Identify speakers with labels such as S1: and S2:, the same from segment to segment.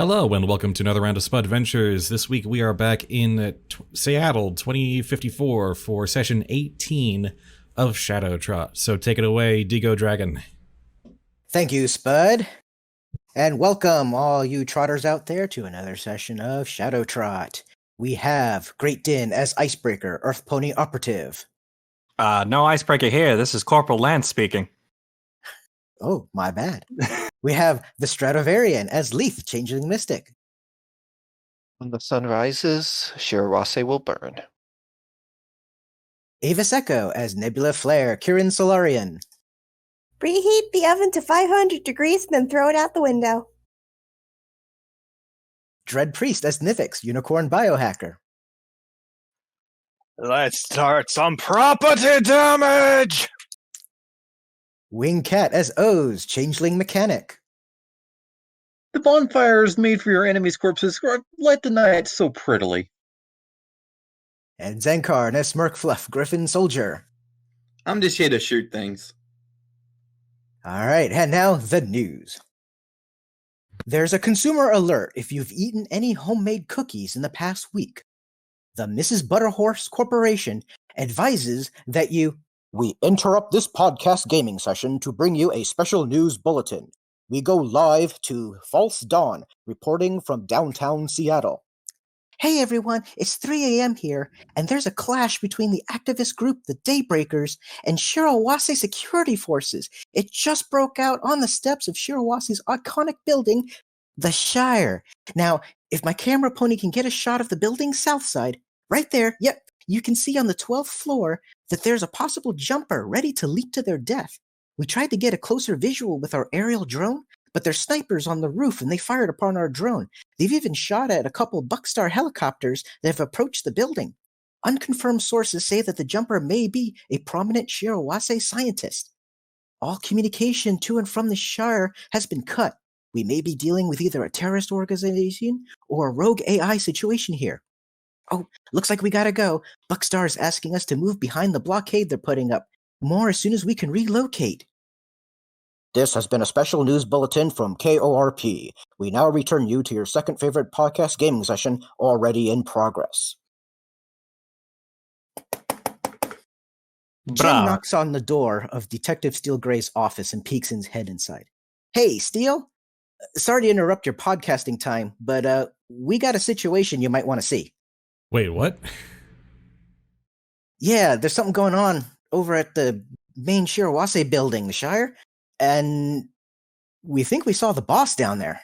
S1: Hello and welcome to another round of Spudventures. This week we are back in Seattle 2054 for session 18 of Shadowtrot. So take it away, Digo Dragon.
S2: Thank you, Spud. And welcome all you trotters out there to another session of Shadowtrot. We have GreatDinn as Icebreaker, Earth Pony Operative.
S3: No Icebreaker here. This is Corporal Lance speaking.
S2: Oh, my bad. We have TheStratovarian as Lethe, Changeling Mystic.
S4: When the sun rises, Shirewase will burn.
S2: AvisEcho as Nebula Flare, Kirin Solarian.
S5: Preheat the oven to 500 degrees, then throw it out the window.
S2: DreadPriest as Nivix, Unicorn Biohacker.
S6: Let's start some property damage!
S2: Wingcat as Oz, Changeling Mechanic.
S7: The bonfire is made for your enemy's corpses. Light the night so prettily.
S2: And Xencarn as Smirkfluff, Griffon Soldier.
S8: I'm just here to shoot things.
S2: All right, and now the news. There's a consumer alert if you've eaten any homemade cookies in the past week. The Mrs. Butterhorse Corporation advises that we interrupt this podcast gaming session to bring you a special news bulletin. We go live to False Dawn, reporting from downtown Seattle. Hey everyone, it's 3 a.m. here, and there's a clash between the activist group, the Daybreakers, and Shirewase security forces. It just broke out on the steps of Shirewase's iconic building, the Shire. Now, if my camera pony can get a shot of the building's south side, right there, yep, you can see on the 12th floor that there's a possible jumper ready to leap to their death. We tried to get a closer visual with our aerial drone, but there's snipers on the roof and they fired upon our drone. They've even shot at a couple Buckstar helicopters that have approached the building. Unconfirmed sources say that the jumper may be a prominent Shirewase scientist. All communication to and from the Shire has been cut. We may be dealing with either a terrorist organization or a rogue AI situation here. Oh, looks like we gotta go. Buckstar is asking us to move behind the blockade they're putting up. More as soon as we can relocate. This has been a special news bulletin from KORP. We now return you to your second favorite podcast gaming session, already in progress. Jim knocks on the door of Detective Steele Gray's office and peeks his head inside. Hey, Steele? Sorry to interrupt your podcasting time, but we got a situation you might want to see.
S1: Wait, what?
S2: Yeah, there's something going on over at the main Shirewase building, the Shire, and we think we saw the boss down there.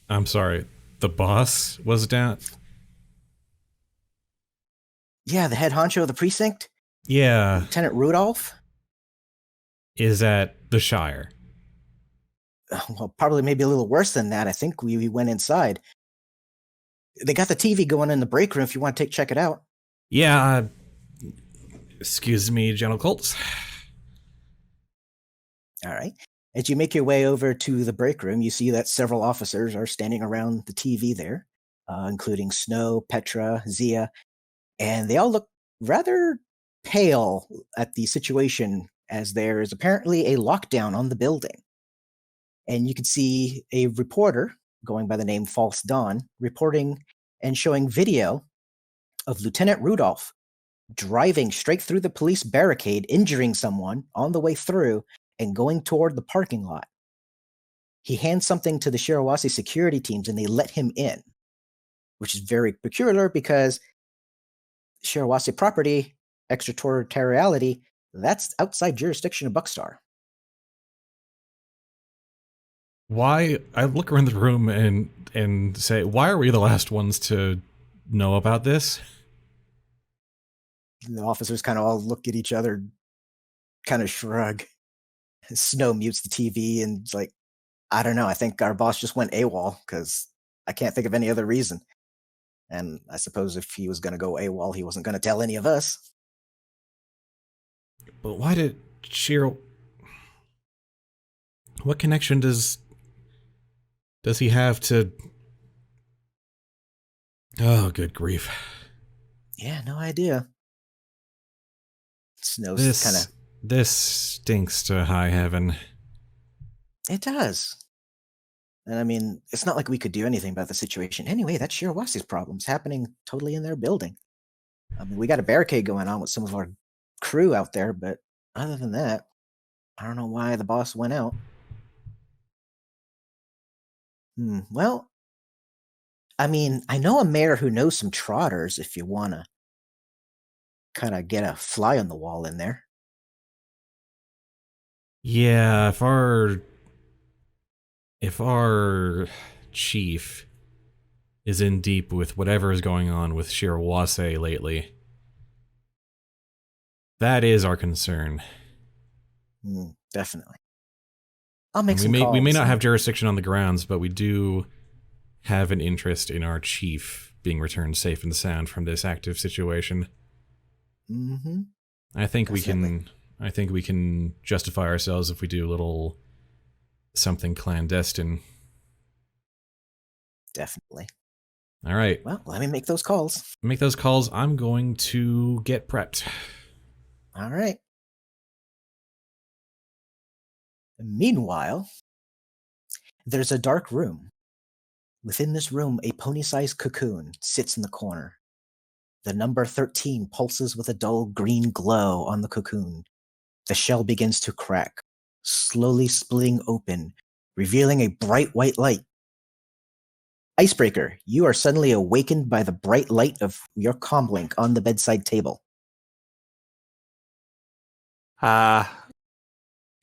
S1: I'm sorry, the boss was down?
S2: Yeah, the head honcho of the precinct?
S1: Yeah.
S2: Lieutenant Rudolph?
S1: Is at the Shire.
S2: Well, probably maybe a little worse than that. I think we went inside. They got the TV going in the break room if you want to check it out.
S1: Yeah, excuse me, General Colts.
S2: All right. As you make your way over to the break room, you see that several officers are standing around the TV there, including Snow, Petra, Zia, and they all look rather pale at the situation as there is apparently a lockdown on the building. And you can see a reporter going by the name False Dawn reporting and showing video of Lieutenant Rudolph driving straight through the police barricade, injuring someone on the way through and going toward the parking lot. He hands something to the Shirewase security teams and they let him in, which is very peculiar because Shirewase property, extraterritoriality, that's outside jurisdiction of Buckstar.
S1: Why? I look around the room and say, why are we the last ones to know about this?
S2: The officers kind of all look at each other, kind of shrug. Snow mutes the TV and it's like, I don't know, I think our boss just went AWOL because I can't think of any other reason. And I suppose if he was going to go AWOL, he wasn't going to tell any of us.
S1: But why did what connection does he have to... Oh, good grief.
S2: Yeah, no idea. Snow's kind of...
S1: This stinks to high heaven.
S2: It does. And I mean, it's not like we could do anything about the situation. Anyway, that's Shirawase's problems happening totally in their building. I mean, we got a barricade going on with some of our crew out there, but other than that, I don't know why the boss went out. Well, I mean, I know a mayor who knows some trotters if you want to kind of get a fly on the wall in there.
S1: Yeah, if our chief is in deep with whatever is going on with Shirewase lately, that is our concern.
S2: Definitely. I'll make some
S1: we
S2: calls.
S1: may not have jurisdiction on the grounds, but we do have an interest in our chief being returned safe and sound from this active situation.
S2: Mm-hmm.
S1: I think we can justify ourselves if we do a little something clandestine.
S2: Definitely.
S1: All right.
S2: Well, let me make those calls.
S1: Make those calls. I'm going to get prepped.
S2: All right. Meanwhile, there's a dark room. Within this room, a pony-sized cocoon sits in the corner. The number 13 pulses with a dull green glow on the cocoon. The shell begins to crack, slowly splitting open, revealing a bright white light. Icebreaker, you are suddenly awakened by the bright light of your comlink on the bedside table.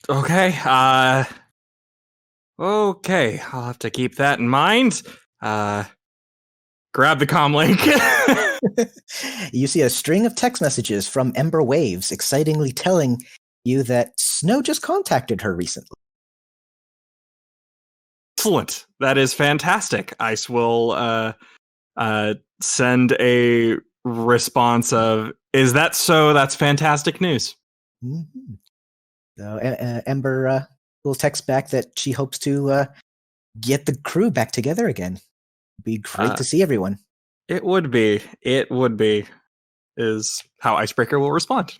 S3: Okay. Okay, I'll have to keep that in mind. Grab the comm link.
S2: You see a string of text messages from Ember Waves excitingly telling you that Snow just contacted her recently.
S3: Excellent. That is fantastic. Ice will send a response of, is that so? That's fantastic news.
S2: Mm-hmm. So Ember will text back that she hopes to get the crew back together again. Be great to see everyone.
S3: It would be, is how Icebreaker will respond.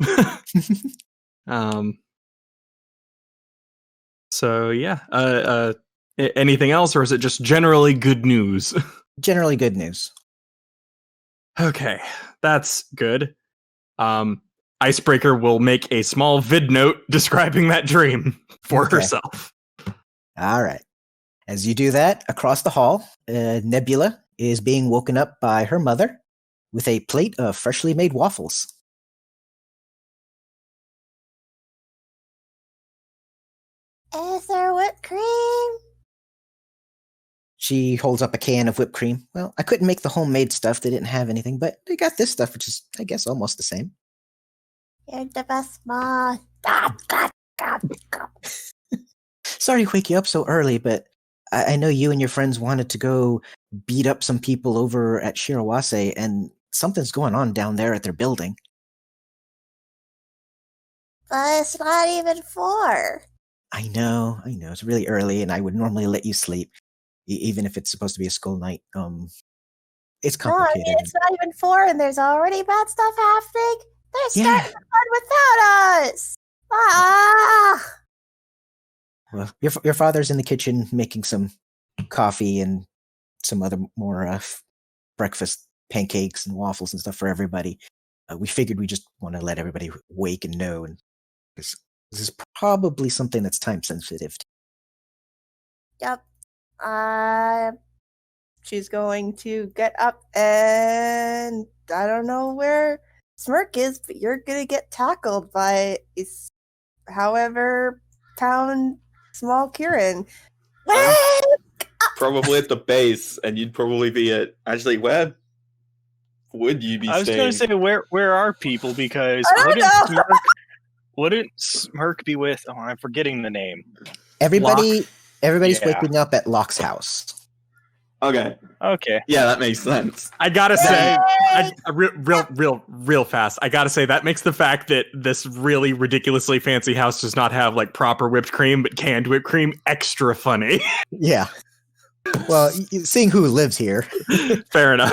S3: So yeah, anything else, or is it just generally good news?
S2: Generally good news.
S3: Okay, that's good. Icebreaker will make a small vid note describing that dream for herself.
S2: All right. As you do that, across the hall, Nebula is being woken up by her mother with a plate of freshly made waffles.
S5: Is there whipped cream?
S2: She holds up a can of whipped cream. Well, I couldn't make the homemade stuff. They didn't have anything, but they got this stuff, which is, I guess, almost the same.
S5: You're the best mom. God.
S2: Sorry to wake you up so early, but I know you and your friends wanted to go beat up some people over at Shirewase, and something's going on down there at their building.
S5: But it's not even 4.
S2: I know. It's really early, and I would normally let you sleep, even if it's supposed to be a school night. It's complicated.
S5: No, I mean, it's not even 4, and there's already bad stuff happening. They're starting the fun without us.
S2: Well, your father's in the kitchen making some coffee and some other more breakfast pancakes and waffles and stuff for everybody. We figured we just want to let everybody wake and know, and this is probably something that's time sensitive.
S5: Yep. She's going to get up, and I don't know where Smirk is, but you're gonna get tackled by however pound small kirin.
S8: Probably at the base, and you'd probably be at. Actually, where would you be
S6: I was
S8: staying?
S6: going to say, where are people? Because wouldn't Smirk be with? Oh, I'm forgetting the name.
S2: Everybody's
S6: Yeah.
S2: waking up at Locke's house.
S8: Okay. Yeah, that makes sense.
S3: I gotta say, real fast. I gotta say that makes the fact that this really ridiculously fancy house does not have like proper whipped cream, but canned whipped cream, extra funny.
S2: Yeah. Well, seeing who lives here.
S3: Fair enough.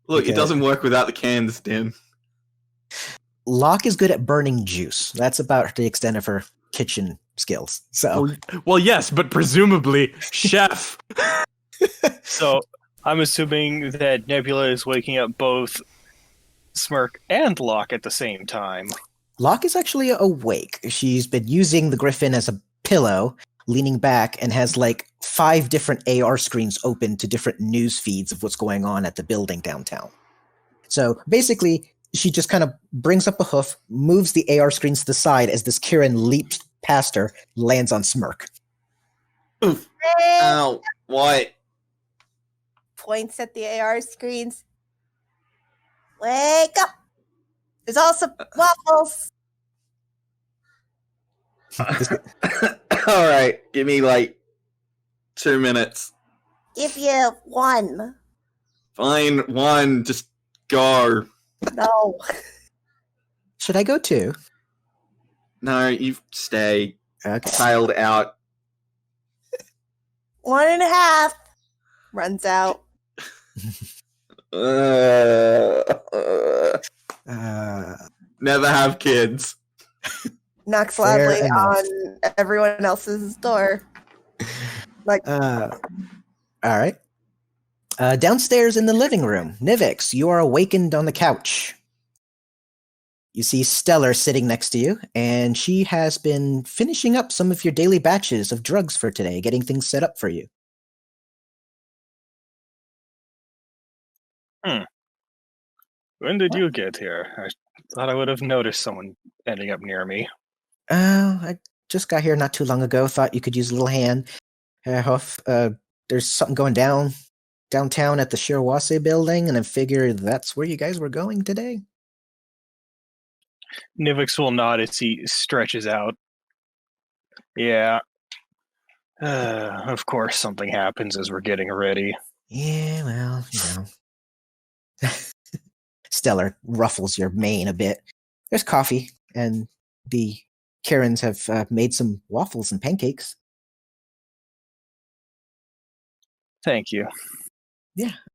S8: Look,
S2: Okay.
S8: it doesn't work without the cans, Tim.
S2: Locke is good at burning juice. That's about the extent of her kitchen skills. So,
S3: Well, yes, but presumably, chef.
S6: So I'm assuming that Nebula is waking up both Smirk and Locke at the same time.
S2: Locke is actually awake. She's been using the griffin as a pillow, leaning back, and has like 5 different AR screens open to different news feeds of what's going on at the building downtown. So basically, she just kind of brings up a hoof, moves the AR screens to the side as this Kirin leaps past her, lands on Smirk.
S8: Oof. Ow. What?
S5: Points at the AR screens. Wake up! There's also waffles.
S8: All right. Give me like 2 minutes.
S5: Give you 1.
S8: Fine. 1. Just go.
S5: No.
S2: Should I go too?
S8: No, you stay.
S2: Okay.
S8: Sailed out.
S5: 1.5. Runs out.
S8: Never have kids.
S5: Knocks
S2: Fair
S5: loudly
S2: enough.
S5: on everyone else's door. Like,
S2: All right. Downstairs in the living room, Nivix, you are awakened on the couch. You see Stellar sitting next to you, and she has been finishing up some of your daily batches of drugs for today, getting things set up for you.
S6: When did you get here? I thought I would have noticed someone ending up near me.
S2: I just got here not too long ago. Thought you could use a little hand. Huff, there's something going downtown at the Shirewase building, and I figured that's where you guys were going today.
S6: Nivix will nod as he stretches out. Yeah. Of course, something happens as we're getting ready.
S2: Yeah, well, Stellar ruffles your mane a bit. There's coffee, and the Kirins have made some waffles and pancakes.
S6: Thank you.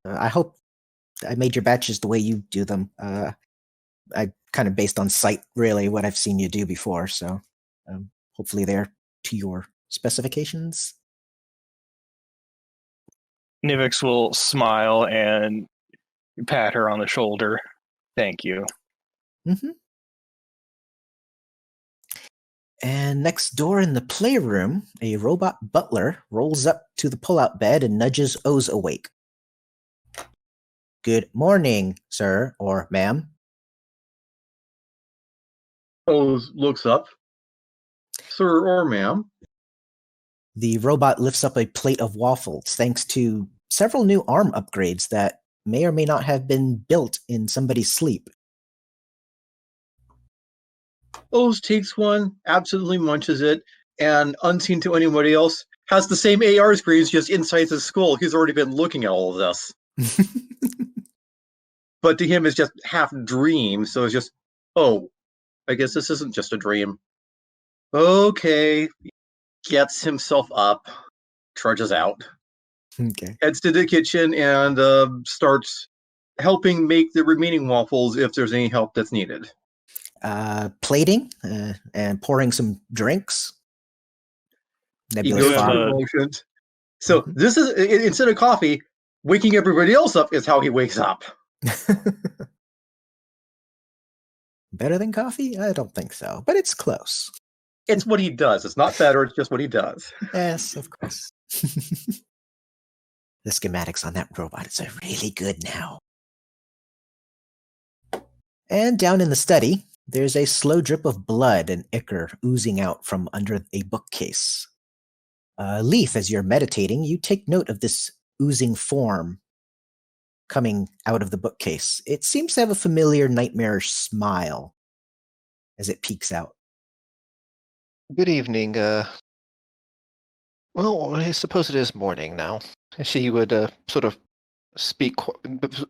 S2: I hope I made your batches the way you do them. I kind of based on sight, really, what I've seen you do before, so hopefully they're to your specifications.
S6: Nivix will smile and pat her on the shoulder. Thank you.
S2: Mm-hmm. And next door in the playroom, a robot butler rolls up to the pull-out bed and nudges Oz awake. Good morning, sir or ma'am.
S7: Oz looks up. Sir or ma'am?
S2: The robot lifts up a plate of waffles thanks to several new arm upgrades that may or may not have been built in somebody's sleep.
S7: Oz takes one, absolutely munches it, and unseen to anybody else, has the same AR screens just inside his skull. He's already been looking at all of this. But to him, it's just half dream, so it's just, oh, I guess this isn't just a dream. Okay. Gets himself up, trudges out,
S2: Okay.
S7: heads to the kitchen, and starts helping make the remaining waffles if there's any help that's needed.
S2: Plating and pouring some drinks.
S7: He
S2: Nebula's
S7: goes
S2: fine.
S7: through the motions. So this is, instead of coffee, waking everybody else up is how he wakes up.
S2: Better than coffee? I don't think so, but it's close.
S7: It's what he does. It's not better, it's just what he does.
S2: Yes, of course. The schematics on that robot is really good now. And down in the study, there's a slow drip of blood and ichor oozing out from under a bookcase. Lethe, as you're meditating, you take note of this oozing form coming out of the bookcase. It seems to have a familiar nightmarish smile as it peeks out.
S4: Good evening. Well, I suppose it is morning now. She would sort of speak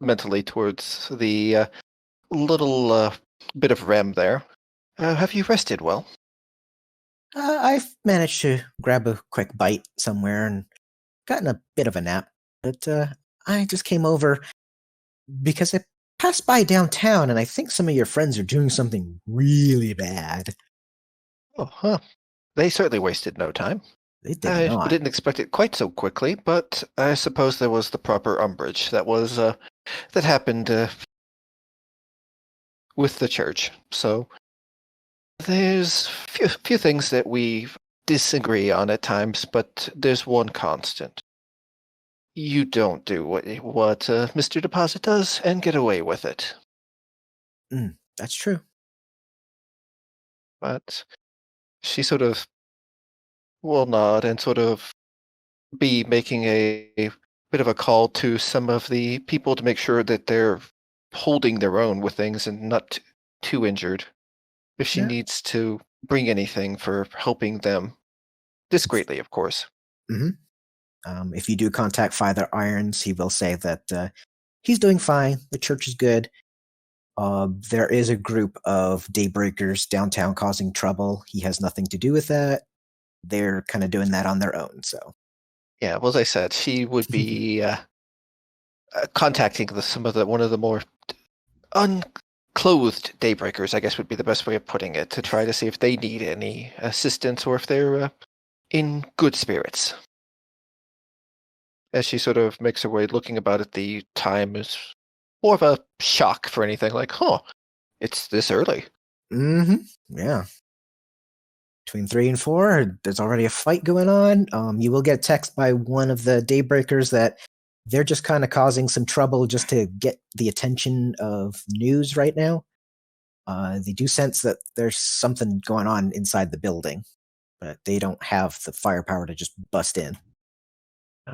S4: mentally towards the little bit of REM there. Have you rested well?
S2: I've managed to grab a quick bite somewhere and gotten a bit of a nap, but I just came over because I passed by downtown and I think some of your friends are doing something really bad.
S4: Oh, huh. They certainly wasted no time.
S2: They did
S4: I
S2: not.
S4: didn't expect it quite so quickly, but I suppose there was the proper umbrage that was that happened with the church. So there's few things that we disagree on at times, but there's one constant. You don't do what Mr. Deposit does and get away with it.
S2: That's true.
S4: But she sort of will nod and sort of be making a bit of a call to some of the people to make sure that they're holding their own with things and not too injured. If she needs to bring anything for helping them, discreetly, of course.
S2: If you do contact Father Irons, he will say that he's doing fine. The church is good. There is a group of daybreakers downtown causing trouble. He has nothing to do with that. They're kind of doing that on their own. So,
S4: yeah, well, as I said, she would be contacting one of the more unclothed daybreakers, I guess would be the best way of putting it, to try to see if they need any assistance or if they're in good spirits. As she sort of makes her way looking about at the time is more of a shock for anything like, it's this early.
S2: Yeah. Between 3 and 4, there's already a fight going on. You will get a text by one of the daybreakers that they're just kind of causing some trouble just to get the attention of news right now. They do sense that there's something going on inside the building, but they don't have the firepower to just bust in.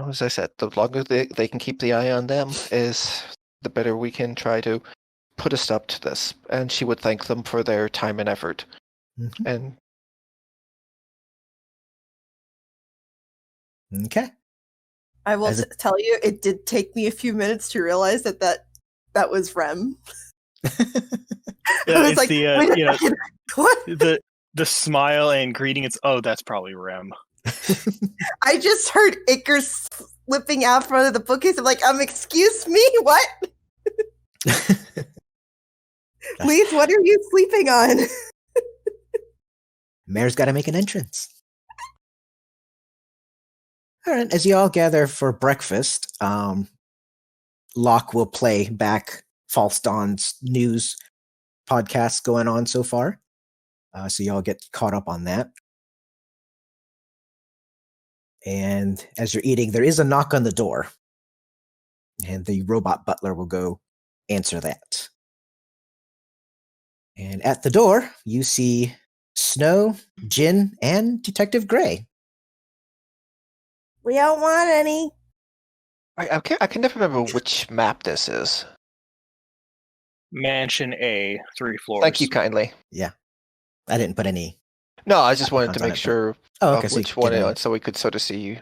S4: As I said, the longer they can keep the eye on them, is the better we can try to put a stop to this. And she would thank them for their time and effort. And
S2: okay.
S5: I will tell you, it did take me a few minutes to realize that was Rem.
S6: Yeah,
S5: I was
S6: it's
S5: like,
S6: the
S5: what?
S6: the smile and greeting. It's that's probably Rem.
S5: I just heard Icarus slipping out front of the bookcase. I'm like, excuse me, what? Please, what are you sleeping on?
S2: Mayor's got to make an entrance. All right, as you all gather for breakfast, Locke will play back False Dawn's news podcasts going on so far. So you all get caught up on that. And as you're eating, there is a knock on the door. And the robot butler will go answer that. And at the door, you see Snow, Jin, and Detective Gray.
S5: We don't want any.
S4: I can never remember which map this is.
S6: Mansion A, 3 floors.
S4: Thank you kindly.
S2: Yeah. I didn't put any.
S4: No, I just wanted to
S2: on
S4: make
S2: it,
S4: sure
S2: okay,
S4: of
S2: so you
S4: which
S2: could
S4: one
S2: get
S4: it
S2: in.
S4: was, so we could sort of see you.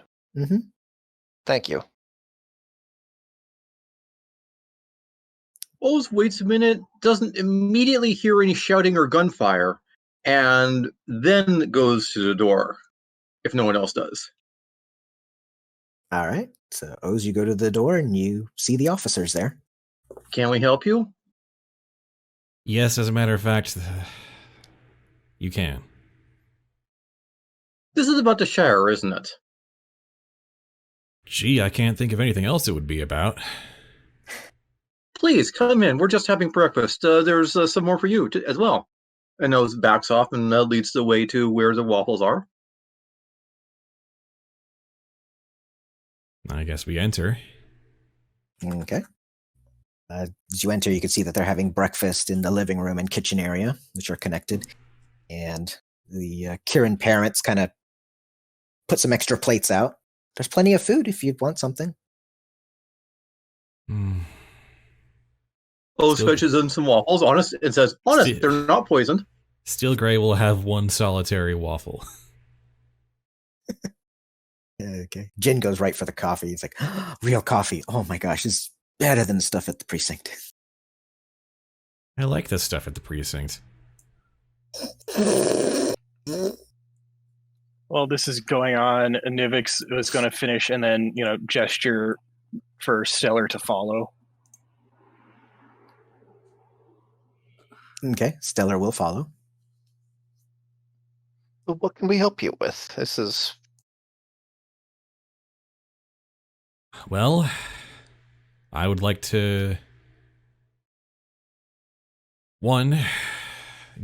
S4: Thank you.
S7: Oz waits a minute, doesn't immediately hear any shouting or gunfire, and then goes to the door, if no one else does.
S2: All right. So, Oz, you go to the door and you see the officers there.
S7: Can we help you?
S1: Yes, as a matter of fact, you can.
S7: This is about the Shire, isn't it?
S1: Gee, I can't think of anything else it would be about.
S7: Please, come in. We're just having breakfast. There's some more for you as well. And Oz backs off and leads the way to where the waffles are.
S1: I guess we enter.
S2: Okay. As you enter, you can see that they're having breakfast in the living room and kitchen area, which are connected. And the Kirin parents kind of put some extra plates out. There's plenty of food if you want something.
S7: Oz fetches in some waffles, honest, and says, honest, they're not poisoned.
S1: Steel Gray will have one solitary waffle.
S2: Okay. Jin goes right for the coffee. He's like, real coffee. Oh my gosh, it's better than the stuff at the precinct.
S1: I like this stuff at the precinct.
S6: While this is going on, Nivix is going to finish and then, gesture for Stellar to follow.
S2: Okay. Stellar will follow.
S4: So what can we help you with? This is
S1: Well, I would like to, one,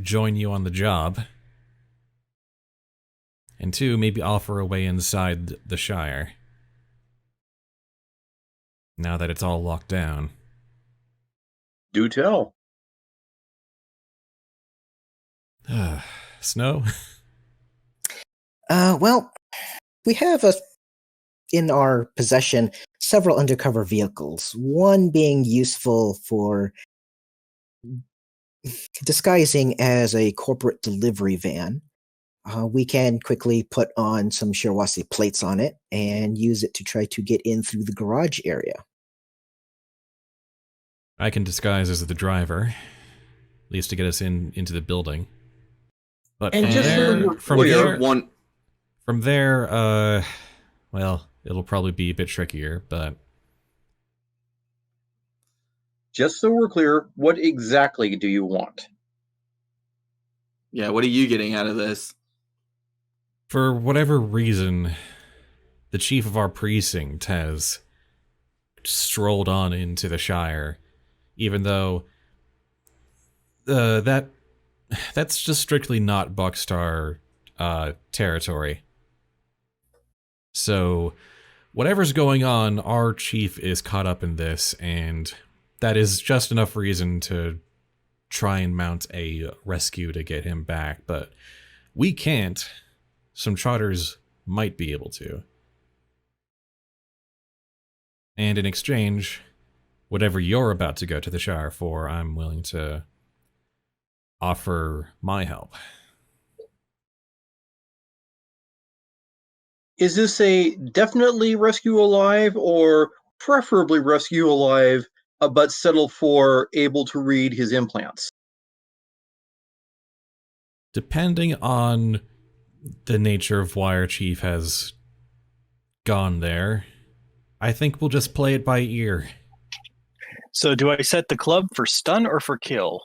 S1: join you on the job, and two, maybe offer a way inside the Shire. Now that it's all locked down.
S7: Do tell.
S1: Snow?
S2: Well, we have in our possession several undercover vehicles, one being useful for disguising as a corporate delivery van. We can quickly put on some Shirewase plates on it and use it to try to get in through the garage area.
S1: I can disguise as the driver, at least to get us into the building. But
S7: And just
S1: from there, well, it'll probably be a bit trickier, but
S7: just so we're clear, what exactly do you want?
S8: Yeah, what are you getting out of this?
S1: for whatever reason, the chief of our precinct has strolled on into the Shire, even though that's just strictly not Buckstar territory. So whatever's going on, our chief is caught up in this, and that is just enough reason to try and mount a rescue to get him back. But we can't. Some Trotters might be able to. And in exchange, whatever you're about to go to the Shire for, I'm willing to offer my help.
S7: Is this a definitely rescue alive or preferably rescue alive, but settle for able to read his implants?
S1: Depending on the nature of why our chief has gone there, I think we'll just play it by ear.
S6: So do I set the club for stun or for kill?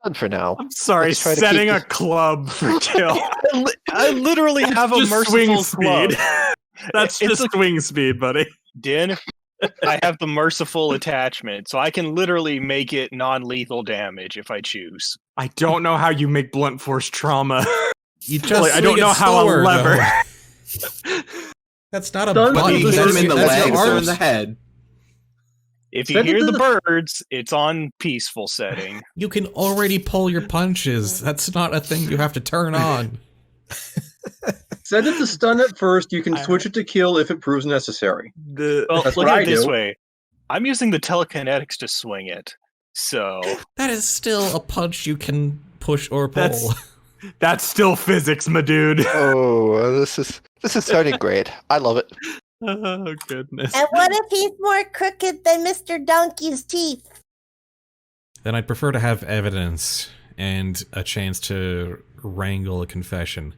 S4: Done for now.
S3: I'm sorry,
S4: Let's try to
S3: setting
S4: keep
S3: a club for kill.
S6: I literally have a
S3: just
S6: merciful
S3: swing
S6: club.
S3: speed. That's just swing speed, buddy.
S6: Din, I have the merciful attachment, so I can literally make it non-lethal damage if I choose.
S3: I don't know how you make blunt force trauma.
S1: You just
S3: Like, I don't
S1: swing
S3: know
S1: a
S3: how a
S1: sword,
S3: lever.
S1: though. That's not a
S7: Stun
S1: button.
S7: people,
S8: You hit him in the
S1: That's your
S8: legs or in
S1: arms.
S8: the head.
S6: If you
S7: Send it
S6: hear
S7: to
S6: the
S7: the-
S6: birds, it's on peaceful setting.
S1: You can already pull your punches. That's not a thing you have to turn on.
S7: Set it to stun at first, you can switch it to kill if it proves necessary.
S6: Well,
S7: That's
S6: look
S7: what
S6: at
S7: I
S6: it this
S7: do.
S6: way. I'm using the telekinetics to swing it. So
S1: That is still a punch you can push or pull.
S3: That's still physics, my dude.
S4: Oh, this is starting great. I love it.
S3: Oh, goodness.
S5: And what if he's more crooked than Mr. Donkey's teeth?
S1: Then I'd prefer to have evidence and a chance to wrangle a confession.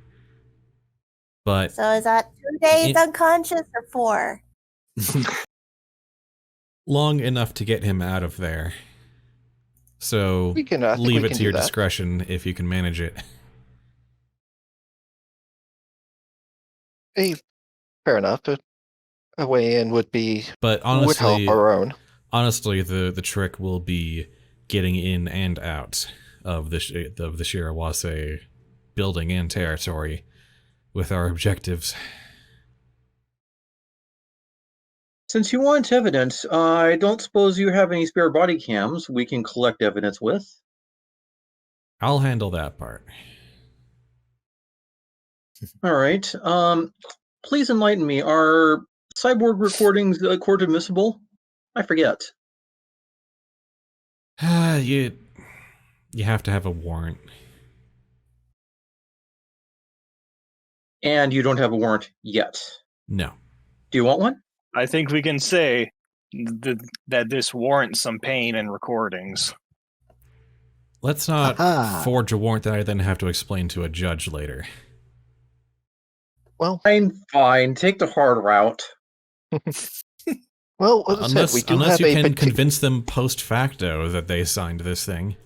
S1: But
S5: So is that 2 days
S1: It-
S5: unconscious or 4?
S1: long enough to get him out of there. So
S4: We can I think
S1: leave
S4: we
S1: it
S4: can
S1: to
S4: do
S1: your
S4: that.
S1: discretion if you can manage it.
S4: Hey, fair enough. A way in would be
S1: But
S4: would help
S1: honestly,
S4: our own.
S1: the trick will be getting in and out of the Shirewase building and territory with our objectives.
S7: Since you want evidence, I don't suppose you have any spare body cams we can collect evidence with.
S1: I'll handle that part.
S7: All right. Please enlighten me. Are cyborg recordings court admissible? I forget.
S1: You have to have a warrant.
S7: And you don't have a warrant yet.
S1: No.
S7: Do you want one?
S6: I think we can say that this warrants some pain and recordings.
S1: Let's not
S2: Aha.
S1: forge a warrant that I then have to explain to a judge later.
S4: Well,
S7: Fine. Take the hard route.
S4: well, as I said, we do
S1: Unless
S4: have
S1: you
S4: a
S1: can
S4: partic-
S1: convince them post facto that they signed this thing.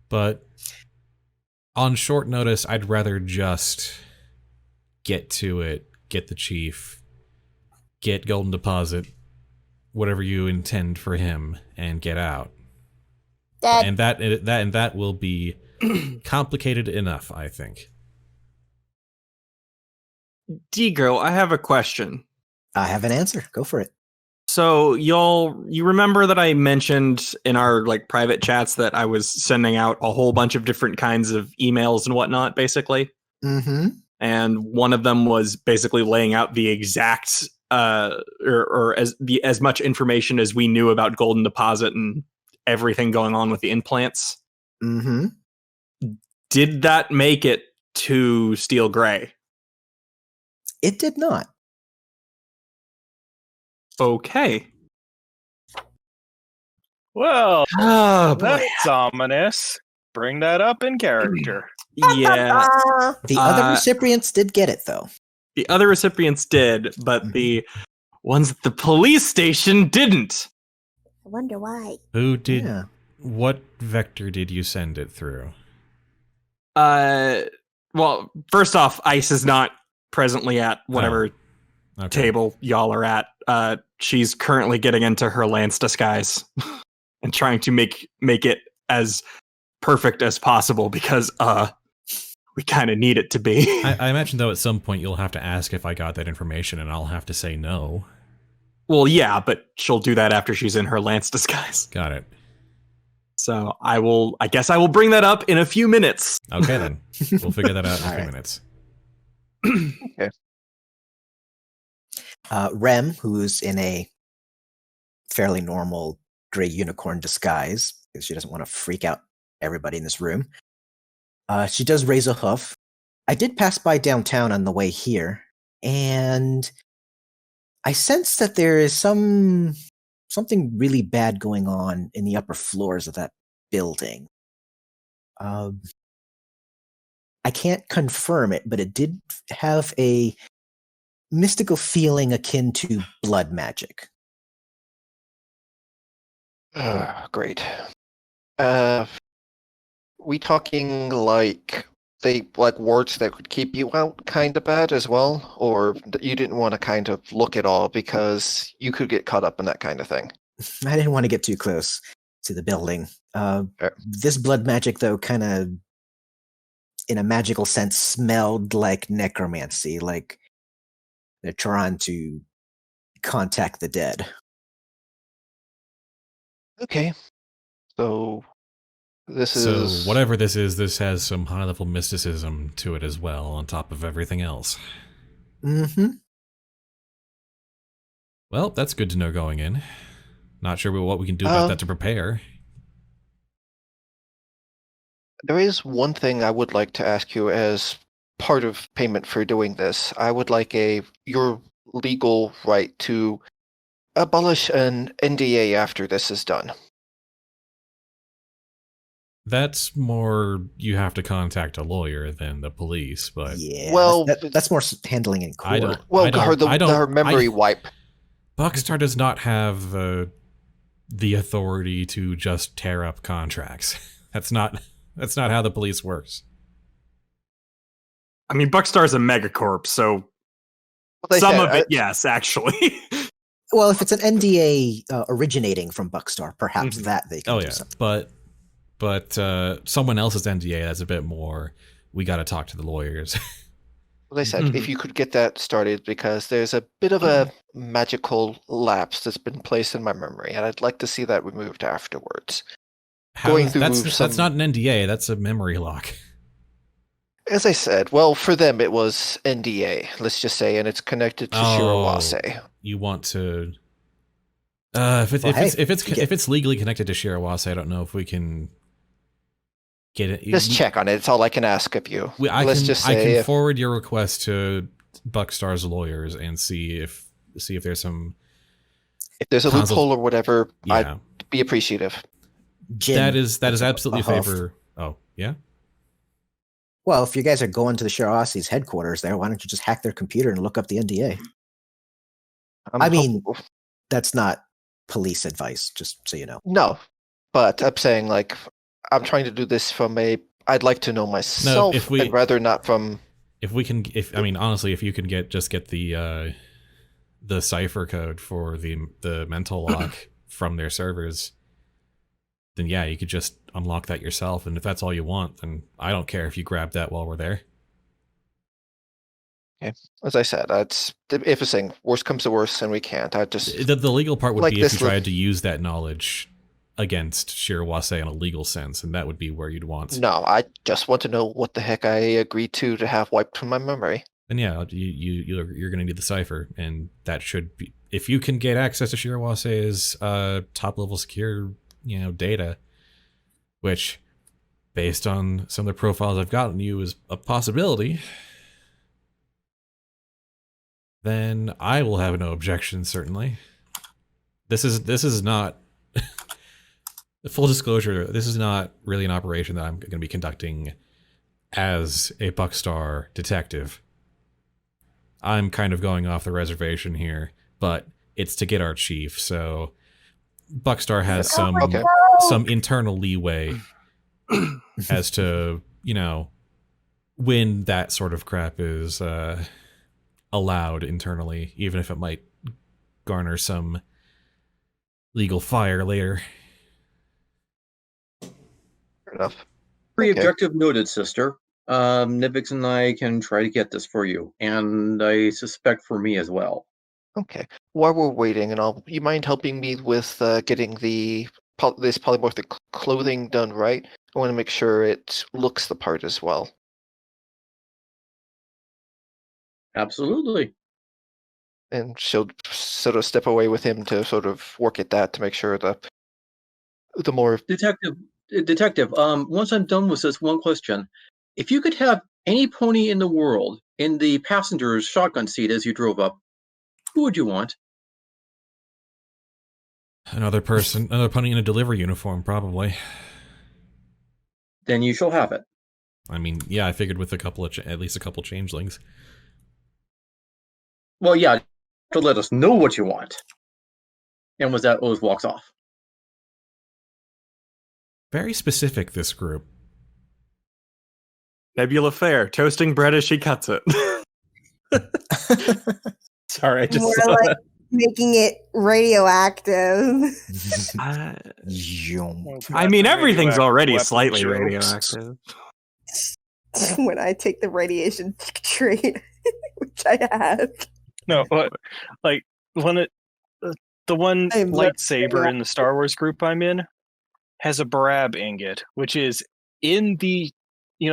S1: But On short notice, I'd rather just get to it, get the chief, get Golden Deposit, whatever you intend for him, and get out.
S5: Dad,
S1: And that will be complicated enough, I think.
S3: Digo, I have a question.
S2: I have an answer. Go for it.
S3: So you remember that I mentioned in our like private chats that I was sending out a whole bunch of different kinds of emails and whatnot, basically?
S2: Mm-hmm.
S3: And one of them was basically laying out the exact or as much information as we knew about Golden Deposit and everything going on with the implants.
S2: Mm-hmm.
S3: Did that make it to Steel Gray?
S2: It did not.
S3: Okay.
S6: Well,
S3: Oh, boy.
S6: that's ominous. Bring that up in character.
S3: Yeah.
S2: The other recipients did get it, though.
S3: The other recipients did, but the ones at the police station didn't.
S5: I wonder why.
S1: Who did?
S2: Yeah.
S1: What vector did you send it through?
S3: Well, first off, Ice is not presently at whatever
S1: Okay.
S3: table y'all are at. She's currently getting into her lance disguise and trying to make it as perfect as possible because we kind of need it to be.
S1: I imagine, though, at some point you'll have to ask if I got that information, and I'll have to say no.
S3: Well, yeah, but she'll do that after she's in her lance disguise.
S1: Got it.
S3: So I guess I will bring that up in a few minutes.
S1: Okay, then. We'll figure that out in a few
S2: Alright.
S1: minutes.
S4: Okay.
S2: Rem, who's in a fairly normal gray unicorn disguise, because she doesn't want to freak out everybody in this room, she does raise a hoof. I did pass by downtown on the way here, and I sense that there is something really bad going on in the upper floors of that building. I can't confirm it, but it did have a mystical feeling akin to blood magic.
S4: Great. We talking like wards that could keep you out kind of bad as well, or you didn't want to kind of look at all because you could get caught up in that kind of thing?
S2: I didn't want to get too close to the building. This blood magic, though, kind of, in a magical sense, smelled like necromancy, like they're trying to contact the dead.
S4: Okay. So this is
S1: So whatever this is, this has some high-level mysticism to it as well, on top of everything else.
S2: Mm-hmm.
S1: Well, that's good to know going in. Not sure what we can do about that to prepare.
S4: There is one thing I would like to ask you as part of payment for doing this. I would like your legal right to abolish an NDA after this is done.
S1: That's more, you have to contact a lawyer than the police, but
S2: Yeah.
S4: Well,
S2: that's more handling in court.
S1: I don't.
S4: Well,
S1: I don't,
S4: her memory wipe.
S1: Buckstar does not have the authority to just tear up contracts. That's not how the police works.
S3: I mean, Buckstar's a megacorp, so some of it, yes, actually.
S2: Well, if it's an NDA originating from Buckstar, perhaps that they can do something.
S1: But someone else's NDA, that's a bit more, we got to talk to the lawyers.
S4: Well, they said if you could get that started, because there's a bit of a magical lapse that's been placed in my memory, and I'd like to see that removed afterwards.
S1: That's not an NDA, that's a memory lock.
S4: As I said, well, for them it was NDA, let's just say, and it's connected to Shirewase.
S1: You want to... if it's legally connected to Shirewase, I don't know if we can get it.
S4: Just check on it. It's all I can ask of you.
S1: I can forward your request to Buckstar's lawyers and see if there's some...
S4: If there's a loophole or whatever,
S1: yeah.
S4: I'd be appreciative.
S2: Jin,
S1: that is absolutely a favor. Oh, yeah?
S2: Well, if you guys are going to the Shirawase's headquarters there, why don't you just hack their computer and look up the NDA? I mean, that's not police advice, just so you know.
S4: No, but I'm saying, like, I'm trying to do this from a I'd like to know myself,
S1: if we-
S4: and rather not from.
S1: Honestly, if you can get the cipher code for the mental lock from their servers, then yeah, you could just unlock that yourself. And if that's all you want, then I don't care if you grab that while we're there.
S4: Okay. As I said, if it's saying worst comes to worst and we can't, I just
S1: The legal part would
S4: like
S1: be if
S4: this
S1: you tried to use that knowledge against Shirewase in a legal sense, and that would be where you'd want.
S4: No, I just want to know what the heck I agreed to have wiped from my memory.
S1: And yeah, you're going to need the cipher, and that should be, if you can get access to Shirewase's top level secure, data, which, based on some of the profiles I've gotten you, is a possibility. Then I will have no objection. Certainly, this is not. Full disclosure, this is not really an operation that I'm going to be conducting as a Buckstar detective. I'm kind of going off the reservation here, but it's to get our chief, so Buckstar has some internal leeway as to, when that sort of crap is allowed internally, even if it might garner some legal fire later.
S4: Enough.
S7: Objective noted, sister. Nivix and I can try to get this for you, and I suspect for me as well.
S4: Okay. While we're waiting, you mind helping me with getting this polymorphic clothing done right? I want to make sure it looks the part as well.
S7: Absolutely.
S4: And she'll sort of step away with him to sort of work at that to make sure the more
S7: Detective, once I'm done with this, one question. If you could have any pony in the world in the passenger's shotgun seat as you drove up, who would you want?
S1: Another pony in a delivery uniform, probably.
S7: Then you shall have it.
S1: I mean, yeah, I figured with at least a couple changelings.
S7: Well, yeah, to let us know what you want. And with that, Oz walks off.
S1: Very specific, this group.
S3: Nebula Fair, toasting bread as she cuts it. Sorry, I just
S5: More
S3: saw
S5: like
S3: that.
S5: making it radioactive.
S3: I mean, everything's already
S6: Weapon
S3: slightly
S6: jokes.
S3: radioactive.
S5: When I take the radiation trait, which I have.
S6: No, but like the one
S5: I'm
S6: lightsaber in the Star Wars group I'm in has a Barab ingot, which is in the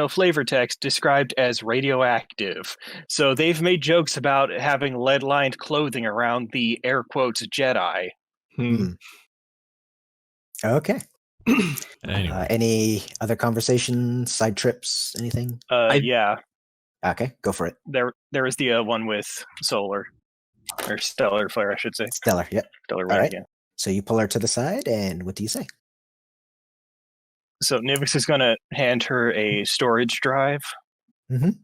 S6: flavor text described as radioactive. So they've made jokes about having lead-lined clothing around the air quotes Jedi.
S2: Okay.
S1: Anyway.
S2: Any other conversations, side trips, anything?
S6: Yeah,
S2: Okay, go for it.
S6: there is the one with Solar or Stellar Flare, I should say.
S2: Stellar, yep.
S6: Stellar
S2: All
S6: Red,
S2: right.
S6: yeah.
S2: So you pull her to the side, and what do you say?
S6: So Nivix is going to hand her a storage drive.
S2: Mhm.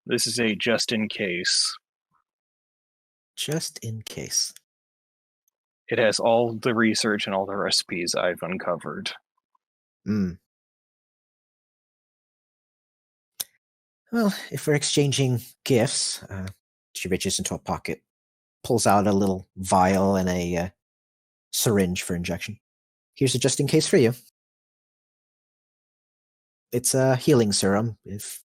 S6: This is a just in case.
S2: Just in case.
S6: It has all the research and all the recipes I've uncovered.
S2: Well, if we're exchanging gifts, she reaches into a pocket, pulls out a little vial and a syringe for injection. Here's a just in case for you. It's a healing serum. If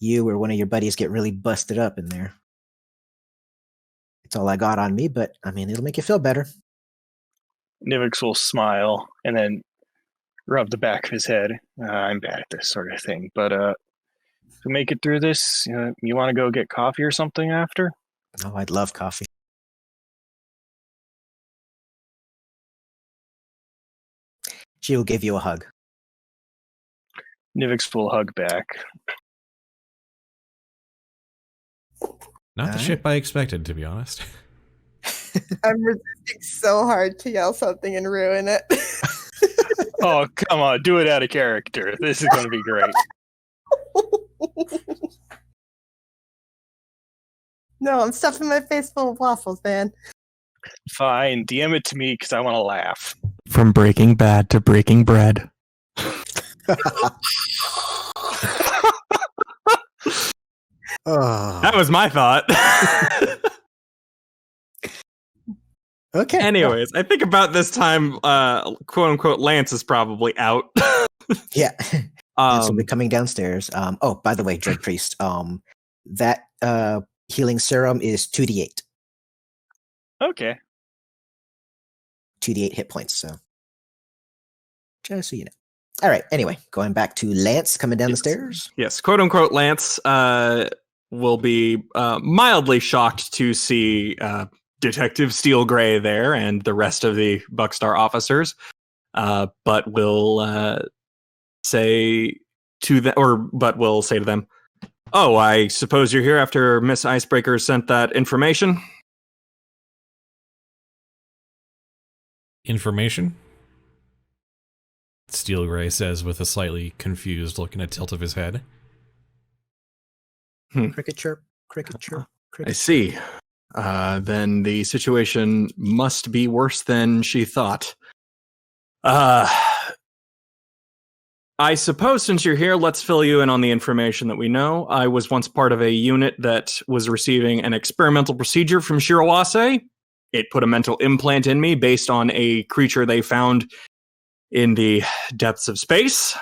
S2: you or one of your buddies get really busted up in there. It's all I got on me, but I mean, it'll make you feel better.
S6: Nivix will smile and then rub the back of his head. I'm bad at this sort of thing, but if we make it through this, you want to go get coffee or something after?
S2: Oh, I'd love coffee. She'll give you a hug.
S6: Nivix will hug back.
S1: Not the ship I expected, to be honest.
S5: I'm resisting so hard to yell something and ruin it.
S6: Oh, come on, do it out of character. This is going to be great.
S5: No, I'm stuffing my face full of waffles, man.
S6: Fine, DM it to me because I want to laugh.
S3: From Breaking Bad to Breaking Bread.
S2: Oh,
S3: That was my thought.
S2: okay.
S3: Anyways, I think about this time, quote unquote, Lance is probably out.
S2: Yeah. And so we're
S3: um,
S2: coming downstairs. Oh, by the way, DreadPriest, that healing serum is 2d8.
S6: Okay.
S2: 2d8 hit points, so just so you know. All right, anyway, going back to Lance coming down the stairs.
S3: yes, quote unquote, Lance will be mildly shocked to see Detective Steel Gray there and the rest of the Buckstar officers, but will say to them, "Oh, I suppose you're here after Miss Icebreaker sent that information."
S1: Information? Steel Gray says with a slightly confused look and a tilt of his head.
S2: Cricket chirp, cricket chirp, cricket
S3: I see. Then the situation must be worse than she thought. I suppose since you're here, let's fill you in on the information that we know. I was once part of a unit that was receiving an experimental procedure from Shirewase. It put a mental implant in me based on a creature they found in the depths of space.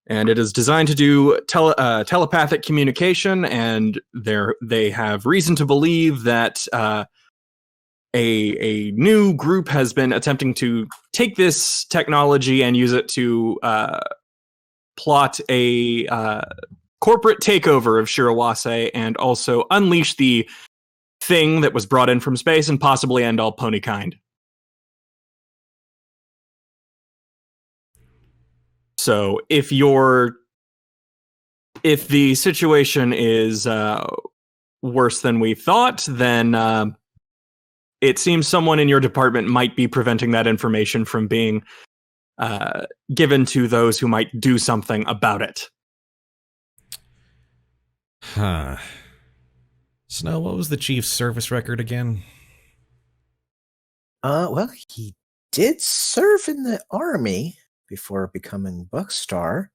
S3: And it is designed to do telepathic communication, and they have reason to believe that a new group has been attempting to take this technology and use it to plot a corporate takeover of Shirewase and also unleash the thing that was brought in from space and possibly end all pony kind. So if the situation is worse than we thought, then it seems someone in your department might be preventing that information from being given to those who might do something about it.
S1: Huh. Snow, what was the chief's service record again?
S2: Well, he did serve in the army before becoming Buckstar,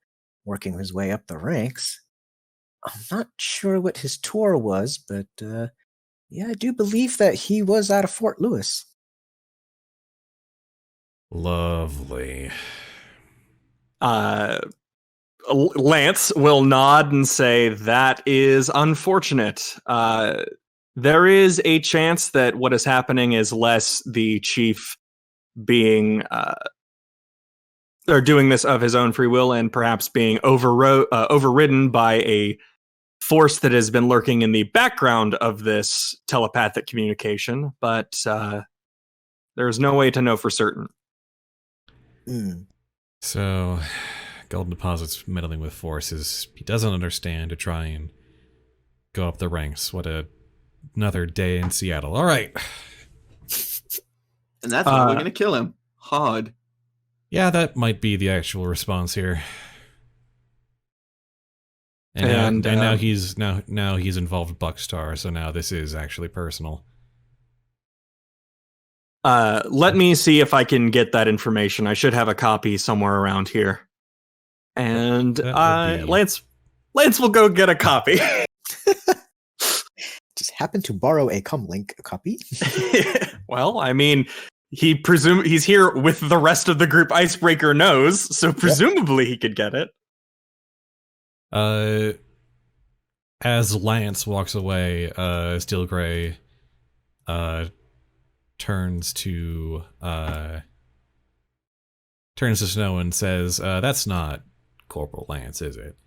S2: working his way up the ranks. I'm not sure what his tour was, but yeah, I do believe that he was out of Fort Lewis.
S1: Lovely.
S3: Lance will nod and say, that is unfortunate. There is a chance that what is happening is less the chief being or doing this of his own free will and perhaps being overridden by a force that has been lurking in the background of this telepathic communication, but there's no way to know for certain.
S1: So, Golden Deposit's meddling with forces he doesn't understand to try and go up the ranks. What another day in Seattle. All right.
S8: And that's why we're going to kill him. Hard.
S1: Yeah, that might be the actual response here. And now he's involved with Buckstar, so now this is actually personal.
S3: Let me see if I can get that information. I should have a copy somewhere around here. And Lance will go get a copy.
S2: Just happened to borrow a comlink copy.
S3: Well, I mean, he's here with the rest of the group Icebreaker knows, so presumably he could get it.
S1: As Lance walks away, Steel Gray turns to Snow and says, "That's not Corporal Lance, is it?"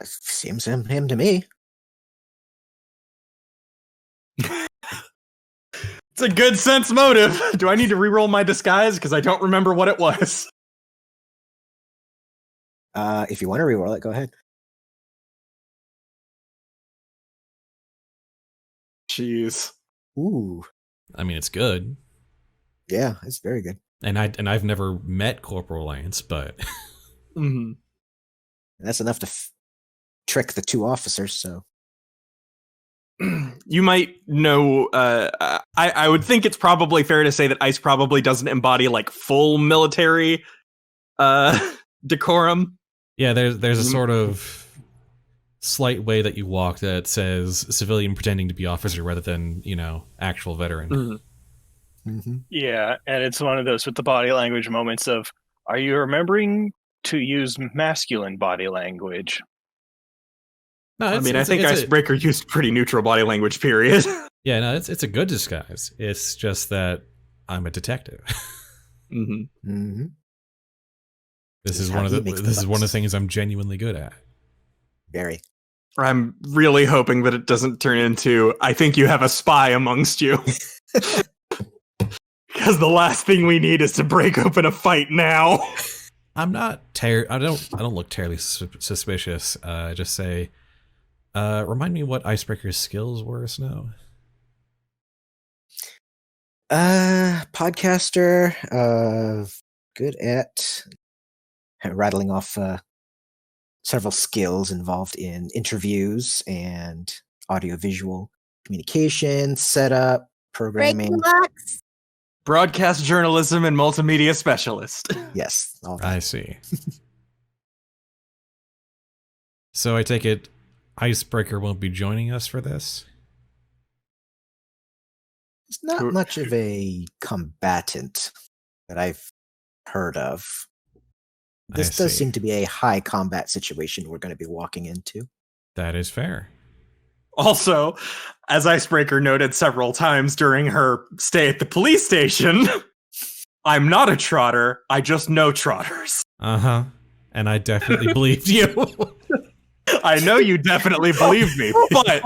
S2: Seems him to me.
S3: It's a good sense motive. Do I need to reroll my disguise? Because I don't remember what it was.
S2: If you want to reroll it, go ahead.
S3: Jeez.
S2: Ooh.
S1: I mean, it's good.
S2: Yeah, it's very good.
S1: And I've never met Corporal Lance, but
S3: Mm-hmm.
S2: And that's enough to trick the two officers, so.
S3: you might know. I would think it's probably fair to say that Ice probably doesn't embody like full military decorum.
S1: Yeah, there's a sort of slight way that you walk that says civilian pretending to be officer rather than, actual veteran.
S2: Mm-hmm.
S6: Yeah, and it's one of those with the body language moments of, are you remembering to use masculine body language?
S1: No,
S3: I think Icebreaker used pretty neutral body language, period.
S1: Yeah, no, it's a good disguise. It's just that I'm a detective.
S2: Mm-hmm.
S1: This is one of the things I'm genuinely good at.
S2: Very.
S3: I'm really hoping that it doesn't turn into, I think you have a spy amongst you. Because the last thing we need is to break open a fight now.
S1: I'm not I don't look terribly suspicious. I just say, remind me what Icebreaker's skills were, Snow.
S2: Podcaster, good at rattling off several skills involved in interviews and audiovisual communication, setup, programming.
S5: Relax.
S3: Broadcast journalism and multimedia specialist.
S2: Yes. All that.
S1: I see. So I take it Icebreaker won't be joining us for this?
S2: He's not much of a combatant that I've heard of. This does seem to be a high combat situation we're going to be walking into.
S1: That is fair.
S3: Also, as Icebreaker noted several times during her stay at the police station, I'm not a trotter, I just know trotters.
S1: Uh-huh. And I definitely believed you.
S3: I know you definitely believed me, but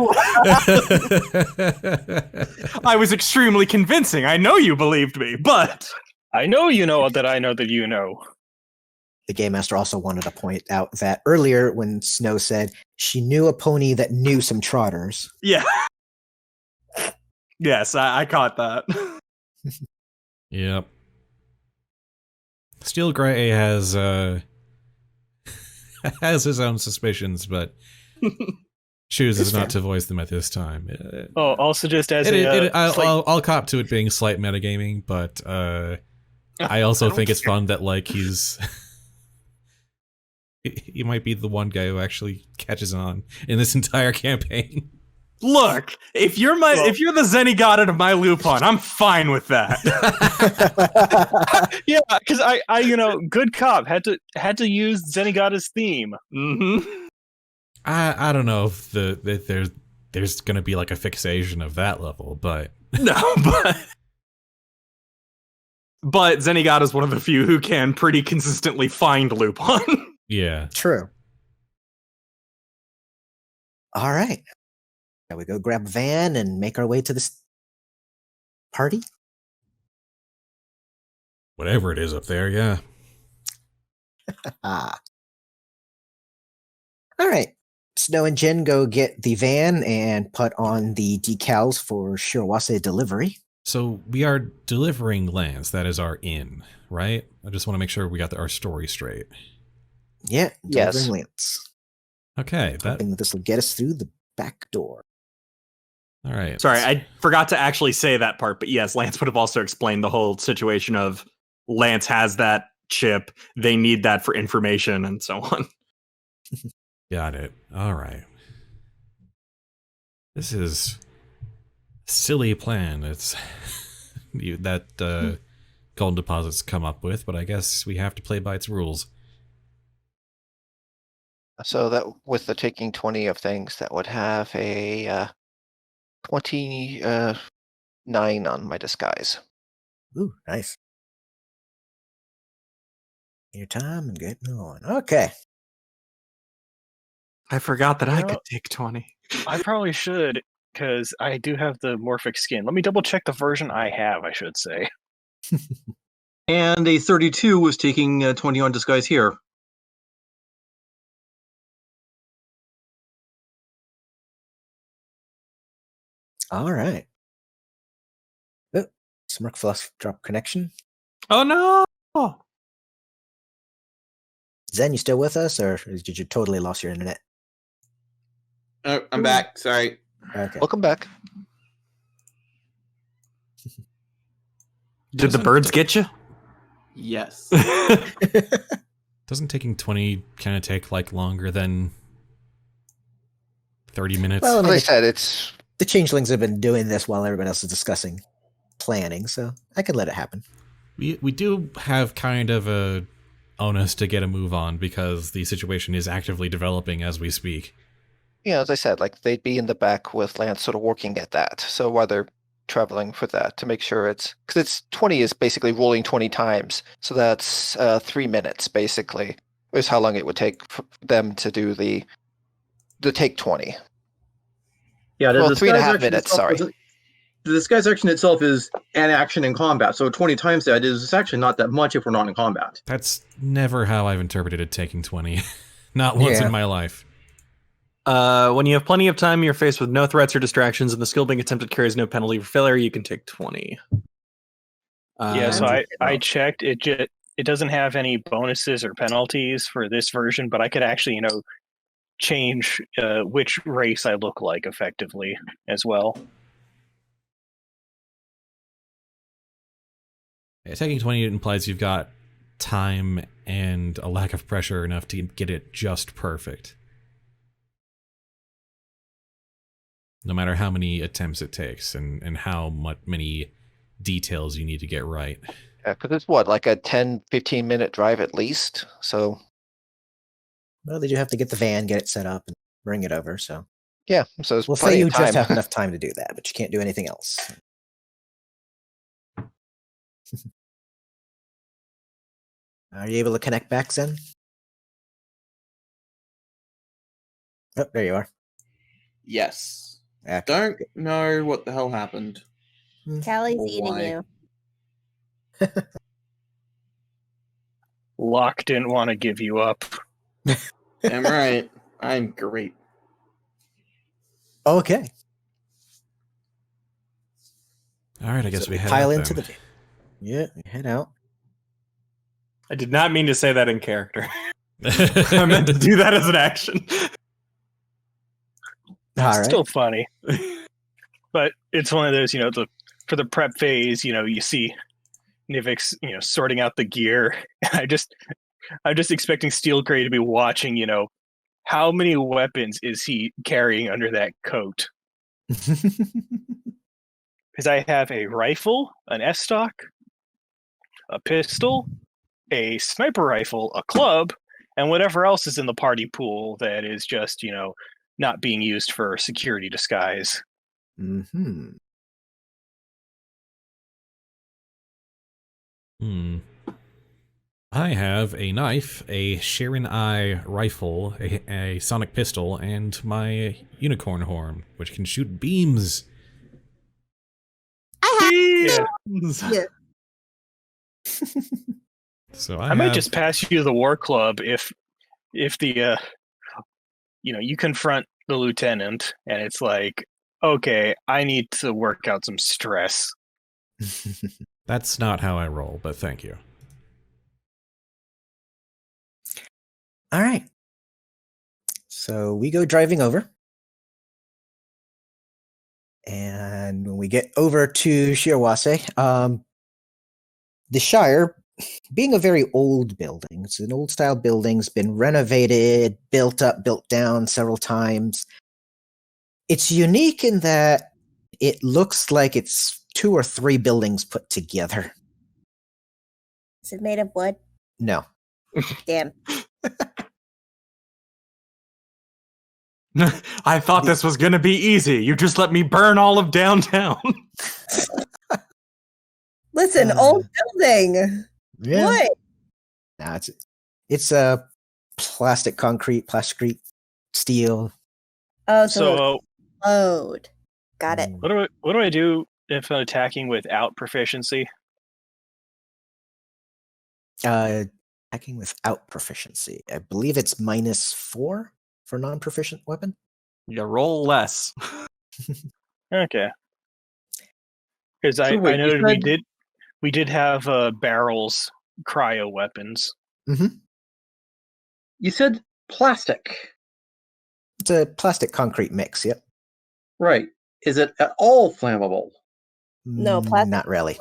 S3: I was extremely convincing. I know you believed me, but
S6: I know you know that I know that you know.
S2: The Game Master also wanted to point out that earlier when Snow said she knew a pony that knew some trotters.
S3: Yeah. Yes, I caught that.
S1: Yep. Steel Gray has his own suspicions, but chooses not to voice them at this time.
S6: Also just as
S1: I'll cop to it being slight metagaming, but I also think it's fun that like he might be the one guy who actually catches on in this entire campaign.
S3: Look, if you're the Zenigata of my Lupin, I'm fine with that.
S6: Yeah, because I good cop had to use Zenigata's theme.
S3: Mm-hmm.
S1: I don't know if there's gonna be like a fixation of that level, but
S3: no, but Zenigata is one of the few who can pretty consistently find Lupin.
S1: Yeah.
S2: True. All right. Shall we go grab a van and make our way to this party?
S1: Whatever it is up there, yeah.
S2: All right. Snow and Jen go get the van and put on the decals for Shirewase delivery.
S1: So we are delivering lands. That is our inn, right? I just want to make sure we got our story straight.
S2: Yeah,
S4: Yes.
S2: delivering lands.
S1: Okay.
S2: Hoping that this will get us through the back door.
S1: All right.
S3: Sorry, I forgot to actually say that part, but yes, Lance would have also explained the whole situation of Lance has that chip, they need that for information, and so on.
S1: Got it. All right. This is a silly plan. It's that Golden Deposit's come up with, but I guess we have to play by its rules.
S4: So that with the taking 20 of things, that would have a 29 on my disguise.
S2: Ooh, nice. Your time and get on. Okay.
S3: I forgot that I could take 20.
S6: I probably should, because I do have the morphic skin. Let me double check the version I have, I should say.
S7: And a 32 was taking 20 on disguise here.
S2: All right. Oh, Smirkfluff drop connection.
S3: Oh no!
S2: Zen, you still with us, or did you totally lost your internet?
S8: Oh, I'm back. Sorry.
S2: Okay.
S4: Welcome back.
S3: Did the birds get you?
S8: Yes.
S1: Doesn't taking 20 kind of take like longer than 30 minutes?
S2: Well, I
S4: As
S2: mean,
S4: I said, it's
S2: the changelings have been doing this while everyone else is discussing planning, so I could let it happen.
S1: We do have kind of a onus to get a move on because the situation is actively developing as we speak.
S4: as I said, like they'd be in the back with Lance sort of working at that. So while they're traveling for that to make sure because it's 20 is basically rolling 20 times. So that's 3 minutes basically is how long it would take for them to do the take 20.
S7: Yeah,
S4: Well,
S7: the
S4: 3.5
S7: disguise
S4: minutes,
S7: itself
S4: sorry.
S7: The disguise action itself is an action in combat, so 20 times that is actually not that much if we're not in combat.
S1: That's never how I've interpreted it taking 20. Not once
S2: Yeah.
S1: in my life.
S3: When you have plenty of time, you're faced with no threats or distractions, and the skill being attempted carries no penalty for failure, you can take 20.
S6: Yeah, so
S3: Um,
S6: I checked. It doesn't have any bonuses or penalties for this version, but I could actually, change which race I look like effectively as well.
S1: Taking 20 implies you've got time and a lack of pressure enough to get it just perfect. No matter how many attempts it takes and how many details you need to get right.
S4: Yeah, because it's what, like a 10-15 minute drive at least. So
S2: Well, they do have to get the van, get it set up, and bring it over, so.
S4: yeah, so it's
S2: We'll
S4: plenty
S2: say you
S4: of time.
S2: just have enough time to do that, but you can't do anything else. Are you able to connect back, Zen? Oh, there you are.
S8: Yes.
S2: Okay.
S8: Don't know what the hell happened.
S5: Callie's
S8: Oh,
S5: eating
S8: why?
S5: you.
S6: Locke didn't want to give you up.
S8: Am right. I'm great.
S2: Okay.
S1: All right, I guess
S2: So
S1: we head
S2: pile
S1: out
S2: into
S1: then.
S2: the van. Yeah, we head out.
S3: I did not mean to say that in character. I meant to do that as an action.
S2: All right.
S6: Still funny. But it's one of those, for the prep phase, you see Nivix, sorting out the gear. I'm just expecting Steel Gray to be watching, how many weapons is he carrying under that coat? Because I have a rifle, an F-stock, a pistol, a sniper rifle, a club, and whatever else is in the party pool that is just, not being used for security disguise.
S2: Mm-hmm.
S1: I have a knife, a Sharon Eye rifle, a sonic pistol, and my unicorn horn, which can shoot beams.
S6: Yeah.
S1: So
S6: I might just pass you the war club if the you confront the lieutenant and it's like, okay, I need to work out some stress.
S1: That's not how I roll, but thank you.
S2: All right. So we go driving over. And when we get over to Shirewase, the Shire, being a very old building, it's an old style building, it's been renovated, built up, built down several times. It's unique in that it looks like it's 2 or 3 buildings put together.
S5: Is it made of wood?
S2: No.
S5: Damn.
S3: I thought this was going to be easy. You just let me burn all of downtown.
S5: Listen, old building.
S2: Yeah.
S5: What?
S2: No, it's a plastic concrete, steel.
S5: Oh,
S6: So
S5: load. Got it.
S6: what do I do if I'm attacking without proficiency?
S2: Attacking without proficiency. I believe it's -4 for non-proficient weapon.
S3: You roll less.
S6: Okay. Because
S7: So
S6: I
S7: wait, you
S6: noted
S7: said-
S6: we did have barrels, cryo weapons.
S7: You said plastic.
S2: It's a plastic concrete mix. Yep.
S7: Right. Is it at all flammable?
S5: No, plastic.
S2: Not really.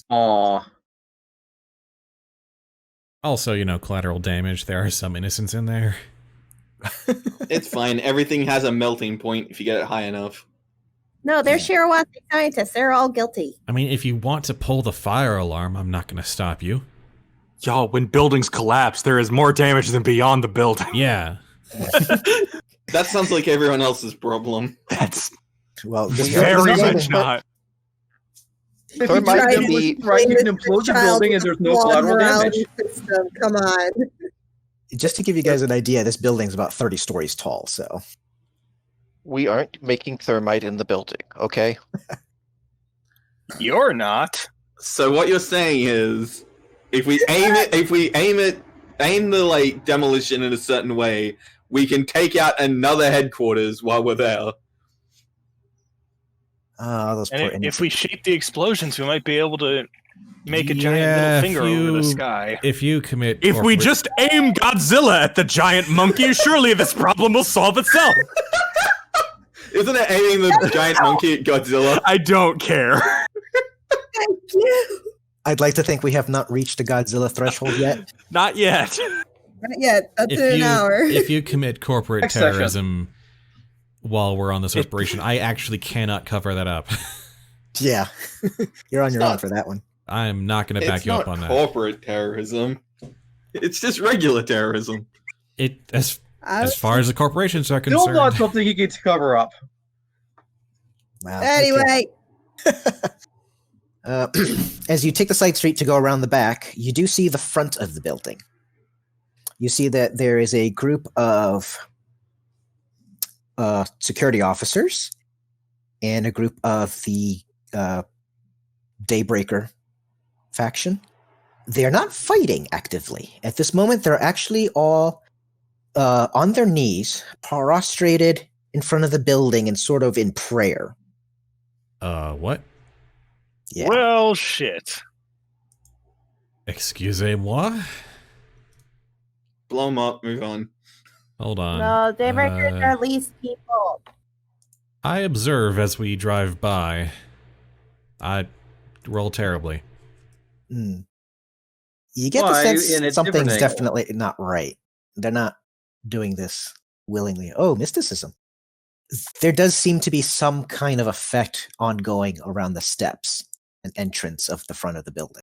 S7: Aw.
S1: Also, collateral damage. There are some innocents in there.
S8: It's fine. Everything has a melting point if you get it high enough.
S5: No, they're Shirewase scientists. They're all guilty.
S1: I mean, if you want to pull the fire alarm, I'm not going to stop you.
S3: Y'all, when buildings collapse, there is more damage than beyond the building.
S1: Yeah.
S8: That sounds like everyone else's problem.
S3: That's
S2: Well,
S3: very much not.
S7: If
S4: Or
S7: you
S4: it might
S7: try
S4: be-
S7: to right, you can implode the building and there's no collateral damage.
S5: System. Come on.
S2: just to give you guys an idea, this building's about 30 stories tall, so.
S4: We aren't making thermite in the building, okay?
S6: You're not.
S8: So what you're saying is, if we aim the demolition in a certain way, we can take out another headquarters while we're there.
S2: Those poor
S6: And if
S2: innocents.
S6: we shape the explosions, we might be able to make a giant
S1: Yeah,
S6: middle finger over the sky.
S1: If you commit...
S3: If we
S1: corporate-
S3: just aim Godzilla at the giant monkey, surely this problem will solve itself.
S8: Isn't it aiming the giant monkey at Godzilla?
S3: I don't care.
S5: Thank you.
S2: I'd like to think we have not reached the Godzilla threshold yet.
S3: Not yet.
S5: Not yet. That's in an hour.
S1: If you commit corporate
S7: Next session.
S1: terrorism while we're on this operation, I actually cannot cover that up.
S2: Yeah. You're on your
S8: not-
S2: own for that one.
S1: I'm not going to back
S8: It's
S1: you
S8: not
S1: up on that.
S8: corporate terrorism. It's just regular terrorism.
S1: As far as the corporations are
S7: Still
S1: concerned,
S7: not something he gets to cover up.
S2: Wow. okay.
S5: Anyway,
S2: As you take the side street to go around the back, you do see the front of the building. You see that there is a group of security officers and a group of the Daybreaker faction. They're not fighting actively. At this moment, they're actually all on their knees, prostrated in front of the building and sort of in prayer.
S1: what?
S2: Yeah.
S6: Well, shit.
S1: Excusez-moi?
S8: Blow them up, move on.
S1: Hold on.
S5: no, Daybreakers
S1: Uh,
S5: are least people.
S1: I observe as we drive by. I roll terribly.
S2: Mm. You get
S7: Why,
S2: the
S7: in a
S2: sense
S7: different
S2: something's
S7: angle?
S2: definitely not right. They're not doing this willingly. Oh, mysticism. There does seem to be some kind of effect ongoing around the steps and entrance of the front of the building.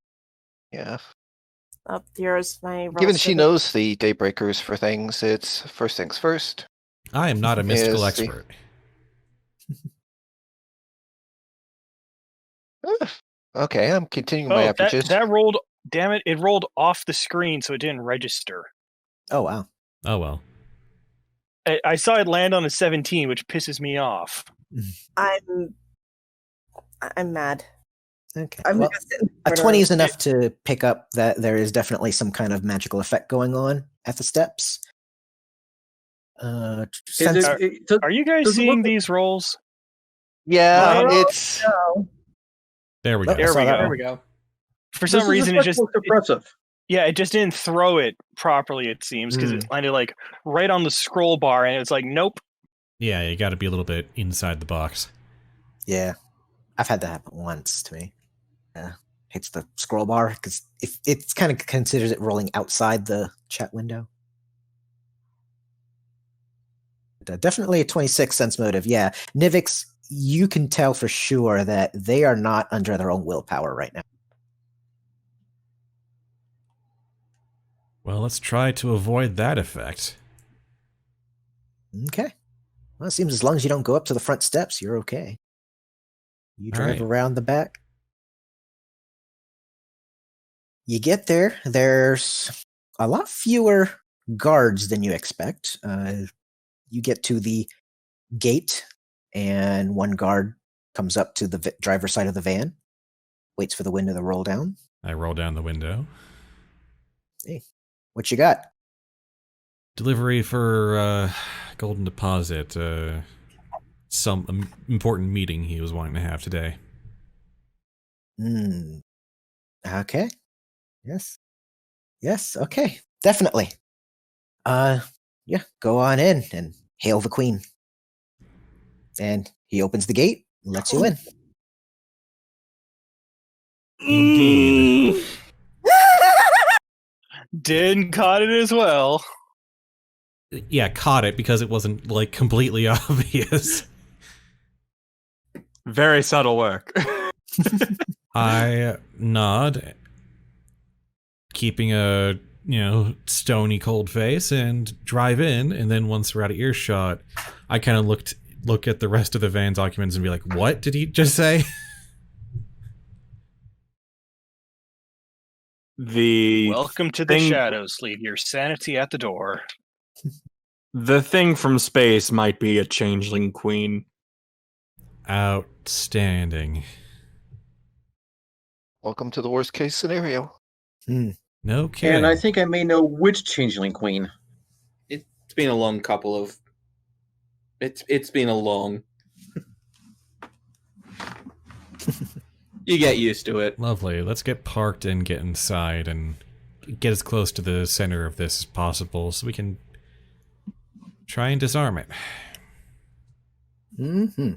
S4: Yeah.
S5: Up here's my.
S4: Given she knows the Daybreakers for things, it's first things first.
S1: I am not a mystical
S4: Is the-
S1: expert.
S4: Okay, I'm continuing my
S6: Oh,
S4: averages.
S6: that rolled. Damn it! It rolled off the screen, so it didn't register.
S2: Oh, wow.
S1: Oh well.
S6: I saw it land on a 17, which pisses me off.
S5: I'm mad.
S2: Okay.
S5: I'm
S2: Well,
S5: just sitting
S2: a
S5: there.
S2: 20 is enough to pick up that there is definitely some kind of magical effect going on at the steps. Sense-
S6: Are you guys
S7: does it
S6: seeing
S7: look-
S6: these rolls?
S4: Yeah,
S5: Oh,
S4: it's
S5: No.
S1: There we go.
S2: I
S6: There
S2: saw
S6: we
S2: that
S6: go.
S2: one.
S8: we go.
S6: For some reason, it just
S7: suppressive.
S6: it just didn't throw it properly. It seems because it landed like right on the scroll bar, and it's like, nope.
S1: Yeah, you got to be a little bit inside the box.
S2: Yeah. I've had that happen once to me. Hits the scroll bar because if it's kind of considers it rolling outside the chat window. Definitely a 26 sense motive. Yeah. Nivix, you can tell for sure that they are not under their own willpower right now.
S1: Well, let's try to avoid that effect.
S2: Okay. Well, it seems as long as you don't go up to the front steps, you're okay. You
S1: All
S2: drive
S1: right.
S2: around the back. You get there. There's a lot fewer guards than you expect. You get to the gate, and one guard comes up to the driver's side of the van, waits for the window to roll down.
S1: I roll down the window.
S2: Hey, what you got?
S1: Delivery for Golden Deposit. Some important meeting he was wanting to have today.
S2: Okay. Yes. Yes. Okay. Definitely. Yeah. Go on in and hail the queen. And He opens the gate, lets you in.
S1: Indeed.
S6: Din caught it as well.
S1: Yeah, caught it because it wasn't like completely obvious.
S3: Very subtle work.
S1: I nod, keeping a stony cold face, and drive in. And then once we're out of earshot, I kind of look at the rest of the van documents and be like, "What did he just say?"
S6: Welcome to the shadows. Leave your sanity at the door.
S3: The thing from space might be a changeling queen.
S1: Outstanding.
S4: Welcome to the worst case scenario.
S1: No kidding.
S7: And I think I may know which changeling queen.
S8: It's been a long couple of. It's been a long. You get used to it.
S1: Lovely. Let's get parked and get inside and get as close to the center of this as possible so we can try and disarm it.
S2: Mm-hmm.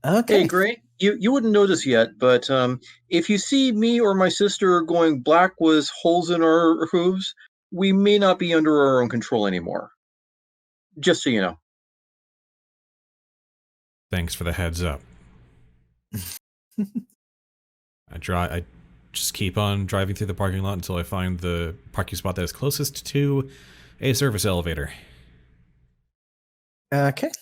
S2: Okay.
S7: Hey, Gray, you wouldn't know this yet, but if you see me or my sister going black with holes in our hooves, we may not be under our own control anymore. Just so you know.
S1: Thanks for the heads up. I just keep on driving through the parking lot until I find the parking spot that is closest to a service elevator.
S2: Okay.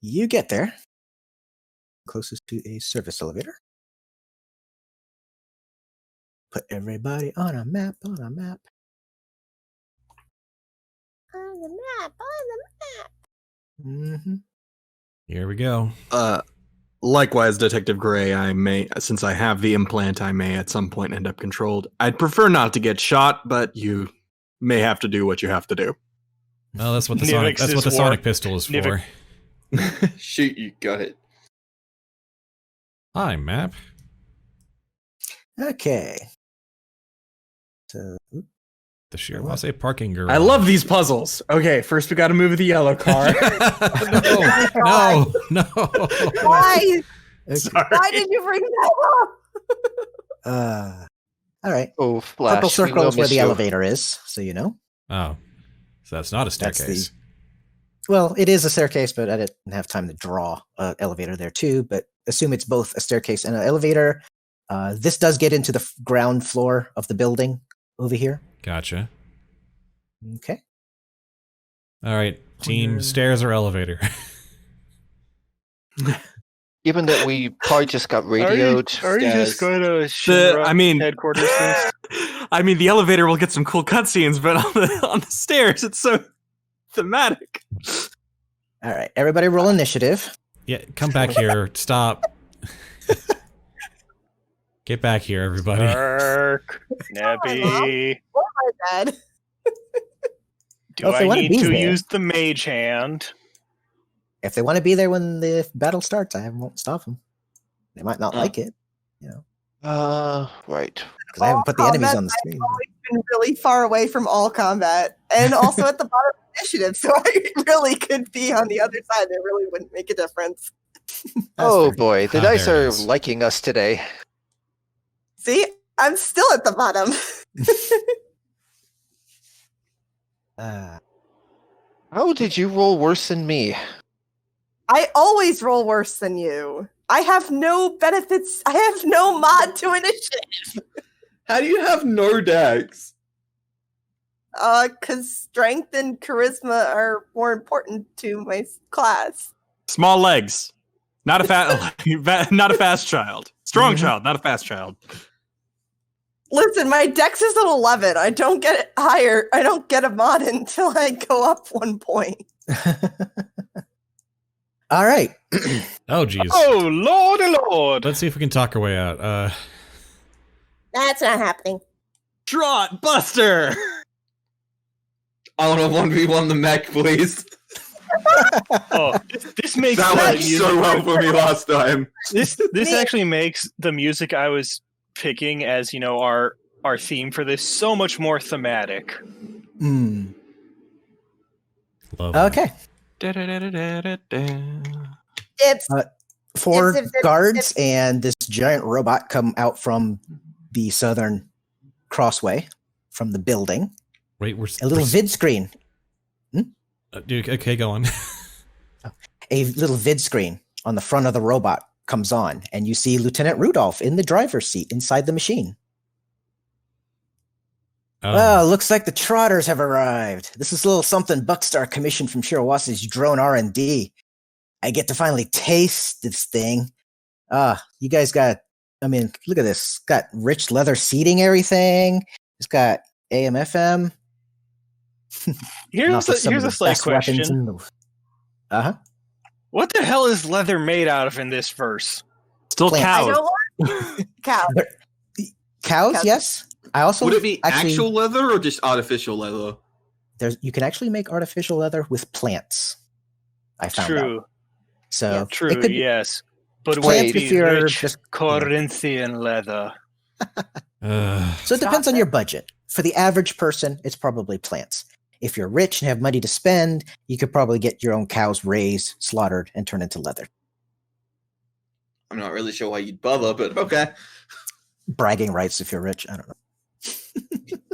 S2: You get there. Closest to a service elevator. Put everybody on a map,
S5: On the map.
S2: Mm-hmm.
S1: Here we go.
S3: Likewise, Detective Gray, I may, since I have the implant, I may at some point end up controlled. I'd prefer not to get shot, but you may have to do what you have to do.
S1: Well, that's what the
S6: Nivix
S1: sonic pistol is for.
S6: Nivix.
S8: Shoot, you got it.
S1: Hi, map.
S2: Okay. So,
S1: The Shirewase parking garage.
S3: I love these puzzles. Okay, first we got to move the yellow car.
S1: No.
S5: Why?
S2: okay.
S3: Sorry.
S5: Why did you bring that up?
S2: All right.
S4: Oh, Flash.
S2: Purple
S4: we
S2: circle
S4: will
S2: is where
S4: miss
S2: the
S4: you.
S2: elevator is, so you know.
S1: Oh, so that's not a
S2: That's
S1: staircase.
S2: Well, it is a staircase, but I didn't have time to draw an elevator there too. But assume it's both a staircase and an elevator. This does get into the ground floor of the building over here.
S1: Gotcha.
S2: Okay.
S1: All right, team, stairs or elevator?
S4: Given that we probably just got radioed.
S6: Are you
S8: Guys.
S6: just going to headquarters first?
S3: I mean, the elevator will get some cool cutscenes, but on the stairs, it's so thematic.
S2: All right. Everybody roll initiative.
S1: Yeah, come back here. Stop. Get back here, everybody.
S6: Smirk, Nebby.
S5: Oh my god.
S6: Do
S2: Well, if they
S6: I
S2: wanna
S6: need
S2: be
S6: to
S2: there.
S6: use the mage hand?
S2: If they want to be there when the battle starts, I won't stop them. They might not like it,
S4: Right.
S2: because I haven't put the enemies
S5: Combat,
S2: on the screen.
S5: I've always been really far away from all combat, and also at the bottom of the initiative, so I really could be on the other side. It really wouldn't make a difference.
S2: That's
S4: Oh
S2: fair.
S4: boy, the
S1: Ah,
S4: dice
S1: there it
S4: are
S1: is.
S4: liking us today.
S5: See, I'm still at the bottom.
S4: How did you roll worse than me?
S5: I always roll worse than you. I have no benefits. I have no mod to initiative.
S8: How do you have no decks?
S5: Because strength and charisma are more important to my class.
S3: Small legs. Not a not a fast child. Strong child, not a fast child.
S5: Listen, my dex is an 11. I don't get it higher. I don't get a mod until I go up 1 point.
S2: All right.
S1: Oh, geez.
S6: Oh, lordy lord.
S1: Let's see if we can talk our way out.
S5: That's not happening.
S3: Trot Buster!
S8: I want to 1v1 the mech, please.
S6: Oh, this makes
S8: That
S6: the
S8: worked
S6: music-
S8: so well for me last time.
S6: This actually makes the music I was picking as our theme for this so much more thematic.
S1: Love
S2: Okay.
S5: Dips.
S2: Four
S5: Dips, dips, dips,
S2: guards
S5: dips.
S2: and this giant robot come out from the southern crossway from the building.
S1: Wait, we're
S2: A little vid screen.
S1: Dude, okay, go on.
S2: A little vid screen on the front of the robot comes on, and you see Lieutenant Rudolph in the driver's seat inside the machine. Oh, looks like the Trotters have arrived. This is a little something Buckstar commissioned from Shirawase's drone R&D. I get to finally taste this thing. You guys got, I mean, look at this. It's got rich leather seating, everything. It's got AM, FM.
S6: Here's a slight question. What the hell is leather made out of in this verse?
S3: Still
S2: Plant.
S5: I
S3: cows.
S5: don't want cow.
S2: Cows, yes. I also
S8: Would it be
S2: actually,
S8: actual leather or just artificial leather?
S2: you can actually make artificial leather with plants. I found out.
S6: True.
S2: So
S6: True,
S2: it could be
S6: yes. But
S2: plants
S6: wait,
S2: if you're
S6: rich
S2: just
S6: Corinthian leather.
S2: So it depends on your budget. For the average person, it's probably plants. If you're rich and have money to spend, you could probably get your own cows raised, slaughtered, and turned into leather.
S8: I'm not really sure why you'd bother, but okay.
S2: Bragging rights if you're rich. I don't know.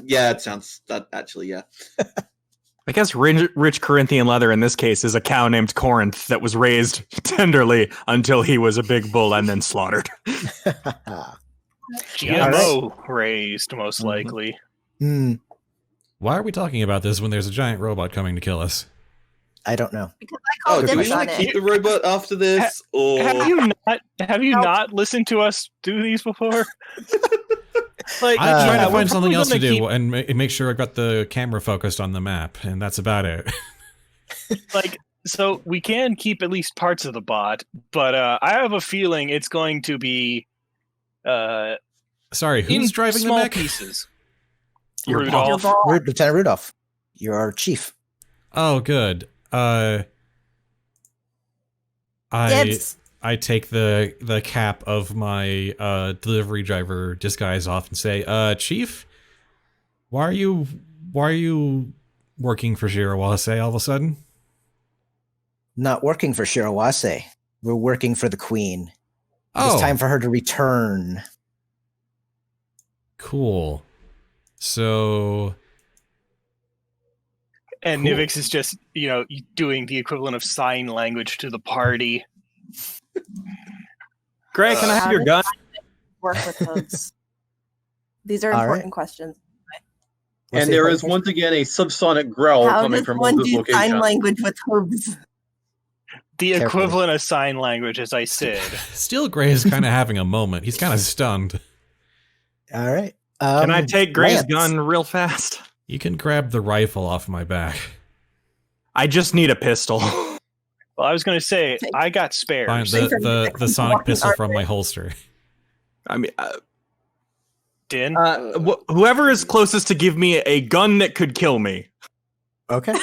S8: Yeah, it sounds that actually, yeah.
S3: I guess rich Corinthian leather in this case is a cow named Corinth that was raised tenderly until he was a big bull and then slaughtered.
S6: GMO raised, most likely.
S1: Why are we talking about this when there's a giant robot coming to kill us?
S2: I don't know.
S5: Because I called
S8: Do we
S5: dibs
S8: want
S5: on
S8: to
S5: it.
S8: keep the robot after this, or
S6: Have you not listened to us do these before? Like,
S1: I'm trying to
S6: we're
S1: find something
S6: probably
S1: else to
S6: gonna
S1: do
S6: keep-
S1: and make sure I've got the camera focused on the map, and that's about it.
S6: Like, so we can keep at least parts of the bot, but I have a feeling it's going to be
S1: Sorry,
S6: in
S1: who's driving the
S6: small
S1: mech?
S6: pieces.
S3: Your
S6: Rudolph.
S2: Lieutenant Rudolph, you're our chief.
S1: Oh, good.
S5: Dibs.
S1: I take the cap of my delivery driver disguise off and say, Chief, why are you working for Shirewase all of a sudden?
S2: Not working for Shirewase. We're working for the Queen.
S1: Oh,
S2: It's time for her to return.
S1: cool. So
S6: And
S1: Cool.
S6: Nivix is just, doing the equivalent of sign language to the party.
S3: Greg, can I have your gun?
S5: Work with hooves. These are
S2: All
S5: important
S2: right.
S5: questions.
S2: What's
S7: And
S2: the
S7: there is
S2: question?
S7: once again a subsonic growl
S5: How
S7: coming
S5: does
S7: from
S5: one
S7: this
S5: do
S7: location.
S5: sign language with hooves?
S6: The
S2: Carefully.
S6: equivalent of sign language, as I said.
S1: Steel Gray is kind of having a moment. He's kind of stunned.
S2: All right.
S3: Can I take Gray's
S2: Lance.
S3: gun real fast?
S1: You can grab the rifle off my back.
S3: I just need a pistol.
S6: Well, I was going to say, I got spares.
S1: Fine,
S5: Safe from
S1: the
S5: the
S1: sonic
S5: walking
S1: pistol from
S5: armor.
S1: my holster.
S3: I mean,
S6: Din?
S3: whoever is closest to give me a gun that could kill me.
S2: Okay.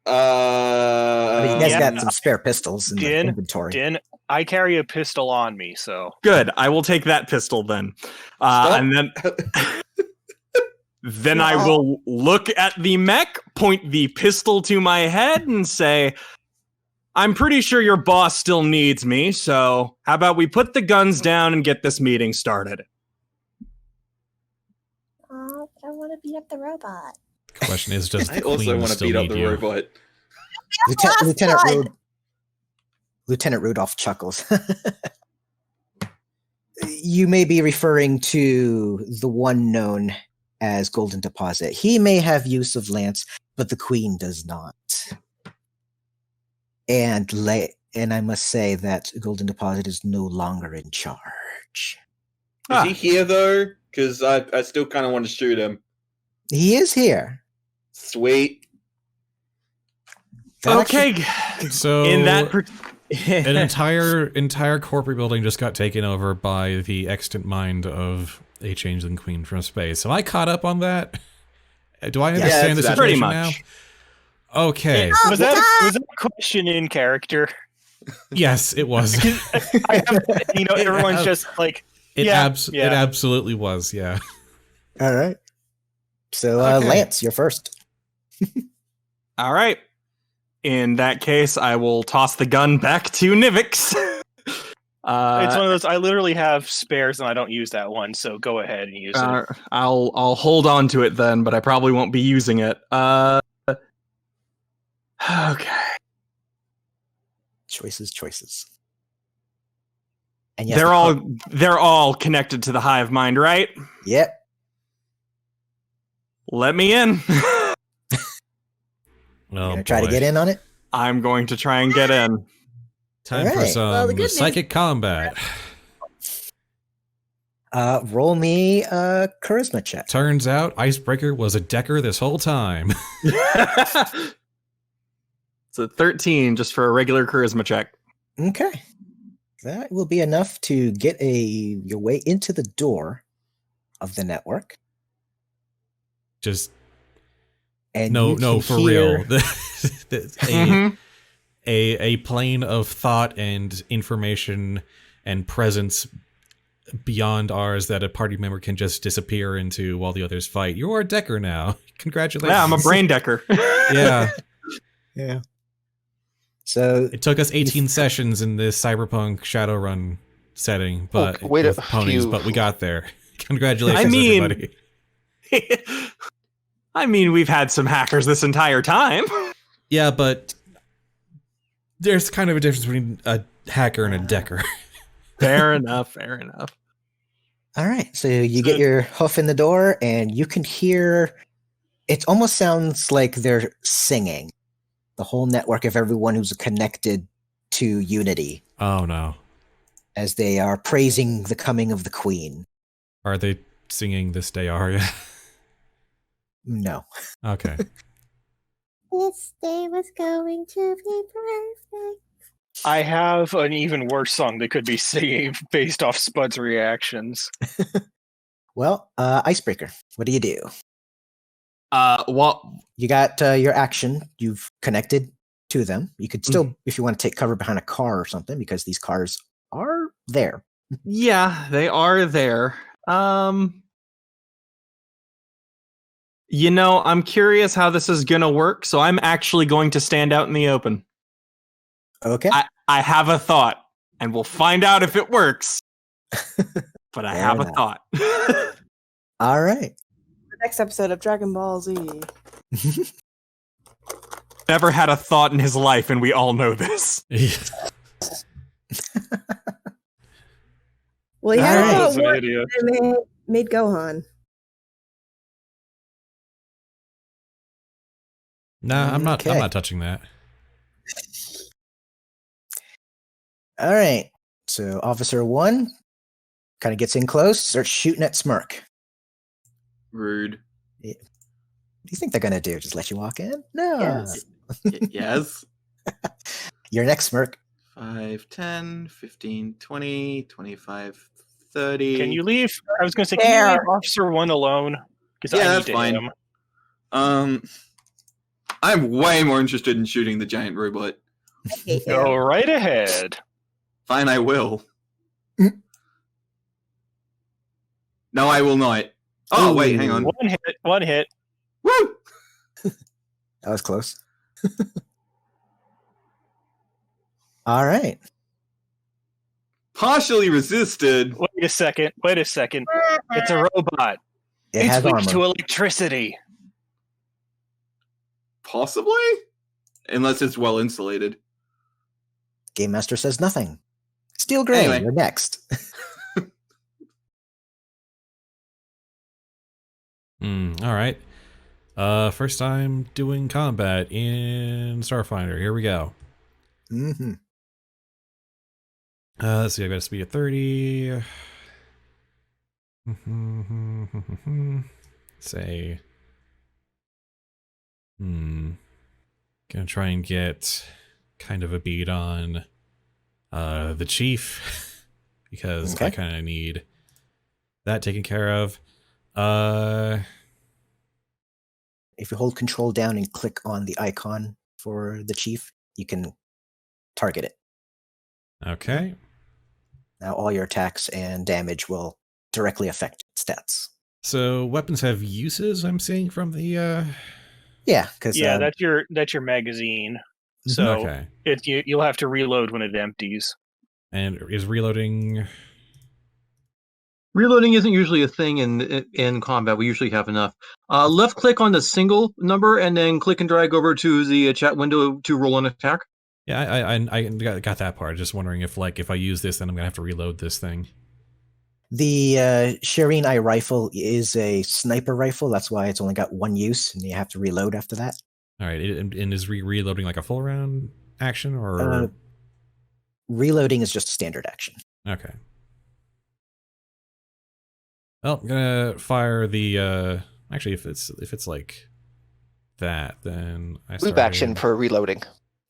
S2: I mean, you guys
S6: Yeah.
S2: got some spare pistols in the
S6: Din,
S2: inventory.
S6: Din, I carry a pistol on me, so.
S3: Good. I will take that pistol then. And then then I will look at the mech, point the pistol to my head, and say, I'm pretty sure your boss still needs me, so how about we put the guns down and get this meeting started?
S5: Oh, but I want to beat up the robot.
S1: The question is, does
S8: I
S1: the
S8: also
S1: queen
S8: want to
S1: still
S8: beat up
S1: need
S8: the
S1: you?
S8: robot.
S2: Lieutenant Rudolph chuckles. You may be referring to the one known as Golden Deposit. He may have use of Lance, but the Queen does not. And I must say that Golden Deposit is no longer in charge.
S8: Is he here though? Because I still kind of want to shoot him.
S2: He is here.
S8: Sweet.
S2: That
S3: Okay.
S1: So
S3: In that
S1: an entire corporate building just got taken over by the extant mind of a changeling queen from space. Am I caught up on that? Do I understand the
S8: that's
S1: situation
S3: pretty
S1: now?
S3: much.
S1: Okay.
S5: Oh,
S6: Was that a question in character?
S1: Yes, it was.
S6: Everyone's just like,
S1: It
S6: yeah,
S1: it absolutely was. Yeah.
S2: All right. So,
S1: Okay.
S2: Lance, you're first.
S3: All right. In that case, I will toss the gun back to Nivix.
S6: It's one of those. I literally have spares and I don't use that one, so go ahead and use it.
S3: I'll hold on to it then, but I probably won't be using it. Okay.
S2: Choices. And yes,
S3: they're all connected to the hive mind, right?
S2: Yep.
S3: Let me in.
S2: Try to get in on it?
S3: I'm going to try and get in.
S1: Time for some psychic combat.
S2: Roll me a charisma check.
S1: Turns out Icebreaker was a decker this whole time.
S3: It's a 13 just for a regular charisma check.
S2: Okay. That will be enough to get your way into the door of the network.
S1: Just
S2: and
S1: no, for
S2: hear...
S1: real. A plane of thought and information and presence beyond ours that a party member can just disappear into while the others fight. You're a decker now. Congratulations.
S3: Yeah, I'm a brain decker.
S1: Yeah.
S2: Yeah. So
S1: it took us 18 sessions in this cyberpunk Shadowrun setting, but with ponies, but we got there. Congratulations, everybody.
S3: I mean, we've had some hackers this entire time.
S1: Yeah, but there's kind of a difference between a hacker and a decker.
S3: Fair enough.
S2: All right, so you get your hoof in the door, and you can hear. It almost sounds like they're singing. The whole network of everyone who's connected to Unity.
S1: Oh no!
S2: As they are praising the coming of the Queen.
S1: Are they singing "This Day Aria"?
S2: No.
S1: Okay.
S5: This day was going to be perfect.
S6: I have an even worse song they could be singing based off Spud's reactions.
S2: Well, Icebreaker, what do you do?
S3: Well,
S2: you got your action. You've connected to them. You could still, if you want to take cover behind a car or something, because these cars are there.
S3: Yeah, they are there. I'm curious how this is going to work, so I'm actually going to stand out in the open.
S2: Okay.
S3: I have a thought, and we'll find out if it works. But I have a thought.
S2: All right.
S5: The next episode of Dragon Ball Z.
S3: Never had a thought in his life, and we all know this.
S5: Well, he had a thought
S6: idea.
S5: Made Gohan.
S1: No, I'm not touching that.
S2: All right. So Officer 1 kind of gets in close, starts shooting at Smirk.
S8: Rude.
S2: Yeah. What do you think they're going to do? Just let you walk in? No.
S5: Yes.
S8: Yes.
S2: You're next, Smirk.
S8: 5, 10, 15, 20, 25, 30.
S6: Can you leave? I was going to say, can you leave Officer 1 alone?
S8: Yeah, that's fine. I'm way more interested in shooting the giant robot.
S6: Go right ahead.
S8: Fine, I will. No, I will not. Oh, wait, hang on.
S6: One hit.
S8: Woo!
S2: That was close. All right.
S8: Partially resisted.
S6: Wait a second. It's a robot.
S2: It's
S6: weak
S2: armor.
S6: to electricity.
S8: Possibly? Unless it's well insulated.
S2: Game Master says nothing. Steel Gray,
S8: Anyway.
S2: you're next.
S1: All right. First time doing combat in Starfinder. Here we go.
S2: Mm-hmm.
S1: Let's see. I got a speed of 30. Say. Gonna try and get kind of a beat on the chief because I kind of need that taken care of.
S2: If you hold control down and click on the icon for the chief, you can target it.
S1: Okay.
S2: Now all your attacks and damage will directly affect stats.
S1: So weapons have uses, I'm seeing from the
S2: Yeah, because
S6: Yeah, that's your magazine. So
S1: Okay.
S6: you'll have to reload when it empties.
S1: And is reloading...
S7: Reloading isn't usually a thing in combat. We usually have enough. Left click on the single number and then click and drag over to the chat window to roll an attack.
S1: Yeah, I got that part. Just wondering if I use this, then I'm gonna have to reload this thing.
S2: the Shireen Eye rifle is a sniper rifle. That's why it's only got one use, and you have to reload after that.
S1: All right, and is reloading like a full round action or?
S2: Reloading is just standard action.
S1: Okay. Well, I'm gonna fire the. Actually, if it's like that, then I
S4: Move action for reloading.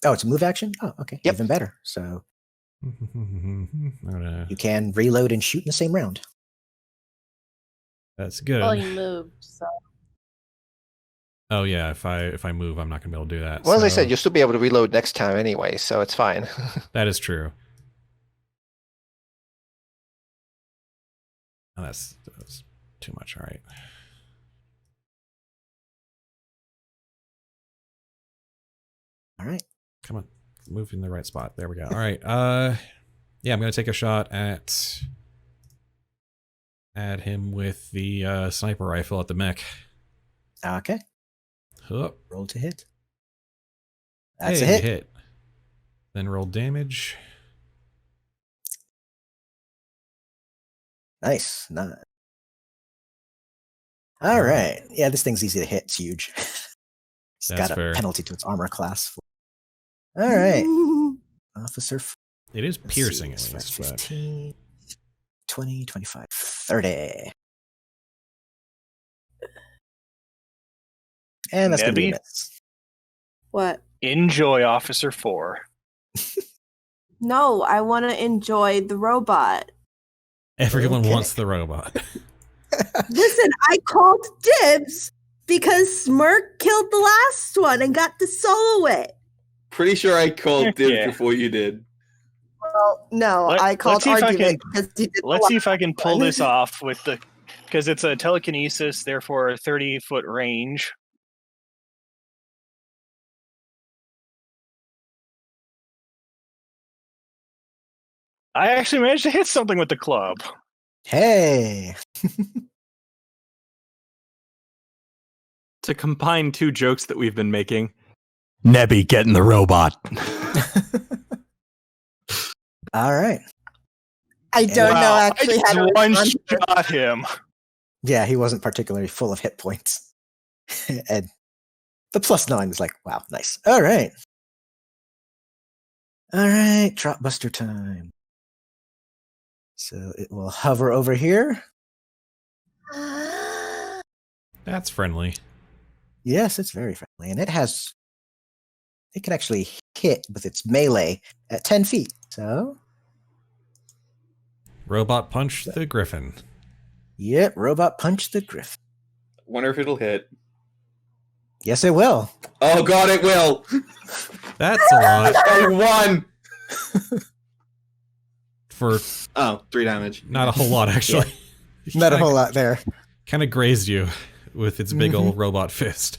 S2: Oh, it's a move action? Oh, okay.
S4: Yep.
S2: Even better. So
S1: I'm gonna,
S2: you can reload and shoot in the same round.
S1: that's good.
S5: Well, you moved, so.
S1: Oh yeah, if I move, I'm not gonna be able to do that.
S4: Well, as I
S1: so-
S4: said, you'll still be able to reload next time anyway, so it's fine.
S1: That is true. Oh, that's too much. All right.
S2: All right.
S1: Come on, move in the right spot. There we go. All right. Yeah, I'm gonna take a shot at him with the sniper rifle at the mech.
S2: Okay.
S1: Hup.
S2: Roll to hit. That's
S1: Hey,
S2: a hit.
S1: Then roll damage.
S2: Nice. All right. Yeah, this thing's easy to hit. It's huge. It's
S1: That's
S2: got a
S1: fair.
S2: penalty to its armor class. All right. Officer.
S1: It is
S2: Let's see,
S1: piercing
S2: it's
S1: at least, but
S2: 15, 20, 25, 30. And that's going to be a
S6: Nebby?
S2: miss.
S5: What?
S6: Enjoy Officer 4.
S5: No, I want to enjoy the robot.
S1: everyone
S2: Okay.
S1: wants the robot.
S5: Listen, I called dibs because Smirk killed the last one and got to solo it.
S8: Pretty sure I called dibs
S6: Yeah.
S8: before you did.
S5: Well, no, I called
S6: let's see if I
S5: argument
S6: can-
S5: because he did the
S6: Let's see if I
S5: last
S6: can pull
S5: one.
S6: this off with the, because it's a telekinesis, therefore a 30-foot range. I actually managed to hit something with the club.
S2: Hey.
S3: To combine two jokes that we've been making, Nebby getting the robot.
S2: All right.
S5: I don't know
S6: Wow,
S5: actually
S6: I
S5: how to
S6: one
S5: respond to
S6: shot him.
S2: Yeah, he wasn't particularly full of hit points. And the +9 is like, wow, nice. All right. All right, Trotbuster time. So it will hover over here.
S1: That's friendly.
S2: Yes, it's very friendly. And it can actually hit with its melee at 10 feet. So,
S1: Robot punch the griffin.
S2: yep, robot punch the griffin.
S8: Wonder if it'll hit.
S2: Yes, it will.
S8: Oh god, it will!
S1: That's a lot
S8: I won!
S1: for
S8: Oh, 3 damage.
S1: not a whole lot actually.
S2: Not a whole lot there.
S1: Kind of grazed you with its big
S2: Mhm.
S1: old robot fist.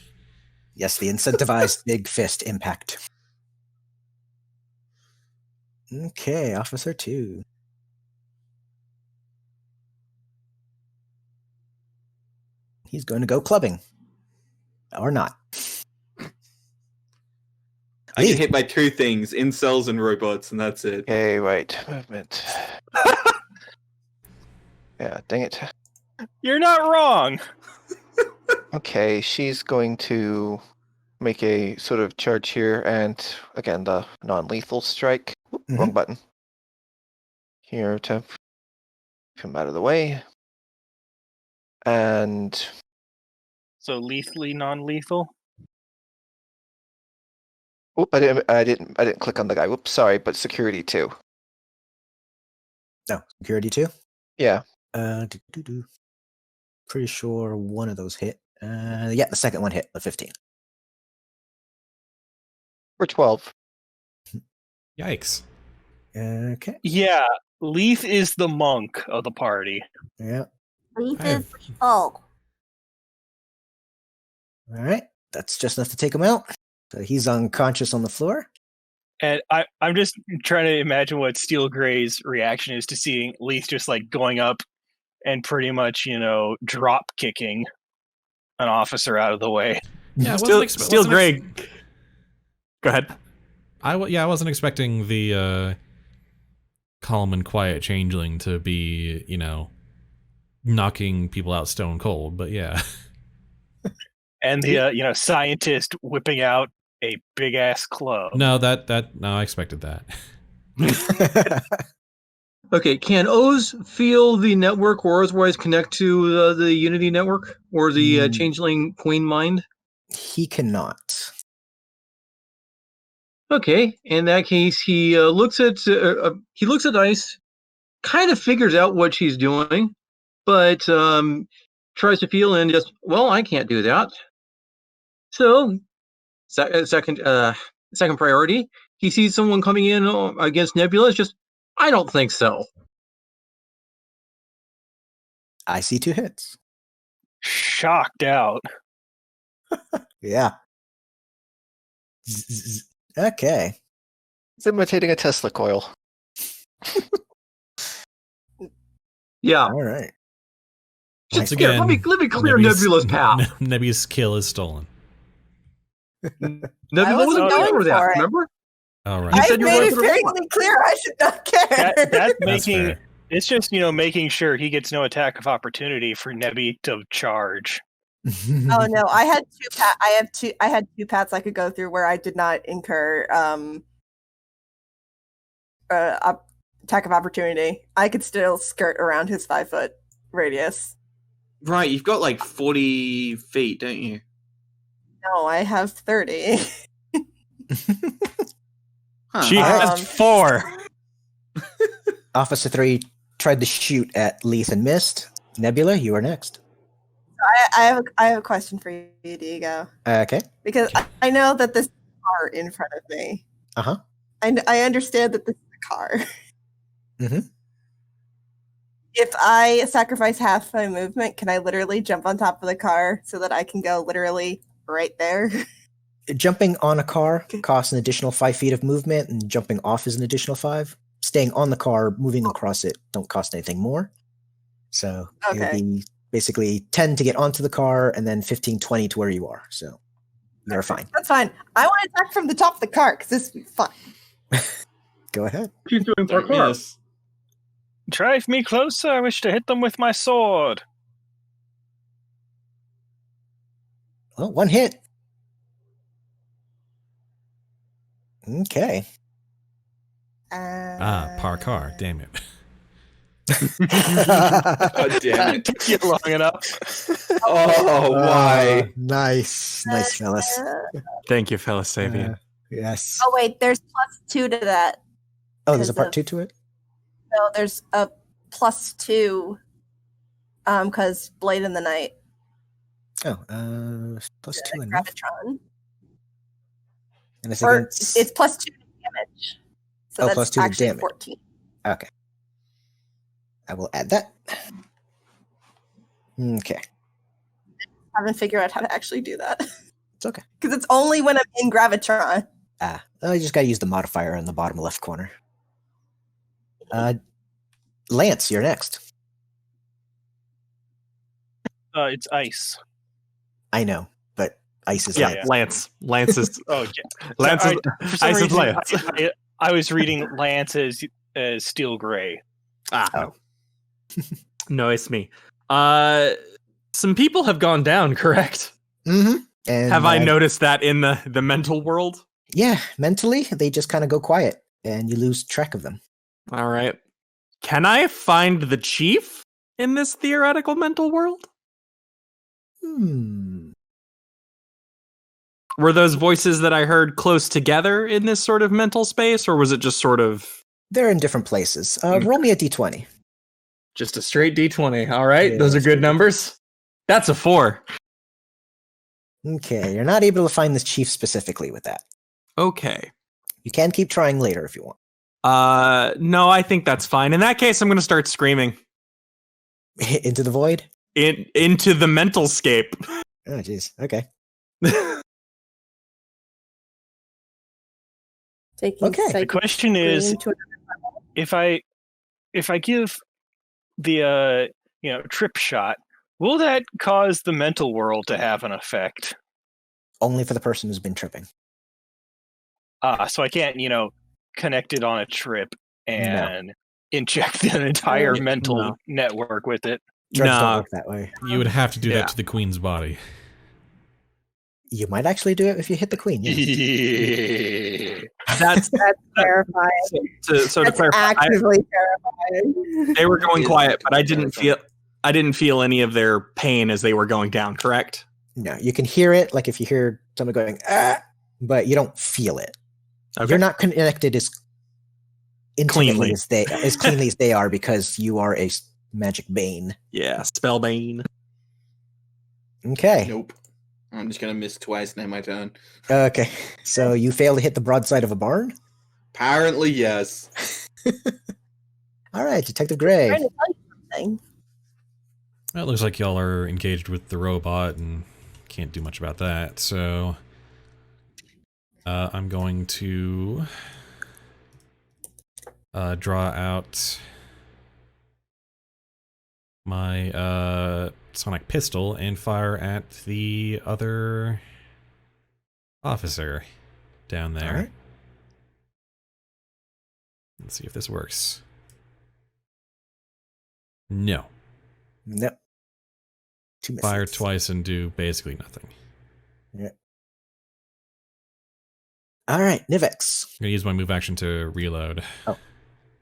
S2: Yes, the incentivized big fist impact. Okay, Officer 2. He's going to go clubbing. Or not.
S8: I get
S2: Lee.
S8: hit by 2 things, incels and robots, and that's it.
S4: Okay, right. Movement. Yeah, dang it.
S6: You're not wrong.
S4: Okay, she's going to make a sort of charge here, and again, the non-lethal strike. Whoop, Wrong button. Here to come out of the way. And
S6: So lethally non-lethal.
S4: whoop, I didn't click on the guy. Whoops, sorry, but security too.
S2: No, security 2.
S4: Yeah.
S2: Pretty sure one of those hit. Yeah, the second one hit with 15.
S4: For 12.
S1: Yikes.
S2: Okay.
S6: Yeah, Lethe is the monk of the party.
S2: Yeah.
S5: Leaf
S1: I have-
S5: is oh.
S2: All right. that's just enough to take him out. So he's unconscious on the floor.
S6: And I'm just trying to imagine what Steel Gray's reaction is to seeing Lethe just like going up and pretty much, drop kicking an officer out of the way.
S1: Yeah,
S3: Steel Gray. Go ahead.
S1: I wasn't expecting the calm and quiet changeling to be, knocking people out stone cold, but yeah.
S6: And the scientist whipping out a big ass club.
S1: No, I expected that.
S7: Okay, can O's feel the network or otherwise connect to the Unity network or the changeling queen mind?
S2: He cannot.
S7: Okay, in that case, he looks at Ice, kind of figures out what she's doing, but tries to feel and just, well, I can't do that. So, second priority, he sees someone coming in against Nebula. It's just, I don't think so.
S2: I see 2 hits.
S6: Shocked out.
S2: Yeah. Okay.
S4: It's imitating a Tesla coil.
S7: Yeah.
S2: All right.
S7: Just
S1: again,
S7: let me clear Nebula's path.
S1: Nebula's kill is stolen.
S7: Nebula wasn't
S5: going
S7: going for that,
S5: for it.
S7: remember?
S1: All right.
S7: You
S5: I
S7: said you
S5: made
S7: wanted
S5: it
S7: to
S5: very
S7: report.
S5: clear I should not care.
S6: That's
S1: That's
S6: making
S1: fair.
S6: it's just making sure he gets no attack of opportunity for Nebby to charge.
S5: Oh no, I had I had 2 paths I could go through where I did not incur attack of opportunity. I could still skirt around his 5-foot radius.
S8: Right, you've got like 40 feet, don't you?
S5: No, I have 30.
S8: Huh.
S3: She has 4.
S2: Officer 3 tried to shoot at Lethe and missed. Nebula, you are next.
S5: I have a question for you, Digo.
S2: Okay.
S5: Because I know that this car in front of me.
S2: Uh-huh.
S5: I understand that this is a car.
S2: Mhm.
S5: If I sacrifice half my movement, can I literally jump on top of the car so that I can go literally right there?
S2: Jumping on a car costs an additional 5 feet of movement, and jumping off is an additional 5. Staying on the car, moving across it, don't cost anything more. So it would
S5: Okay.
S2: be basically 10 to get onto the car, and then 15, 20 to where you are. So you're fine.
S5: That's fine. I want to attack from the top of the car because this will be fun.
S2: Go ahead.
S7: She's doing
S8: Don't
S7: parkour.
S8: miss.
S6: Drive me closer. I wish to hit them with my sword.
S2: Well, 1 hit. Okay.
S1: Parkour. Damn it.
S8: God damn it.
S6: Took you long enough.
S8: Oh, why?
S2: Nice, fellas.
S3: Thank you, fellow Sabian.
S2: Yes.
S5: Oh wait, there's +2 to that.
S2: Oh, there's a
S5: because
S2: part
S5: of-
S2: 2 to it?
S5: No, there's a +2. Because Blade in the Night.
S2: Oh, plus 2 enough.
S5: Gravitron.
S2: And it's
S5: Or
S2: against...
S5: it's +2 to damage. So
S2: Oh,
S5: that's
S2: plus 2 to
S5: actually
S2: damage.
S5: 14.
S2: Okay. I will add that. Okay.
S5: I haven't figured out how to actually do that.
S2: It's okay.
S5: Because it's only when I'm in Gravitron.
S2: You just gotta use the modifier in the bottom left corner. Lance, you're next.
S6: It's ice.
S2: I know, but ice is
S3: Yeah,
S2: Lance.
S3: Lance is
S6: Oh, yeah.
S3: Lance is
S6: For some
S3: Ice is
S6: reason,
S3: Lance.
S6: I was reading Lance as Steel Gray.
S3: no. No, it's me. Some people have gone down, correct?
S2: Mm-hmm. And
S3: Have I noticed that in the mental world?
S2: Yeah, mentally, they just kind of go quiet, and you lose track of them.
S3: All right. Can I find the chief in this theoretical mental world? Were those voices that I heard close together in this sort of mental space, or was it just sort of
S2: They're in different places. Roll me a d20.
S3: just a straight D20? All right,
S2: Yeah,
S3: those are
S2: that's
S3: good
S2: good.
S3: numbers. That's a 4.
S2: Okay, you're not able to find this chief specifically with that.
S3: Okay.
S2: You can keep trying later if you want.
S3: No, I think that's fine. In that case, I'm going to start screaming
S2: Into the void?
S3: into the mental scape.
S2: Oh, jeez. Okay.
S5: Taking
S2: Okay. The
S6: The
S5: psychic
S6: question is,
S5: screen to
S6: if I give the trip shot, will that cause the mental world to have an effect?
S2: Only for the person who's been tripping.
S6: So I can't, connect it on a trip and inject the entire
S3: No.
S6: mental network with it.
S2: Drugs don't
S3: Nah.
S2: work that way.
S1: You would have to do
S3: Yeah.
S1: that to the queen's body.
S2: You might actually do it if you hit the queen. Yes.
S6: Yeah.
S3: That's
S5: terrifying.
S3: so to
S5: That's
S3: clarify.
S5: actively terrifying.
S3: They were going
S8: It is
S3: quiet, but I didn't
S8: terrifying.
S3: feel any of their pain as they were going down. Correct?
S2: No, you can hear it, like if you hear someone going, ah, but you don't feel it.
S3: Okay.
S2: You're not connected as intimately
S3: Cleanly.
S2: as cleanly as they are because you are a magic bane.
S3: Yeah, spellbane.
S2: Okay.
S8: Nope. I'm just gonna miss twice now. My turn.
S2: Okay. So you fail to hit the broadside of a barn.
S8: Apparently, yes.
S2: All right, Detective Gray.
S5: Trying to tell you something.
S1: Well, it looks like y'all are engaged with the robot and can't do much about that, so I'm going to draw out my sonic pistol and fire at the other officer down there.
S2: All right.
S1: Let's see if this works. No.
S2: No. 2 misses.
S1: Fire twice and do basically nothing.
S2: All right, Nivix.
S1: I'm gonna use my move action to reload.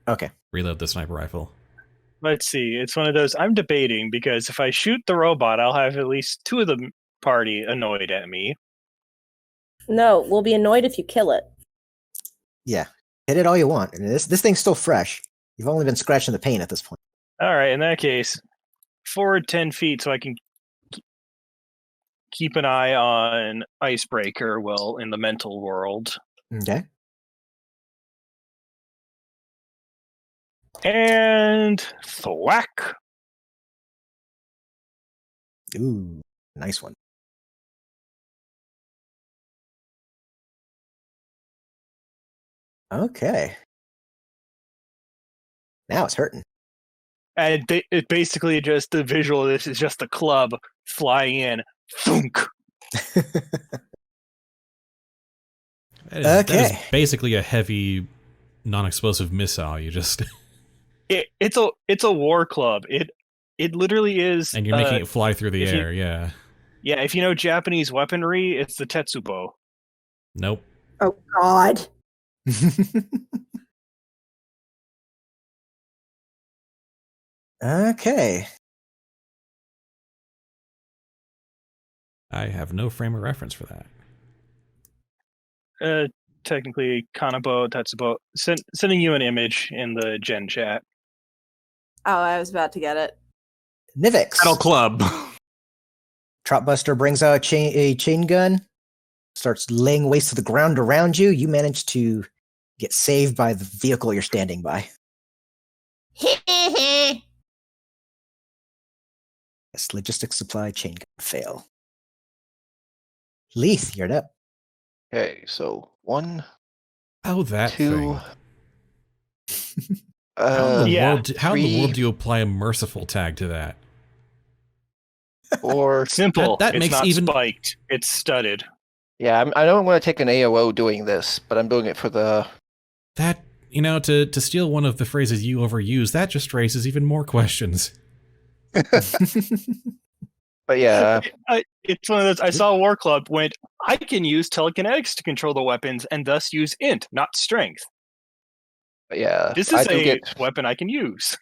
S2: Okay.
S1: Reload the sniper rifle.
S6: Let's see. It's one of those. I'm debating because if I shoot the robot, I'll have at least two of the party annoyed at me.
S5: No, we'll be annoyed if you kill it.
S2: Yeah. Hit it all you want. And this thing's still fresh. You've only been scratching the paint at this point.
S6: All right. In that case, forward 10 feet so I can keep an eye on Icebreaker while in the mental world.
S2: Okay.
S6: And thwack.
S2: Ooh, nice one. Okay. Now it's hurting.
S6: And it basically just the visual of this is just the club flying in. Thunk.
S1: That is
S2: Okay.
S1: basically a heavy, non-explosive missile. You just
S6: It's a war club. It literally is.
S1: and you're making it fly through the
S6: if you-
S1: air. Yeah.
S6: Yeah, if you know Japanese weaponry, it's the Tetsubo.
S1: Nope.
S5: Oh, God.
S2: Okay.
S1: I have no frame of reference for that.
S6: Technically, Kanabo, Tetsubo. Sending you an image in the Gen chat.
S5: Oh, I was about to get it.
S2: Nivix.
S3: Metal Club.
S2: Trotbuster brings out a chain gun, starts laying waste to the ground around you. You manage to get saved by the vehicle you're standing by. Yes, logistics supply chain gun fail. Lethe, you're up.
S4: Okay, so 1,
S1: Oh, that
S4: 2,
S1: thing. How in the
S6: Yeah,
S1: world? How in the
S4: 3,
S1: world do you apply a merciful tag to that?
S4: 4.
S6: Simple.
S1: That
S6: it's
S1: makes
S6: not
S1: even-
S6: spiked. It's studded.
S4: Yeah, I don't want to take an AOO doing this, but I'm doing it for the.
S1: That, to steal one of the phrases you overuse, that just raises even more questions.
S4: But yeah,
S6: It's one of those. I saw War Club went. I can use telekinetics to control the weapons and thus use int, not strength. This
S4: I
S6: is
S4: do
S6: a
S4: get.
S6: weapon I can use.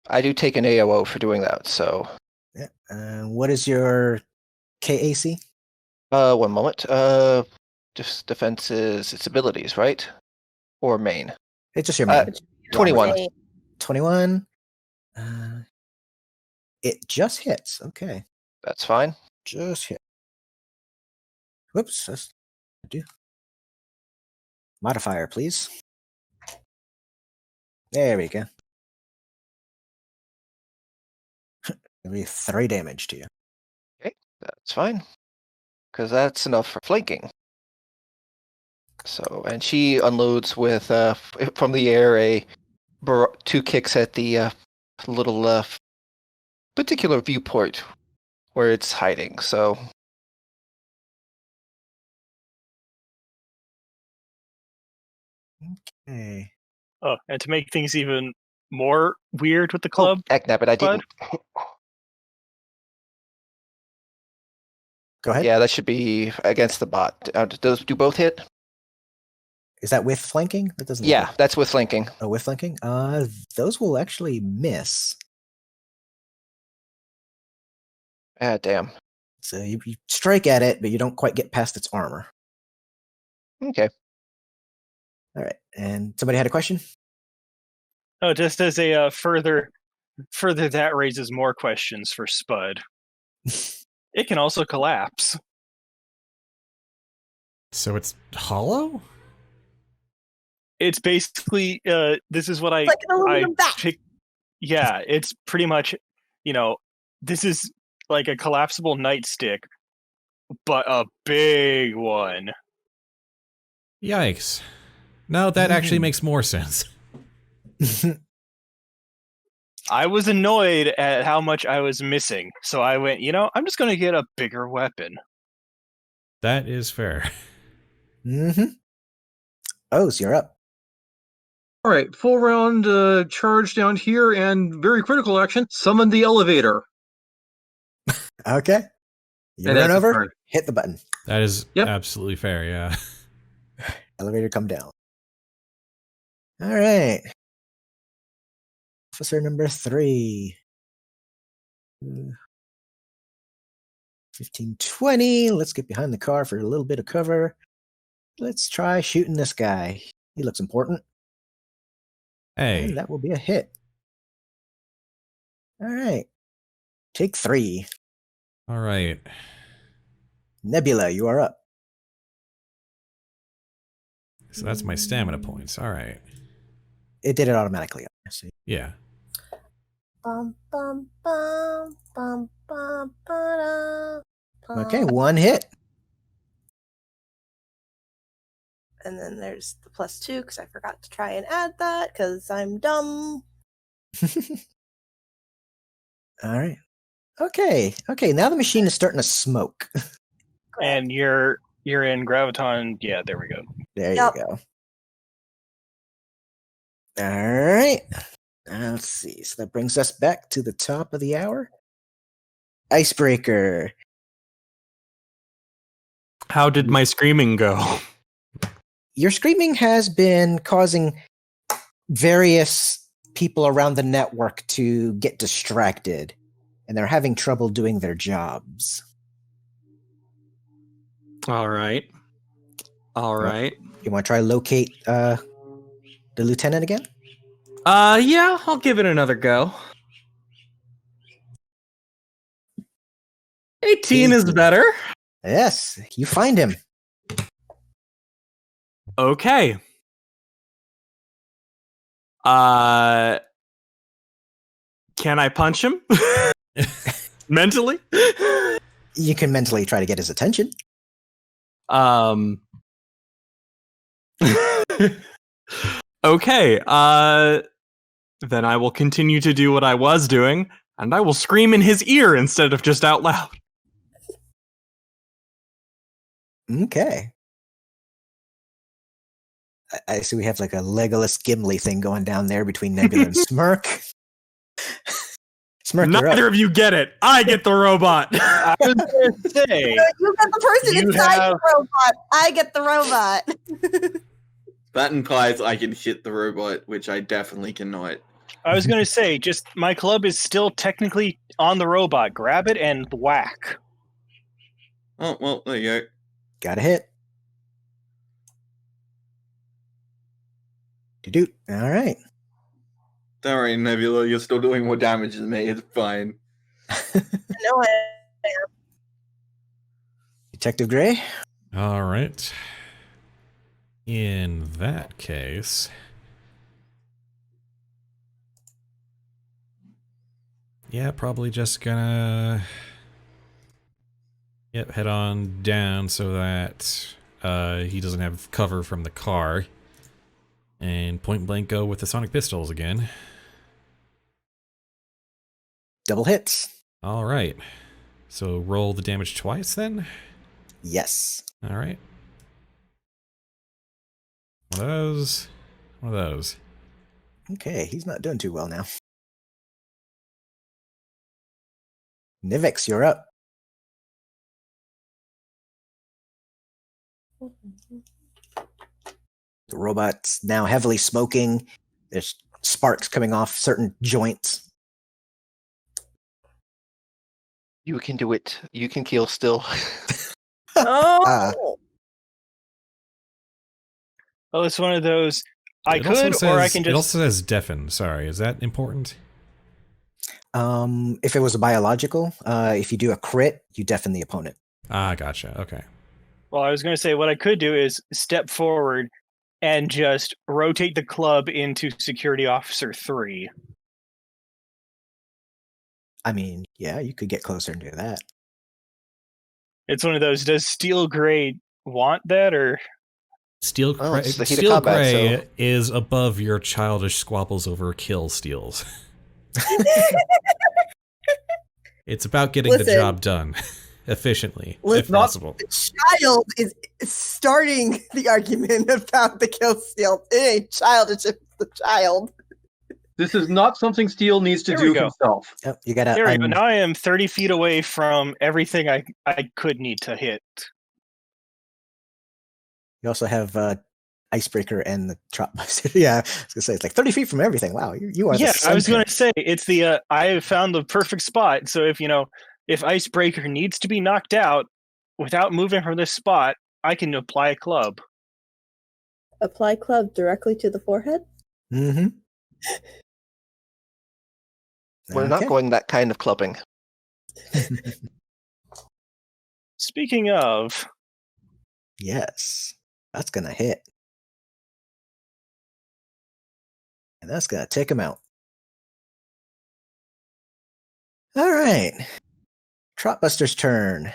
S4: I do take an AOO for doing that. So,
S2: What is your KAC?
S4: 1 moment. Just defenses, its abilities, right? Or main.
S2: It's just your main.
S4: 21.
S5: Okay.
S2: 21. It just hits. Okay.
S4: That's fine.
S2: Just hit. Whoops. That's do. Modifier, please. There we go. It'll be 3 damage to you.
S4: That's fine. Because that's enough for flanking. So, and she unloads with from the air two kicks at the little particular viewport where it's hiding. So,
S2: Okay.
S6: Oh, and to make things even more weird with the club,
S4: Eknabbit, I
S6: Bud?
S4: didn't.
S2: Go ahead.
S4: Yeah, that should be against the bot. Those do both hit?
S2: Is that with flanking? That doesn't.
S4: Yeah, that's with flanking.
S2: Oh, with flanking. Those will actually miss.
S4: Ah, damn.
S2: So you strike at it, but you don't quite get past its armor.
S4: Okay.
S2: All right. And somebody had a question?
S6: Oh, just as a further that raises more questions for Spud. It can also collapse.
S1: So it's hollow?
S6: It's basically this is what
S5: It's like an aluminum bat.
S6: Yeah, it's pretty much, this is like a collapsible nightstick, but a big one.
S1: Yikes. No, that actually makes more sense.
S6: I was annoyed at how much I was missing, so I went, I'm just going to get a bigger weapon.
S1: That is fair.
S2: Mm-hmm. Oh, so you're up.
S7: All right, full round charge down here, and very critical action, summon the elevator.
S2: Okay. You
S7: And
S2: run
S7: that's
S2: over,
S7: hard.
S2: hit the button.
S1: That is
S7: Yep.
S1: absolutely fair, yeah.
S2: Elevator come down. All right. Officer number 3. 1520. Let's get behind the car for a little bit of cover. Let's try shooting this guy. He looks important.
S1: Hey.
S2: And that will be a hit. All right. Take 3.
S1: All right.
S2: Nebula, you are up.
S1: So that's my stamina points. All right.
S2: It did it automatically. See.
S1: Yeah.
S5: Bum, bum, bum, bum, bum, ba-da, bum.
S2: Okay, 1 hit.
S5: And then there's the +2 because I forgot to try and add that because I'm dumb.
S2: All right. Okay. Now the machine is starting to smoke.
S6: And you're in Graviton. Yeah, there we go.
S2: There
S5: Yep.
S2: you go. All right. Let's see. So that brings us back to the top of the hour. Icebreaker.
S3: How did my screaming go?
S2: Your screaming has been causing various people around the network to get distracted, and they're having trouble doing their jobs.
S3: All right.
S2: You want to try locate the lieutenant again?
S3: Yeah, I'll give it another go. 18 is better.
S2: Yes, you find him.
S3: Okay. Can I punch him? Mentally?
S2: You can mentally try to get his attention.
S3: Okay, then I will continue to do what I was doing, and I will scream in his ear instead of just out loud.
S2: Okay. I see we have like a Legolas Gimli thing going down there between Nebula and Smirk. Smirk, you're
S3: Neither
S2: up.
S3: of you get it. I get the robot.
S6: I was going to say,
S5: You get the person
S6: You
S5: inside
S6: have-
S5: the robot. I get the robot.
S8: That implies I can hit the robot, which I definitely cannot.
S6: just my club is still technically on the robot. Grab it and whack.
S8: Oh, well, there you go.
S2: Got a hit. Doot. All right.
S8: Don't worry, Nebula, you're still doing more damage than me. It's fine.
S5: No,
S2: Detective Gray.
S1: All right. In that case, yeah, probably just gonna head on down so that he doesn't have cover from the car. And point blank go with the sonic pistols again.
S2: Double hits.
S1: All right. So roll the damage twice then?
S2: Yes.
S1: All right. One of those. One of those.
S2: Okay, he's not doing too well now. Nivix, you're up. The robot's now heavily smoking. There's sparks coming off certain joints.
S4: You can do it. You can kill still.
S5: Oh,
S6: Oh, it's one of those. I
S1: It also
S6: could, or I
S1: says-
S6: can
S1: It
S6: just.
S1: also says deafen. Sorry, is that important?
S2: If it was a biological, if you do a crit, you deafen the opponent.
S1: Ah, gotcha. Okay.
S6: Well, I was going to say what I could do is step forward and just rotate the club into Security Officer 3.
S2: I mean, yeah, you could get closer and do that.
S6: It's one of those. Does Steel Gray want that, or
S1: Steel
S4: Well,
S1: Gray,
S4: it's the heat of
S1: Steel
S4: combat,
S1: Gray
S4: so-
S1: is above your childish squabbles over kill steals. It's about getting the
S5: Listen.
S1: job done efficiently, if
S5: Listen.
S1: possible.
S5: the child is starting the argument about the kill steal. It ain't childish, it's the child.
S7: This is not something Steel needs to
S6: Here we
S7: do
S6: go.
S7: himself.
S2: Yep, you gotta.
S6: there we go. Now I am 30 feet away from everything I could need to hit.
S2: You also have Icebreaker and the Trotters. Yeah, I was gonna say it's like 30 feet from everything. Wow, you are.
S6: Yeah,
S2: the
S6: I was
S2: center.
S6: going to say it's the. I have found the perfect spot. So if Icebreaker needs to be knocked out without moving from this spot, I can apply a club.
S5: Apply club directly to the forehead?
S2: Mm-hmm.
S4: We're not going that kind of clubbing.
S6: Speaking of,
S2: Yes, that's gonna hit, and that's gonna take him out. All right, Trotbuster's turn. Let's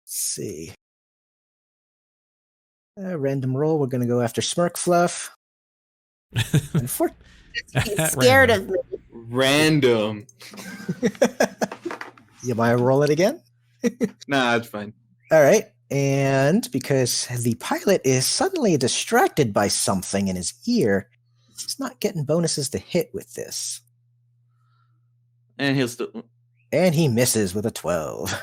S2: see. Random roll. We're gonna go after Smirkfluff. Unfortunately,
S5: He's scared of me.
S8: Random.
S2: you might roll it again.
S8: Nah, that's fine.
S2: All right. And because the pilot is suddenly distracted by something in his ear, he's not getting bonuses to hit with this.
S8: And he'll still.
S2: And he misses with a 12.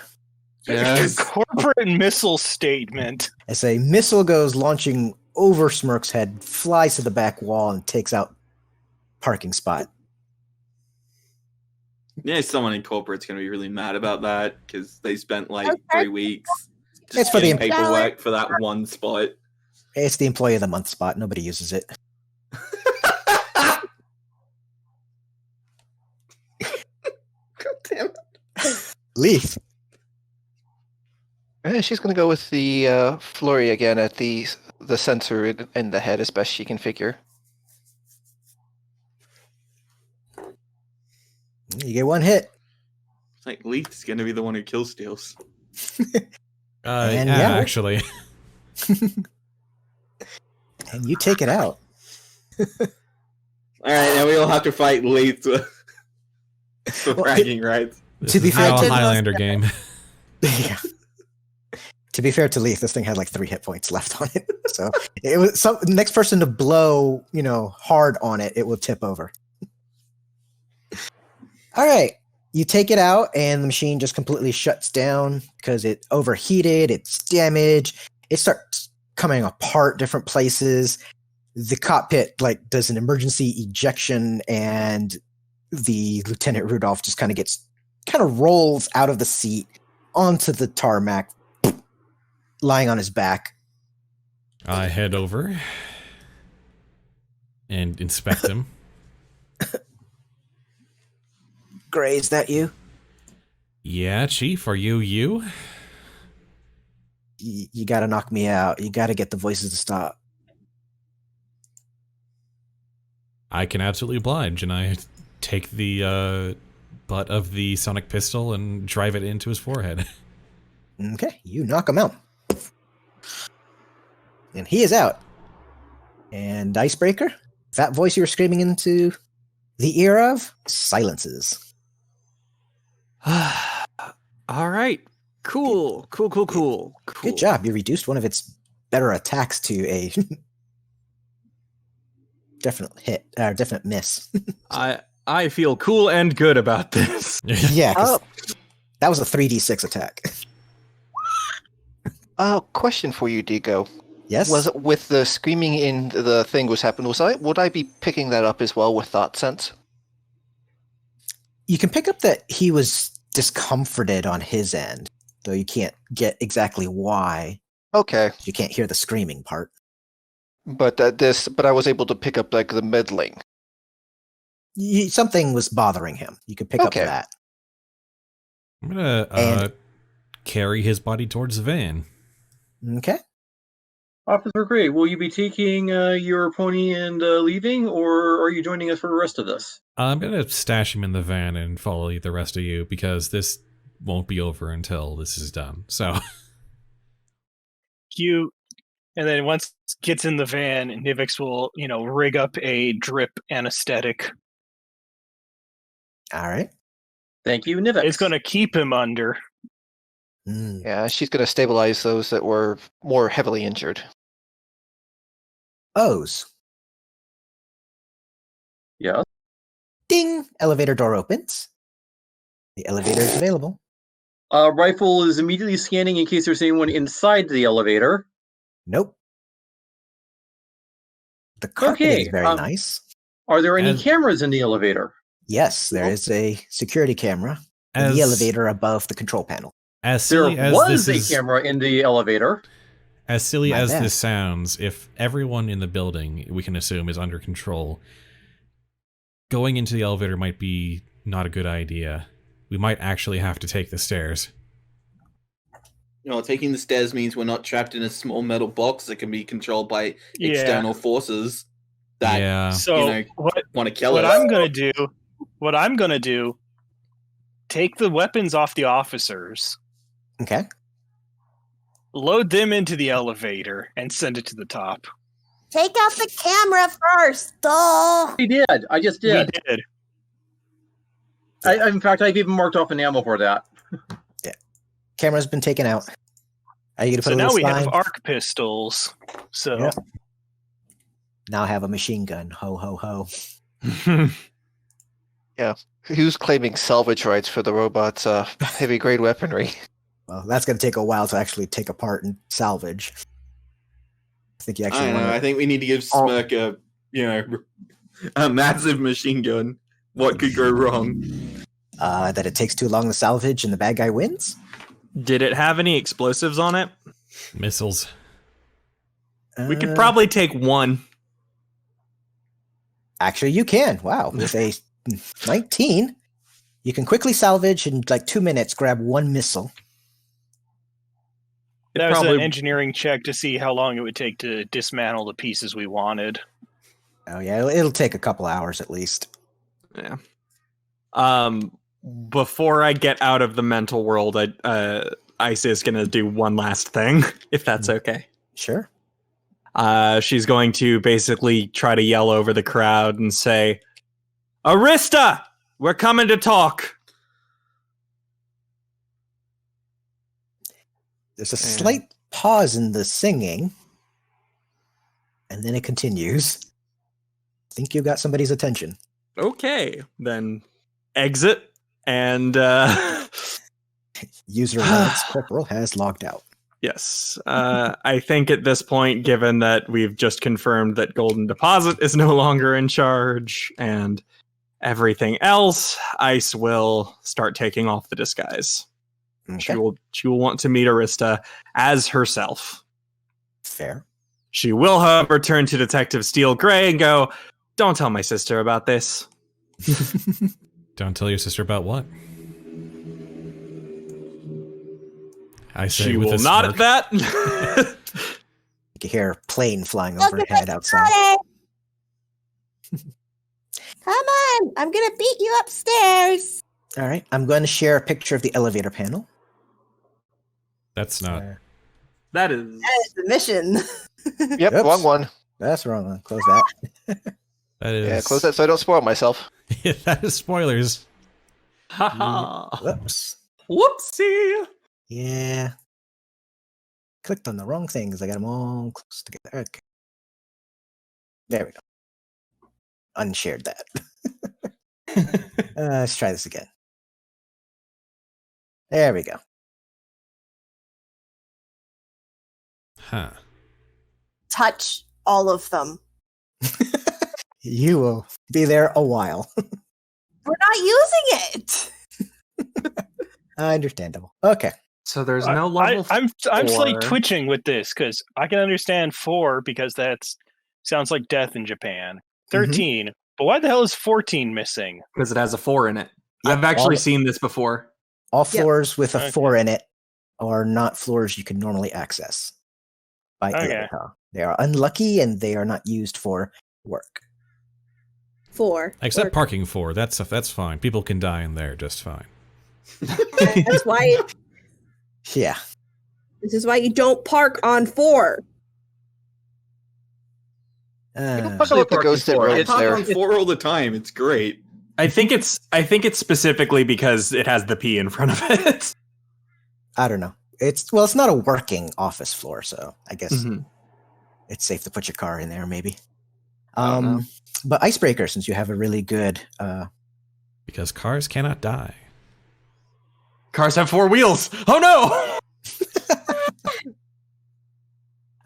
S8: Yes.
S6: corporate missile statement.
S2: As a missile goes launching over Smirk's head, flies to the back wall, and takes out parking spot.
S8: Yeah, someone in corporate's gonna be really mad about that because they spent like
S5: Okay.
S8: 3 weeks just
S2: It's for the
S8: getting paperwork for that one spot.
S2: It's the Employee of the Month spot. Nobody uses it.
S8: God damn it.
S2: Lethe.
S4: She's going to go with the flurry again at the sensor in the head as best she can figure.
S2: You get one hit.
S8: It's like Leith's gonna be the one who kills steals.
S2: And
S1: yeah,
S2: yeah.
S1: actually.
S2: And you take it out.
S8: Alright, now we all have to fight Leith for
S2: Well,
S8: bragging rights.
S1: This
S2: To be
S1: is
S2: fair,
S1: now a
S5: to-
S1: Highlander game.
S2: Yeah. To be fair to Lethe, this thing had like 3 hit points left on it. So it was next person to blow, hard on it, it will tip over. All right. You take it out and the machine just completely shuts down because it overheated, it's damaged, it starts coming apart different places. The cockpit does an emergency ejection and the Lieutenant Rudolph just kind of rolls out of the seat onto the tarmac, lying on his back.
S1: I head over and inspect him.
S2: Gray, is that you?
S1: Yeah, Chief, are you?
S2: You gotta knock me out. You gotta get the voices to stop.
S1: I can absolutely oblige, and I take the butt of the sonic pistol and drive it into his forehead.
S2: Okay, you knock him out. And he is out. And Icebreaker, that voice you were screaming into the ear of, silences.
S3: All right. Cool.
S2: Good job. You reduced one of its better attacks to a definite miss.
S3: I feel cool and good about this.
S2: Yeah, 'cause that was a 3d6 attack.
S4: Question for you, Digo.
S2: Yes?
S4: Was it with the screaming in the thing was happening? Would I be picking that up as well with thought sense?
S2: You can pick up that he was discomforted on his end, though you can't get exactly why.
S4: Okay,
S2: You can't hear the screaming part.
S4: but I was able to pick up like the meddling.
S2: Something was bothering him. You could pick up
S4: Okay.
S2: that.
S1: I'm gonna
S2: And-
S1: carry his body towards the van.
S2: Okay.
S7: Officer Gray, will you be taking your pony and leaving, or are you joining us for the rest of this?
S1: I'm gonna stash him in the van and follow the rest of you because this won't be over until this is done. So
S6: Cute. And then once it gets in the van, Nivix will, rig up a drip anesthetic.
S2: All right.
S7: Thank you, Nivix.
S6: It's going to keep him under.
S2: Mm.
S4: Yeah, she's going to stabilize those that were more heavily injured.
S2: O's.
S7: Yeah.
S2: Ding! Elevator door opens. The elevator is available.
S7: Rifle is immediately scanning in case there's anyone inside the elevator.
S2: Nope. The carpet
S7: Okay,
S2: is very nice.
S7: Are there any
S1: As-
S7: cameras in the elevator?
S2: Yes, there is a security camera in
S1: as
S2: the elevator above the control panel.
S1: as
S7: There
S1: silly as
S7: was
S1: this
S7: a
S1: is,
S7: camera in the elevator.
S1: as silly
S2: My
S1: as
S2: bad.
S1: this sounds, if everyone in the building we can assume is under control, going into the elevator might be not a good idea. We might actually have to take the stairs.
S8: Taking the stairs means we're not trapped in a small metal box that can be controlled by
S6: Yeah.
S8: external forces that
S1: yeah.
S6: So
S8: want to kill
S6: what
S8: us.
S6: I'm going to do, take the weapons off the officers,
S2: Okay.
S6: load them into the elevator, and send it to the top.
S5: Take out the camera first. Duh.
S7: We did. I just did.
S6: We did.
S7: In fact, I've even marked off an ammo for that.
S2: Camera's been taken out. Are you going to put
S6: So
S2: a
S6: now
S2: little
S6: we
S2: sign?
S6: have arc pistols. So
S2: Yeah. Now I have a machine gun. Ho, ho, ho.
S4: Who's claiming salvage rights for the robot's heavy grade weaponry?
S2: Well, that's going to take a while to actually take apart and salvage. I think you
S8: I
S2: actually
S8: don't know. I
S2: want
S8: think we need to give Smirk a massive machine gun. What could go wrong?
S2: that it takes too long to salvage and the bad guy wins.
S3: Did it have any explosives on it?
S1: Missiles.
S3: We could probably take one.
S2: Actually, you can. Wow. With a 19, you can quickly salvage in like 2 minutes, grab one missile.
S6: that was
S3: probably-
S6: an engineering check to see how long it would take to dismantle the pieces we wanted.
S2: Oh, yeah. It'll take a couple hours at least.
S3: Yeah. Before I get out of the mental world, Ice is gonna do one last thing, if that's okay.
S2: Sure.
S3: She's going to basically try to yell over the crowd and say, "Arista, we're coming to talk."
S2: There's a
S3: And-
S2: slight pause in the singing, and then it continues. I think you got somebody's attention.
S3: Okay, then exit and
S2: User Lance Corporal has logged out.
S3: yes. I think at this point, given that we've just confirmed that Golden Deposit is no longer in charge and everything else, Ice will start taking off the disguise.
S2: Okay.
S3: She will want to meet Arista as herself.
S2: Fair.
S3: She will, however, turn to Detective Steel Gray and go, "Don't tell my sister about this."
S1: Don't tell your sister about what? I say
S3: She
S1: with
S3: will
S1: a
S3: nod
S1: smirk.
S3: at that.
S2: You can hear a plane flying
S5: Look at
S2: overhead
S5: the
S2: outside.
S5: body. Come on, I'm gonna beat you upstairs.
S2: All right. I'm going to share a picture of the elevator panel.
S1: That's not.
S3: That is.
S5: That is the mission.
S4: Yep,
S2: Oops.
S4: wrong one.
S2: That's wrong one. Close that.
S1: That is
S4: Yeah, close that so I don't spoil myself.
S1: Yeah, that is spoilers.
S3: Haha.
S2: Whoops.
S3: Whoopsie.
S2: Yeah. Clicked on the wrong things. I got them all close together. Okay. There we go. Unshared that. Let's try this again. There we go.
S1: Huh.
S5: Touch all of them.
S2: You will be there a while.
S5: We're not using it.
S2: Understandable. Okay.
S3: So there's no level.
S6: I'm like
S3: 4.
S6: twitching with this because I can understand 4 because that's sounds like death in Japan. 13, but why the hell is 14 missing?
S3: Because it has a 4 in it.
S2: Yep,
S3: I've actually
S2: all-
S3: seen this before.
S2: All floors with a
S6: Okay.
S2: 4 in it are not floors you can normally access by
S6: Okay.
S2: elevator. They are unlucky and they are not used for work.
S9: 4.
S1: Except
S9: Work.
S1: parking 4. That's fine. People can die in there just fine.
S9: That's why.
S2: Yeah.
S9: This is why you don't park on 4.
S4: Talk about the ghosted
S7: for it.
S4: roads
S8: It's
S4: there.
S8: on 4 all the time. It's great.
S3: I think it's specifically because it has the P in front of it.
S2: I don't know. It's not a working office floor, so I guess
S3: Mhm.
S2: it's safe to put your car in there, maybe.
S3: I don't know.
S2: But Icebreaker, since you have a really good
S1: Because cars cannot die.
S3: Cars have 4 wheels. Oh no!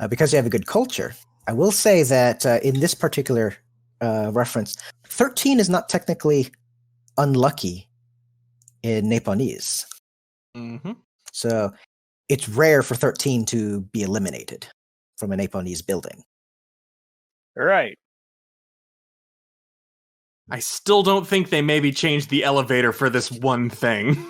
S2: because you have a good culture, I will say that in this particular reference, 13 is not technically unlucky in Nepalese.
S3: Mm-hmm.
S2: So it's rare for 13 to be eliminated from a Nepalese building.
S6: Right.
S3: I still don't think they maybe changed the elevator for this one thing.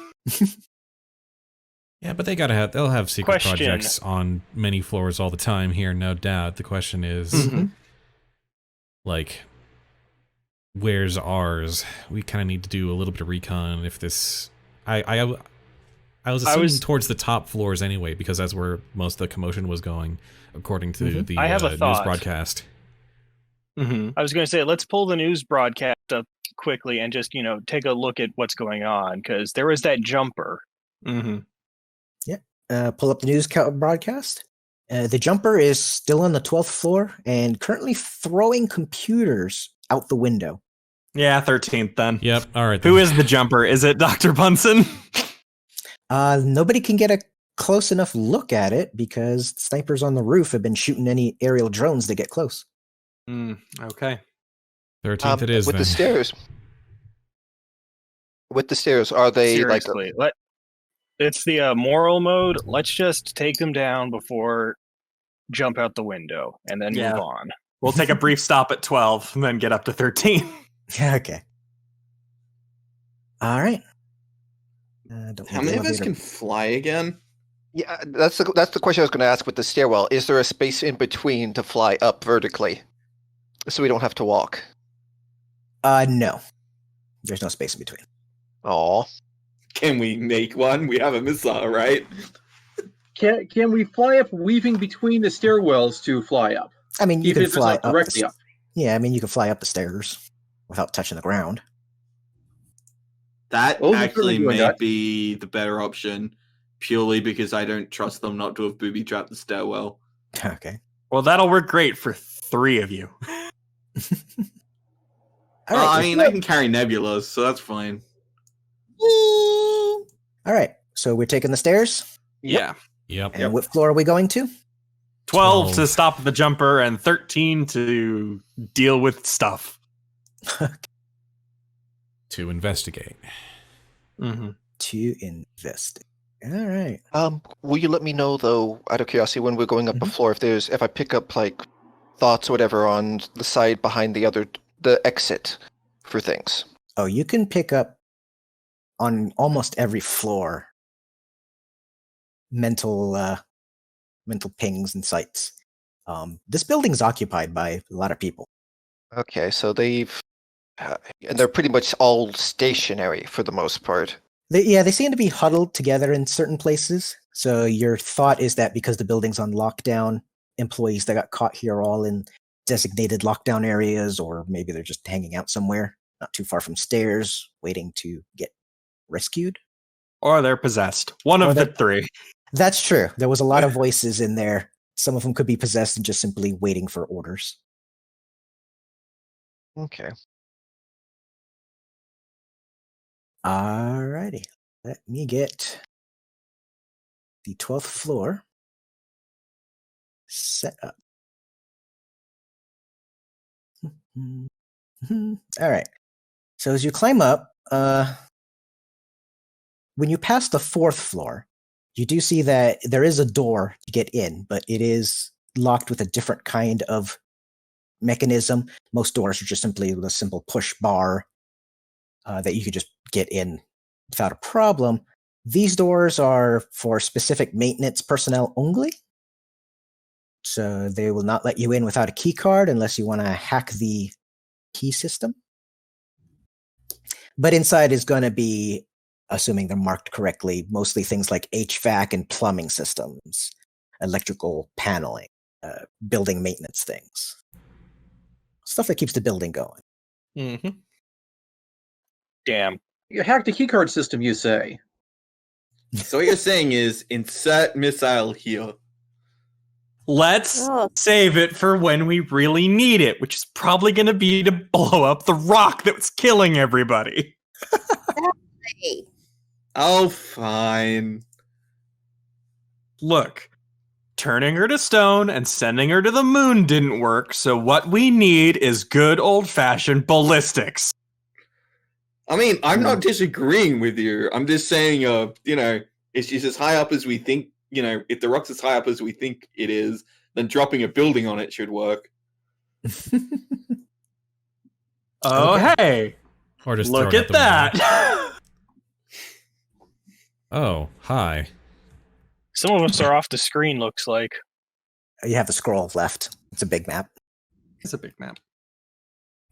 S1: Yeah, but they'll have secret
S6: Question.
S1: projects on many floors all the time here, no doubt. The question is,
S3: Mhm.
S1: like, where's ours? We kind of need to do a little bit of recon if this... I was assuming towards the top floors anyway, because that's where most of the commotion was going, according to the
S6: I have a
S1: news
S6: thought.
S1: broadcast.
S3: Mm-hmm.
S6: I was going to say, let's pull the news broadcast up quickly and just, take a look at what's going on, because there was that jumper.
S3: Mm-hmm.
S2: Pull up the news broadcast. The jumper is still on the 12th floor and currently throwing computers out the window.
S3: Yeah, 13th then.
S1: Yep, all right.
S3: Who
S1: then.
S3: is the jumper? Is it Dr. Bunsen?
S2: Nobody can get a close enough look at it because snipers on the roof have been shooting any aerial drones that get close.
S3: Okay.
S1: 13th it is,
S4: with
S1: then.
S4: the stairs. With the stairs, are they like?
S6: Seriously. It's the moral mode. Let's just take them down before jump out the window and then
S3: Yeah.
S6: move on.
S3: We'll take a brief stop at 12 and then get up to 13.
S2: Okay. All right. Don't
S8: How
S2: need
S8: many of us
S2: elevator.
S8: can fly again?
S4: Yeah, that's the question I was going to ask with the stairwell. Is there a space in between to fly up vertically, so we don't have to walk?
S2: No. There's no space in between.
S4: Aw.
S8: Can we make one? We have a missile, right?
S7: Can we fly up weaving between the stairwells to fly up?
S2: I mean, you
S7: Even
S2: can
S7: if it's
S2: fly
S7: not
S2: up.
S7: directly up.
S2: Yeah, I mean, you can fly up the stairs without touching the ground.
S8: That
S7: Oh, we're
S8: actually
S7: certainly doing
S8: may
S7: that.
S8: be the better option, purely because I don't trust them not to have booby trapped the stairwell.
S2: Okay.
S3: Well, that'll work great for 3 of you.
S2: All right.
S8: I mean, I can carry Nebulas, so that's fine.
S2: All right. So we're taking the stairs.
S3: Yeah.
S1: Yep.
S2: And what floor are we going to?
S3: 12 to
S1: 12.
S3: stop the jumper and 13 to deal with stuff.
S1: To investigate.
S3: Mm-hmm.
S2: To invest. All right.
S4: Will you let me know though, out of curiosity, when we're going up a floor, if I pick up like thoughts or whatever on the side behind the exit for things?
S2: Oh, you can pick up on almost every floor mental pings and sites. This building's occupied by a lot of people.
S4: Okay, so and they're pretty much all stationary for the most part.
S2: They seem to be huddled together in certain places. So your thought is that because the building's on lockdown, employees that got caught here are all in designated lockdown areas, or maybe they're just hanging out somewhere not too far from stairs, waiting to get rescued.
S3: Or they're possessed. One
S2: Or
S3: of the
S2: they're-
S3: three.
S2: That's true. There was a lot of voices in there. Some of them could be possessed and just simply waiting for orders.
S4: Okay.
S2: Alrighty. Let me get the 12th floor set up. All right. So as you climb up, when you pass the 4th floor, you do see that there is a door to get in, but it is locked with a different kind of mechanism. Most doors are just simply a simple push bar that you could just get in without a problem. These doors are for specific maintenance personnel only. So they will not let you in without a key card unless you want to hack the key system. But inside is going to be, assuming they're marked correctly, mostly things like HVAC and plumbing systems, electrical paneling, building maintenance things. Stuff that keeps the building going.
S3: Mm-hmm.
S6: Damn.
S7: You hacked the keycard system, you say?
S8: So what you're saying is insert missile here.
S3: Let's
S9: Oh.
S3: save it for when we really need it, which is probably going to be to blow up the rock that was killing everybody.
S9: Hey.
S8: Oh, fine.
S3: Look, turning her to stone and sending her to the moon didn't work, so what we need is good old-fashioned ballistics.
S8: I mean, I'm not disagreeing with you. I'm just saying, if she's as high up as we think, if the rock's as high up as we think it is, then dropping a building on it should work.
S3: Oh,
S2: Okay.
S3: hey,
S1: Or just
S3: look
S1: throw it
S3: at
S1: out the window.
S3: that.
S1: Oh, hi.
S6: Some of us are off the screen, looks like.
S2: You have the scroll left. It's a big map.
S3: It's a big map.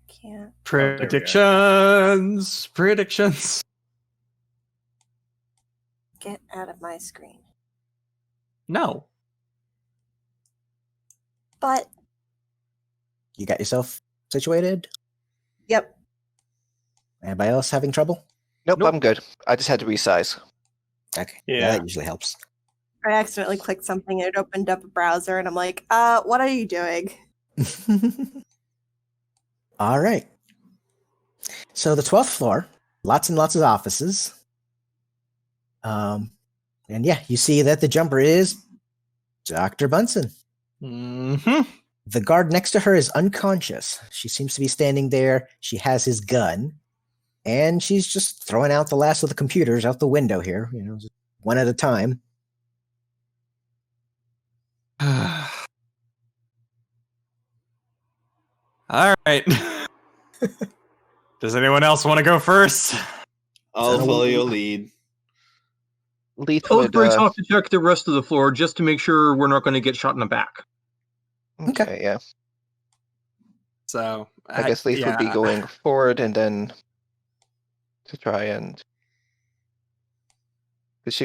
S5: Can't.
S3: Predictions.
S5: Get out of my screen.
S3: No.
S5: But,
S2: You got yourself situated?
S5: yep.
S2: Anybody else having trouble?
S4: Nope,
S3: Nope.
S4: I'm good. I just had to resize.
S2: Okay.
S6: Yeah.
S2: That usually helps.
S5: I accidentally clicked something and it opened up a browser and I'm like, what are you doing?
S2: All right. So the 12th floor, lots and lots of offices. And yeah, you see that the jumper is Dr. Bunsen.
S3: Mm-hmm.
S2: The guard next to her is unconscious. She seems to be standing there. She has his gun. And she's just throwing out the last of the computers out the window here, just one at a time.
S3: All right. Does anyone else want to go first?
S8: I'll
S2: So-
S8: follow your lead.
S4: Lethe would,
S7: Oathbreaks off to check the rest of the floor just to make sure we're not going to get shot in the back.
S4: okay, yeah.
S3: So
S4: I guess Lethe would be going forward and then to try and. Let's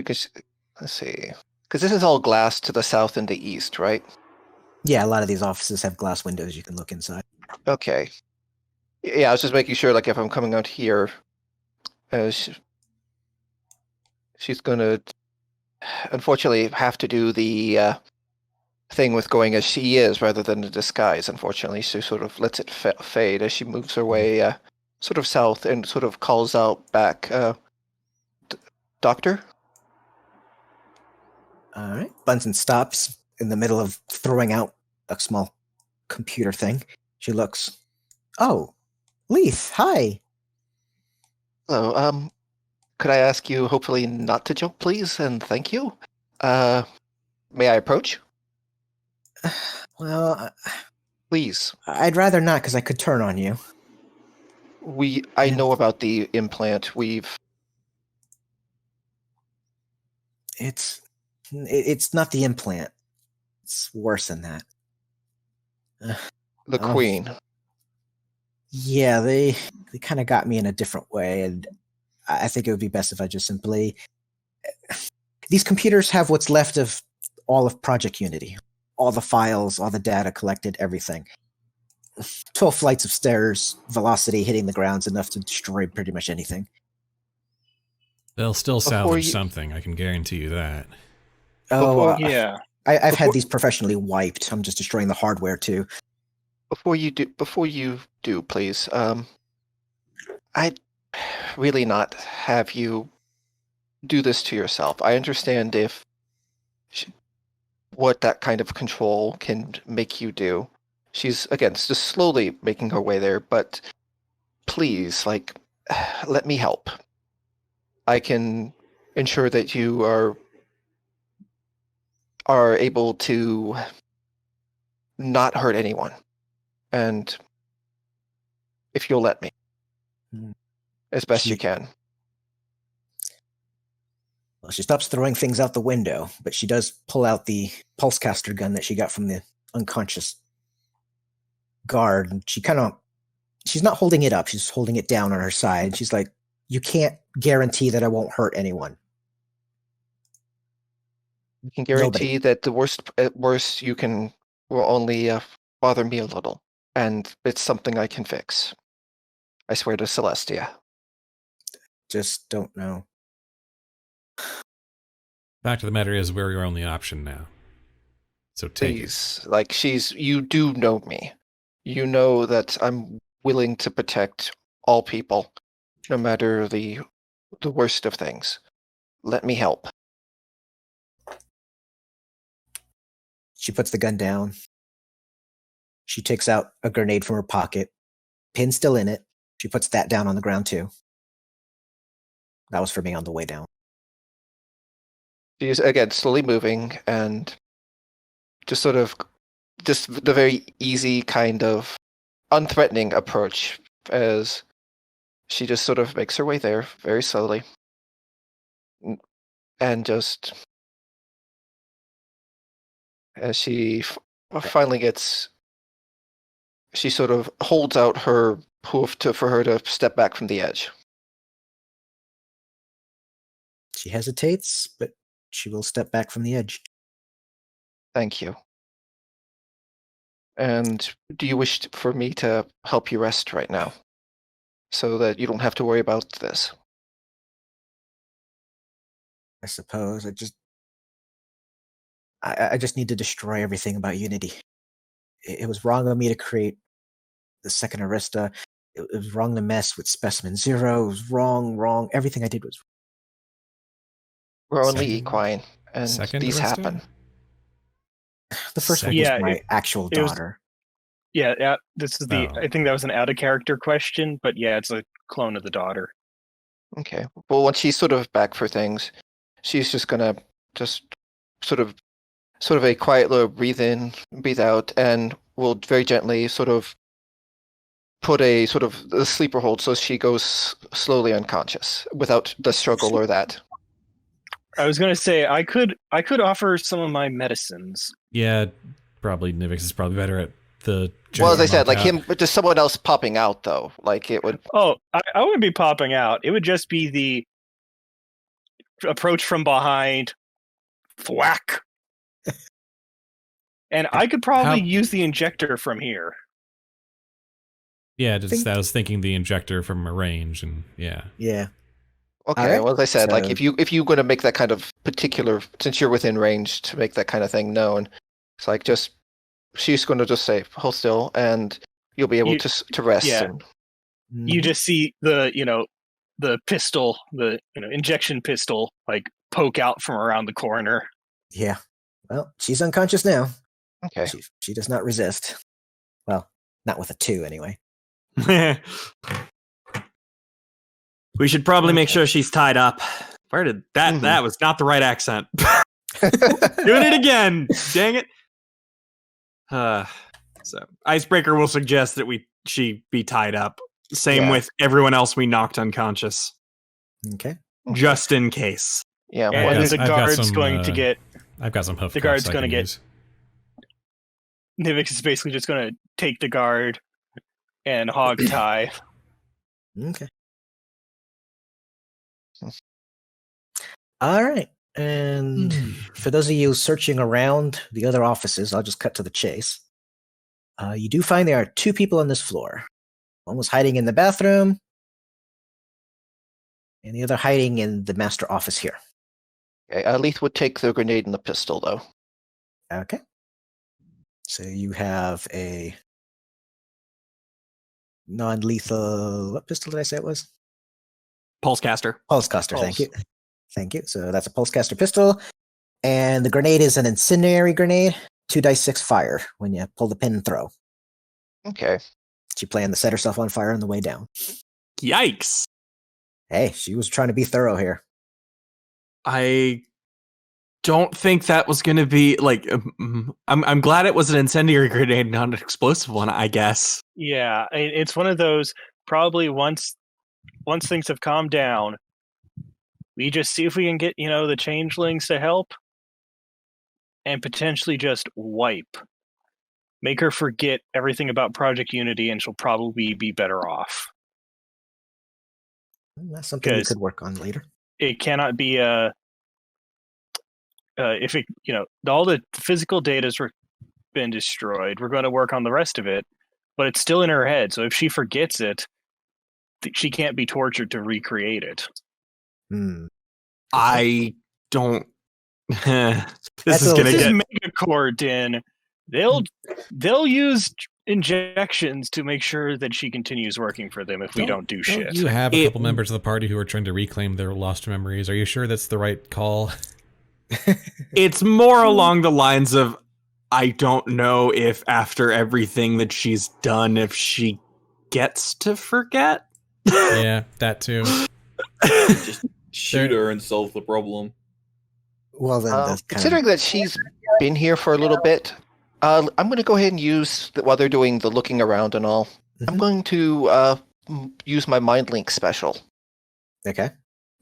S4: see. Because this is all glass to the south and the east, right?
S2: Yeah, a lot of these offices have glass windows you can look inside.
S4: Okay. Yeah, I was just making sure, like, if I'm coming out here, she's going to, unfortunately, have to do the thing with going as she is rather than the disguise, unfortunately. She sort of lets it fade as she moves her way sort of south and sort of calls out back, Doctor?
S2: All right. Bunsen stops in the middle of throwing out a small computer thing. She looks. Oh, Lethe, hi.
S4: Hello, could I ask you, hopefully not to jump, please, and thank you? May I approach?
S2: Well,
S4: Please.
S2: I'd rather not because I could turn on you.
S4: I know about the implant.
S2: It's not the implant. It's worse than that.
S4: The
S2: Oh.
S4: Queen.
S2: Yeah, they kind of got me in a different way, and I think it would be best if I just simply. These computers have what's left of all of Project Unity. All the files, all the data collected, everything. 12 flights of stairs, velocity hitting the ground's enough to destroy pretty much anything.
S1: They'll still
S4: Before
S1: salvage
S4: you-
S1: something, I can guarantee you that.
S2: Oh,
S6: Yeah.
S2: I've had these professionally wiped. I'm just destroying the hardware too.
S4: Before you do, please. I'd really not have you do this to yourself. I understand if what that kind of control can make you do. She's again just slowly making her way there, but please, let me help. I can ensure that you are able to not hurt anyone. And if you'll let me, as best you can.
S2: Well, she stops throwing things out the window, but she does pull out the pulsecaster gun that she got from the unconscious guard. And she's not holding it up. She's holding it down on her side. She's like, you can't guarantee that I won't hurt anyone.
S4: You can guarantee that at worst you will only bother me a little, and it's something I can fix. I swear to Celestia.
S2: Just don't know.
S1: Fact of the matter is, we're your only option now. So take it.
S4: Please, you do know me. You know that I'm willing to protect all people, no matter the worst of things. Let me help.
S2: She puts the gun down. She takes out a grenade from her pocket. Pin's still in it. She puts that down on the ground too. That was for me on the way down.
S4: She's again slowly moving and just the very easy kind of unthreatening approach as she just sort of makes her way there very slowly and just as she finally gets, she sort of holds out her hoof for her to step back from the edge.
S2: She hesitates, but she will step back from the edge.
S4: Thank you. And do you wish for me to help you rest right now, so that you don't have to worry about this?
S2: I suppose. I just need to destroy everything about Unity. It was wrong of me to create the second Arista. It was wrong to mess with Specimen Zero. It was wrong. Everything I did was
S4: We're only
S1: Second-
S4: equine, and
S1: second
S4: these
S1: Arista?
S4: happen.
S2: the first one.
S6: Yeah,
S2: Was my actual
S6: it was-
S2: daughter.
S6: Yeah. This is
S1: Oh.
S6: I think that was an out of character question, but yeah, it's a clone of the daughter.
S4: Okay. Well, once she's sort of back for things, she's just gonna just sort of a quiet little breathe in, breathe out, and will very gently sort of put a sleeper hold so she goes slowly unconscious without the struggle or that.
S6: I was gonna say I could offer some of my medicines.
S1: Yeah, probably Nivix is probably better at the.
S4: Well, as I said,
S1: general
S4: but just someone else popping out though, it would.
S6: Oh, I wouldn't be popping out. It would just be the approach from behind, thwack. And I could probably use the injector from here.
S1: Yeah, I was thinking the injector from a range, and yeah.
S2: Yeah.
S4: Okay,
S2: Alright,
S4: well, as I said,
S2: so-
S4: if you're going to make that kind of particular, since you're within range to make that kind of thing known, it's she's going to just say, hold still, and you'll be able to rest.
S6: yeah.
S4: And,
S6: You just see the pistol, the injection pistol, poke out from around the corner.
S2: Yeah. Well, she's unconscious now.
S4: okay.
S2: She does not resist. Well, not with a 2 anyway.
S3: We should probably make sure she's tied up. Where did that?
S4: Mhm.
S3: That was not the right accent. Doing it again. Dang it. So Icebreaker will suggest that she be tied up. Same
S4: Yeah.
S3: with everyone else we knocked unconscious,
S2: Okay.
S3: just in case.
S4: Yeah.
S1: Yeah,
S4: well,
S6: And
S1: I've
S6: the
S1: got
S6: guard's
S1: some,
S6: going to get
S1: I've got some hoof.
S6: The guard's
S1: cuffs I
S6: gonna
S1: can
S6: get-
S1: use.
S6: Nivix is basically just going to take the guard and hog tie.
S2: Okay. All right. And for those of you searching around the other offices, I'll just cut to the chase. You do find there are 2 people on this floor. One was hiding in the bathroom, and the other hiding in the master office here.
S4: Okay, Lethe would take the grenade and the pistol, though.
S2: Okay. So you have a non-lethal... What pistol did I say it was?
S3: Pulsecaster.
S2: Pulsecaster, thank you. Thank you. So that's a Pulsecaster pistol. And the grenade is an incendiary grenade. 2 dice 6 fire when you pull the pin and throw.
S4: Okay.
S2: She planned to set herself on fire on the way down.
S3: Yikes.
S2: Hey, she was trying to be thorough here.
S3: I don't think that was going to be like. I'm glad it was an incendiary grenade, not an explosive one. I guess.
S6: Yeah, it's one of those. Probably once things have calmed down, we just see if we can get the changelings to help, and potentially just make her forget everything about Project Unity, and she'll probably be better off.
S2: That's something we could work on later.
S6: It cannot be if it all the physical data's been destroyed. We're going to work on the rest of it, but it's still in her head. So if she forgets it, she can't be tortured to recreate it.
S3: I don't. This is
S6: going
S3: to
S6: get
S3: get
S6: GreatDinn. They'll use injections to make sure that she continues working for them if we don't do shit.
S1: You have a couple members of the party who are trying to reclaim their lost memories. Are you sure that's the right call?
S3: It's more along the lines of, I don't know if after everything that she's done, if she gets to forget.
S1: Yeah, that too.
S8: Just shoot her and solve the problem.
S2: Well, then,
S4: considering that she's been here for a little bit, I'm going to go ahead and use, while they're doing the looking around and all, I'm going to use my Mind Link special.
S2: Okay.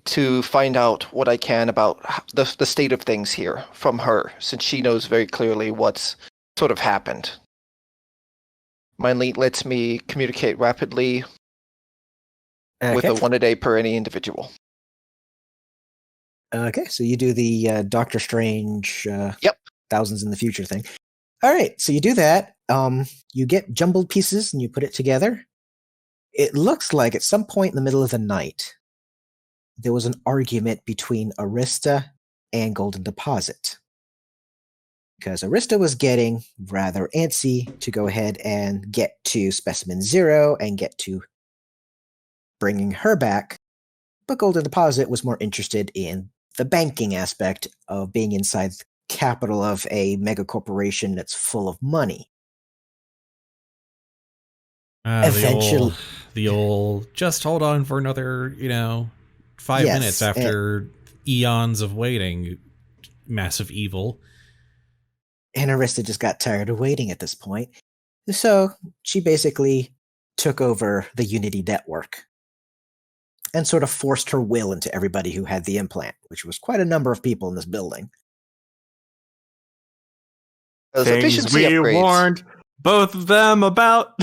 S4: To find out what I can about the state of things here from her, since she knows very clearly what's sort of happened. Mind Link lets me communicate rapidly with a 1 a day per any individual.
S2: Okay, so you do the Doctor Strange
S4: Yep.
S2: thousands in the future thing. All right, so you do that. You get jumbled pieces and you put it together. It looks like at some point in the middle of the night, there was an argument between Arista and Golden Deposit. Because Arista was getting rather antsy to go ahead and get to Specimen 0 and get to bringing her back, but Golden Deposit was more interested in the banking aspect of being inside the capital of a mega corporation that's full of money.
S1: Eventually, the old just hold on for another 5 minutes after eons of waiting. Massive evil.
S2: And Arista just got tired of waiting at this point. So she basically took over the Unity network and sort of forced her will into everybody who had the implant, which was quite a number of people in this building.
S3: Things we warned both of them about.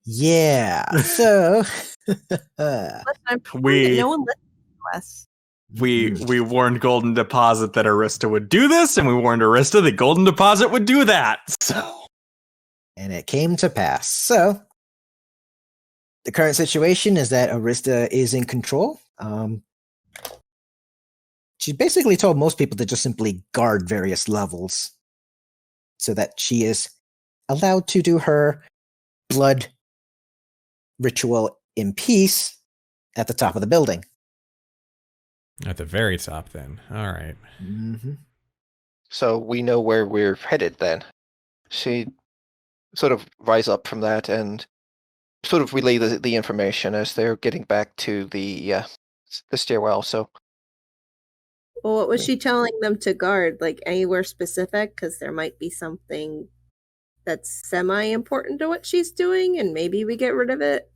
S2: Yeah, so
S3: we
S5: no one listened to us.
S3: We warned Golden Deposit that Arista would do this, and we warned Arista that Golden Deposit would do that. So,
S2: and it came to pass. So the current situation is that Arista is in control. She basically told most people to just simply guard various levels so that she is allowed to do her blood ritual in peace at the top of the building.
S1: At the very top, then. All right.
S2: Mm-hmm.
S4: So we know where we're headed then. She sort of rise up from that and sort of relay the information as they're getting back to the stairwell. So,
S9: Well, what was she telling them to guard? Like anywhere specific? Because there might be something that's semi-important to what she's doing, and maybe we get rid of it.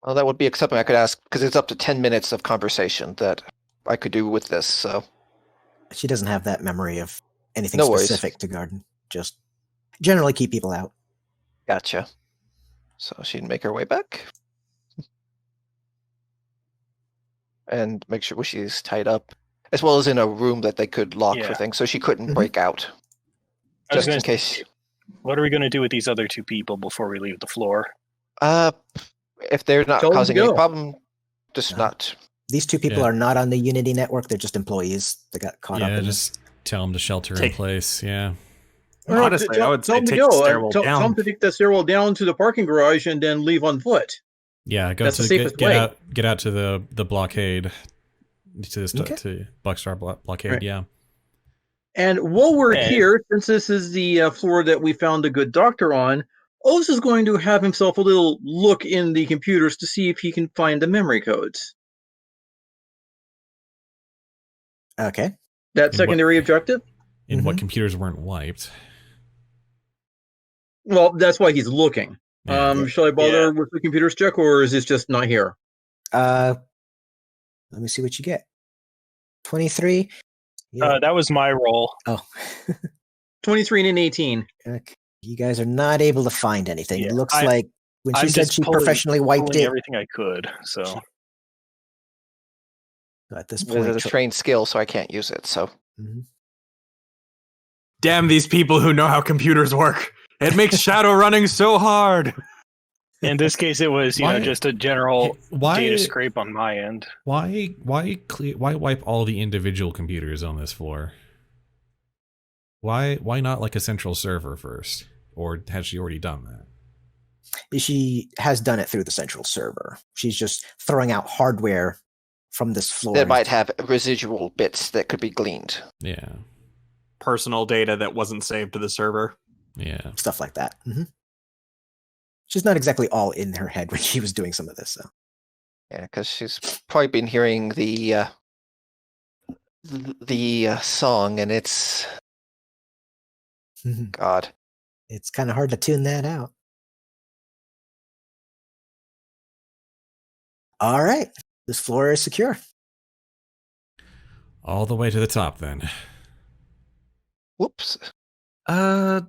S4: well, that would be something I could ask, because it's up to 10 minutes of conversation that I could do with this. So
S2: She doesn't have that memory of anything
S4: No worries.
S2: specific to garden. Just generally keep people out.
S4: gotcha. So she'd make her way back. and make sure she's tied up, as well as in a room that they could lock for
S6: Yeah.
S4: things, so she couldn't
S2: Mhm.
S4: break out.
S6: I was
S4: Just in
S6: gonna
S4: case.
S6: say, what are we going to do with these other 2 people before we leave the floor?
S4: If they're not
S7: Tell them to
S4: causing any
S7: go.
S4: problem, just
S2: No.
S4: not.
S2: These 2 people
S1: Yeah.
S2: are not on the Unity network. They're just employees that got caught up
S1: Yeah,
S2: in
S1: just tell them to shelter in
S3: Take-
S1: place. Yeah.
S3: Honestly, I would
S7: tell
S3: say
S7: them to
S3: take
S7: go.
S3: the stairwell
S7: Tell
S3: down.
S7: them to take the stairwell down to the parking garage and then leave on foot.
S1: Yeah, go
S7: That's
S1: to
S7: the safest
S1: get
S7: way.
S1: out to the blockade to this
S2: Okay.
S1: to Buckstar blockade.
S7: Right.
S1: Yeah.
S7: And while we're
S6: And-
S7: here, since this is the floor that we found a good doctor on, Oz is going to have himself a little look in the computers to see if he can find the memory codes.
S2: it. Okay.
S7: That
S1: what-
S7: secondary objective?
S1: And what
S2: Mhm.
S1: computers weren't wiped.
S7: Well, that's why he's looking.
S1: Yeah.
S7: Shall I bother with the computers check, or is this just not here?
S2: Let me see what you get. 23. Yeah.
S6: That was my roll.
S2: Oh.
S7: 23 and an 18.
S2: Okay. You guys are not able to find anything.
S6: Yeah,
S2: It looks
S6: I-
S2: like when she
S6: I'm
S2: said
S6: just
S2: she
S6: pulling-
S2: professionally wiped
S6: Pulling
S2: it.
S6: everything I could. So
S2: At this
S4: There's
S2: point,
S4: a trained skill, so I can't use it. So
S2: Mhm.
S3: Damn these people who know how computers work. It makes shadow running so hard.
S6: in this case, it was
S1: Why-
S6: just a general
S1: Why
S6: data scrape on my end.
S1: why wipe all the individual computers on this floor? Why not like a central server first? Or has she already done that?
S2: She has done it through the central server. She's just throwing out hardware from this floor.
S4: that might have residual bits that could be gleaned.
S1: Yeah.
S3: Personal data that wasn't saved to the server.
S1: Yeah.
S2: Stuff like that. She's not exactly all in her head when she was doing some of this. So.
S4: Yeah, because she's probably been hearing the song, and it's God.
S2: It's kind of hard to tune that out. All right. This floor is secure.
S1: All the way to the top then.
S4: Whoops.
S3: Punch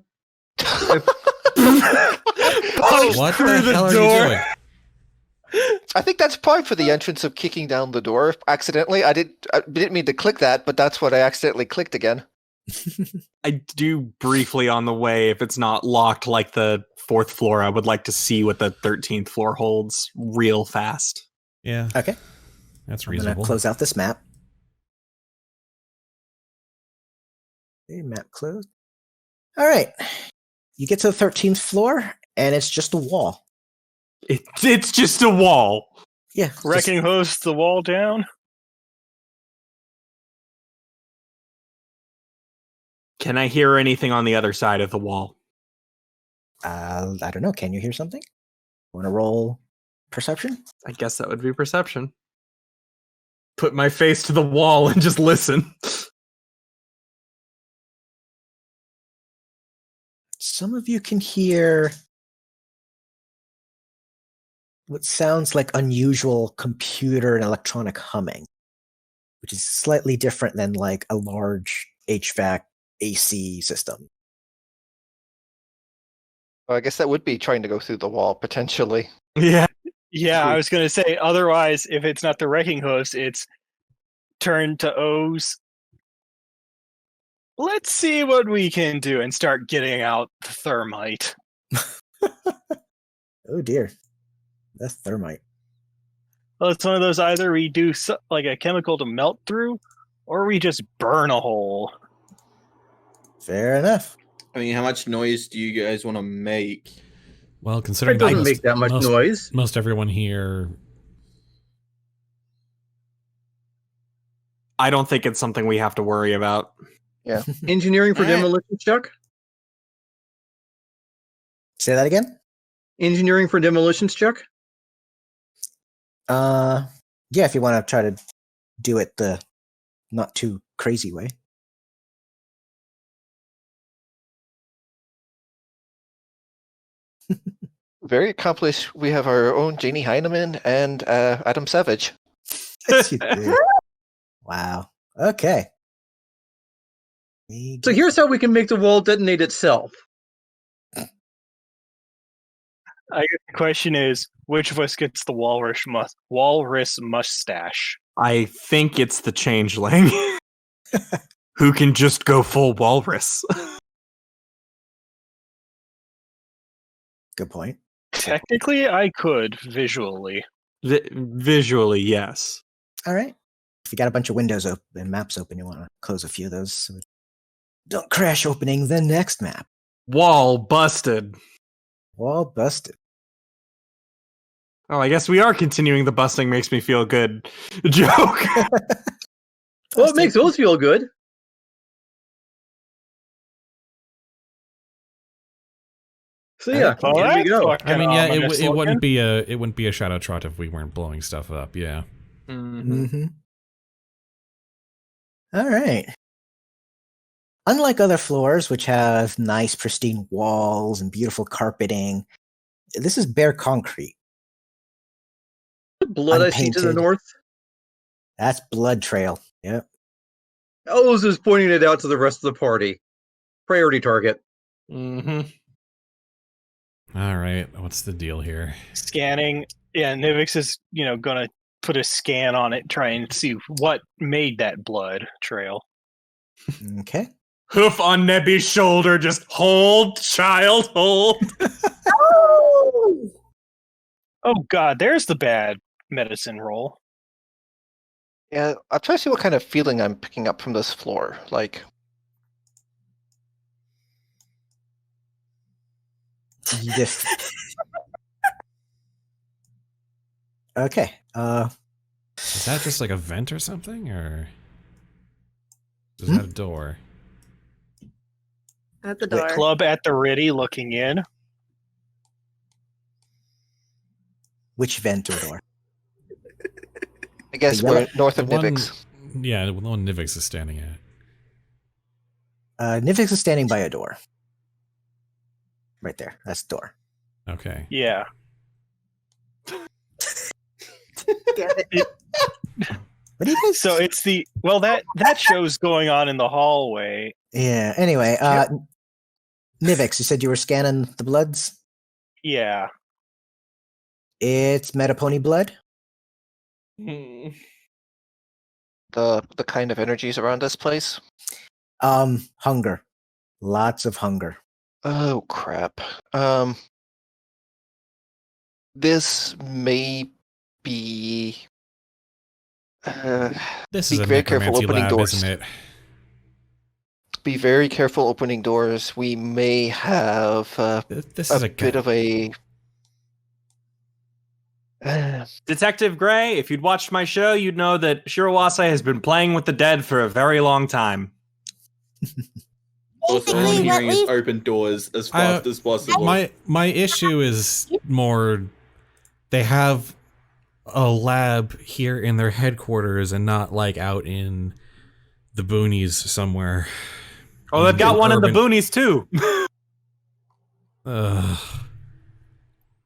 S1: What
S3: through
S1: the hell are
S3: door.
S1: you doing?
S4: I think that's probably for the entrance of kicking down the door accidentally. I didn't mean to click that, but that's what I accidentally clicked again.
S3: I do briefly on the way, if it's not locked like the 4th floor, I would like to see what the 13th floor holds real fast.
S1: Yeah.
S2: Okay.
S1: That's
S2: I'm going
S1: reasonable.
S2: to close out this map. Okay, map closed. All right. You get to the 13th floor, and it's just a wall.
S3: It's just a wall.
S2: Yeah. just-
S6: Wrecking hosts the wall down.
S3: Can I hear anything on the other side of the wall?
S2: I don't know. Can you hear something? Want to roll perception?
S3: I guess that would be perception. Put my face to the wall and just listen.
S2: Some of you can hear what sounds like unusual computer and electronic humming, which is slightly different than like a large HVAC AC system.
S4: Well, I guess that would be trying to go through the wall potentially.
S3: Yeah.
S6: Yeah, I was going to say, otherwise, if it's not the wrecking host, it's turn to O's. Let's see what we can do and start getting out the thermite.
S2: Oh dear. That's thermite.
S6: Well, it's one of those either we do like a chemical to melt through, or we just burn a hole.
S2: Fair enough.
S8: I mean, how much noise do you guys want to make?
S1: Well,
S7: It
S1: considering
S7: doesn't
S1: most-
S7: make that much
S1: most-
S7: noise.
S1: Most everyone here.
S3: I don't think it's something we have to worry about.
S7: Engineering for
S8: Alright.
S7: demolition check?
S2: Say that again?
S7: Engineering for demolitions check?
S2: Yeah, if you want to try to do it the not too crazy way.
S4: Very accomplished. We have our own Janie Heineman and Adam Savage.
S2: Yes, you do. Wow. Okay.
S7: So here's how we can make the wall detonate itself.
S6: I guess the question is, which of us gets the walrus mustache?
S3: I think it's the changeling who can just go full walrus.
S2: Good point.
S6: Technically, I could visually.
S3: Visually, yes.
S2: All right. If you got a bunch of windows open and maps open, you want to close a few of those. So don't crash opening the next map.
S3: Wall busted.
S2: Wall busted.
S3: Oh, I guess we are continuing the busting makes me feel good joke.
S7: Well, it makes those feel good. So yeah,
S6: Well,
S7: here we
S6: that's
S7: go.
S6: fucking
S1: I mean, yeah,
S6: ominous
S1: it wouldn't
S6: looking.
S1: be a Shadowtrot if we weren't blowing stuff up. Yeah.
S2: Mm-hmm. All right. Unlike other floors, which have nice, pristine walls and beautiful carpeting, this is bare concrete.
S7: The blood I see to the
S2: Unpainted.
S7: north.
S2: That's blood trail. Yep.
S7: Oz is pointing it out to the rest of the party. Priority target.
S3: Mm-hmm.
S1: All right. What's the deal here?
S6: Scanning. Yeah, Nivix is, gonna put a scan on it, try and see what made that blood trail.
S2: Okay.
S3: Hoof on Nebby's shoulder, just hold, child, hold.
S6: Oh god, there's the bad medicine roll.
S4: Yeah, I'll try to see what kind of feeling I'm picking up from this floor. Like,
S2: Yes. Okay.
S1: Is that just like a vent or something, or is that a door?
S9: At the
S6: The
S9: door.
S6: club at the Riddy looking in.
S2: Which vent or door?
S4: I guess
S2: The
S4: we're
S2: yellow-
S4: north of
S1: The one-
S4: Nivix.
S1: Yeah, the one Nivix is standing at.
S2: Nivix is standing by a door. Right there. That's the door.
S1: Okay.
S6: Yeah.
S2: What do you guys?
S6: So it's that show's going on in the hallway.
S2: Yeah. Anyway, Nivix, you said you were scanning the bloods.
S6: Yeah.
S2: It's Metapony blood.
S4: The kind of energies around this place.
S2: Hunger. Lots of hunger.
S4: Oh crap. This may be.
S1: This
S4: Be
S1: is a
S4: very careful
S1: necromancy
S4: opening
S1: lab,
S4: doors.
S1: isn't it?
S4: Be very careful opening doors. We may have
S1: This is
S4: a bit of a.
S3: Detective Gray, if you'd watched my show, you'd know that Shirewase has been playing with the dead for a very long time.
S8: Also, all I'm
S5: Basically,
S8: hearing
S5: at
S8: is
S5: least-
S8: open doors as fast as possible.
S1: My issue is more they have a lab here in their headquarters and not like out in the boonies somewhere.
S3: Oh, they've got one in the
S1: urban-
S3: boonies too.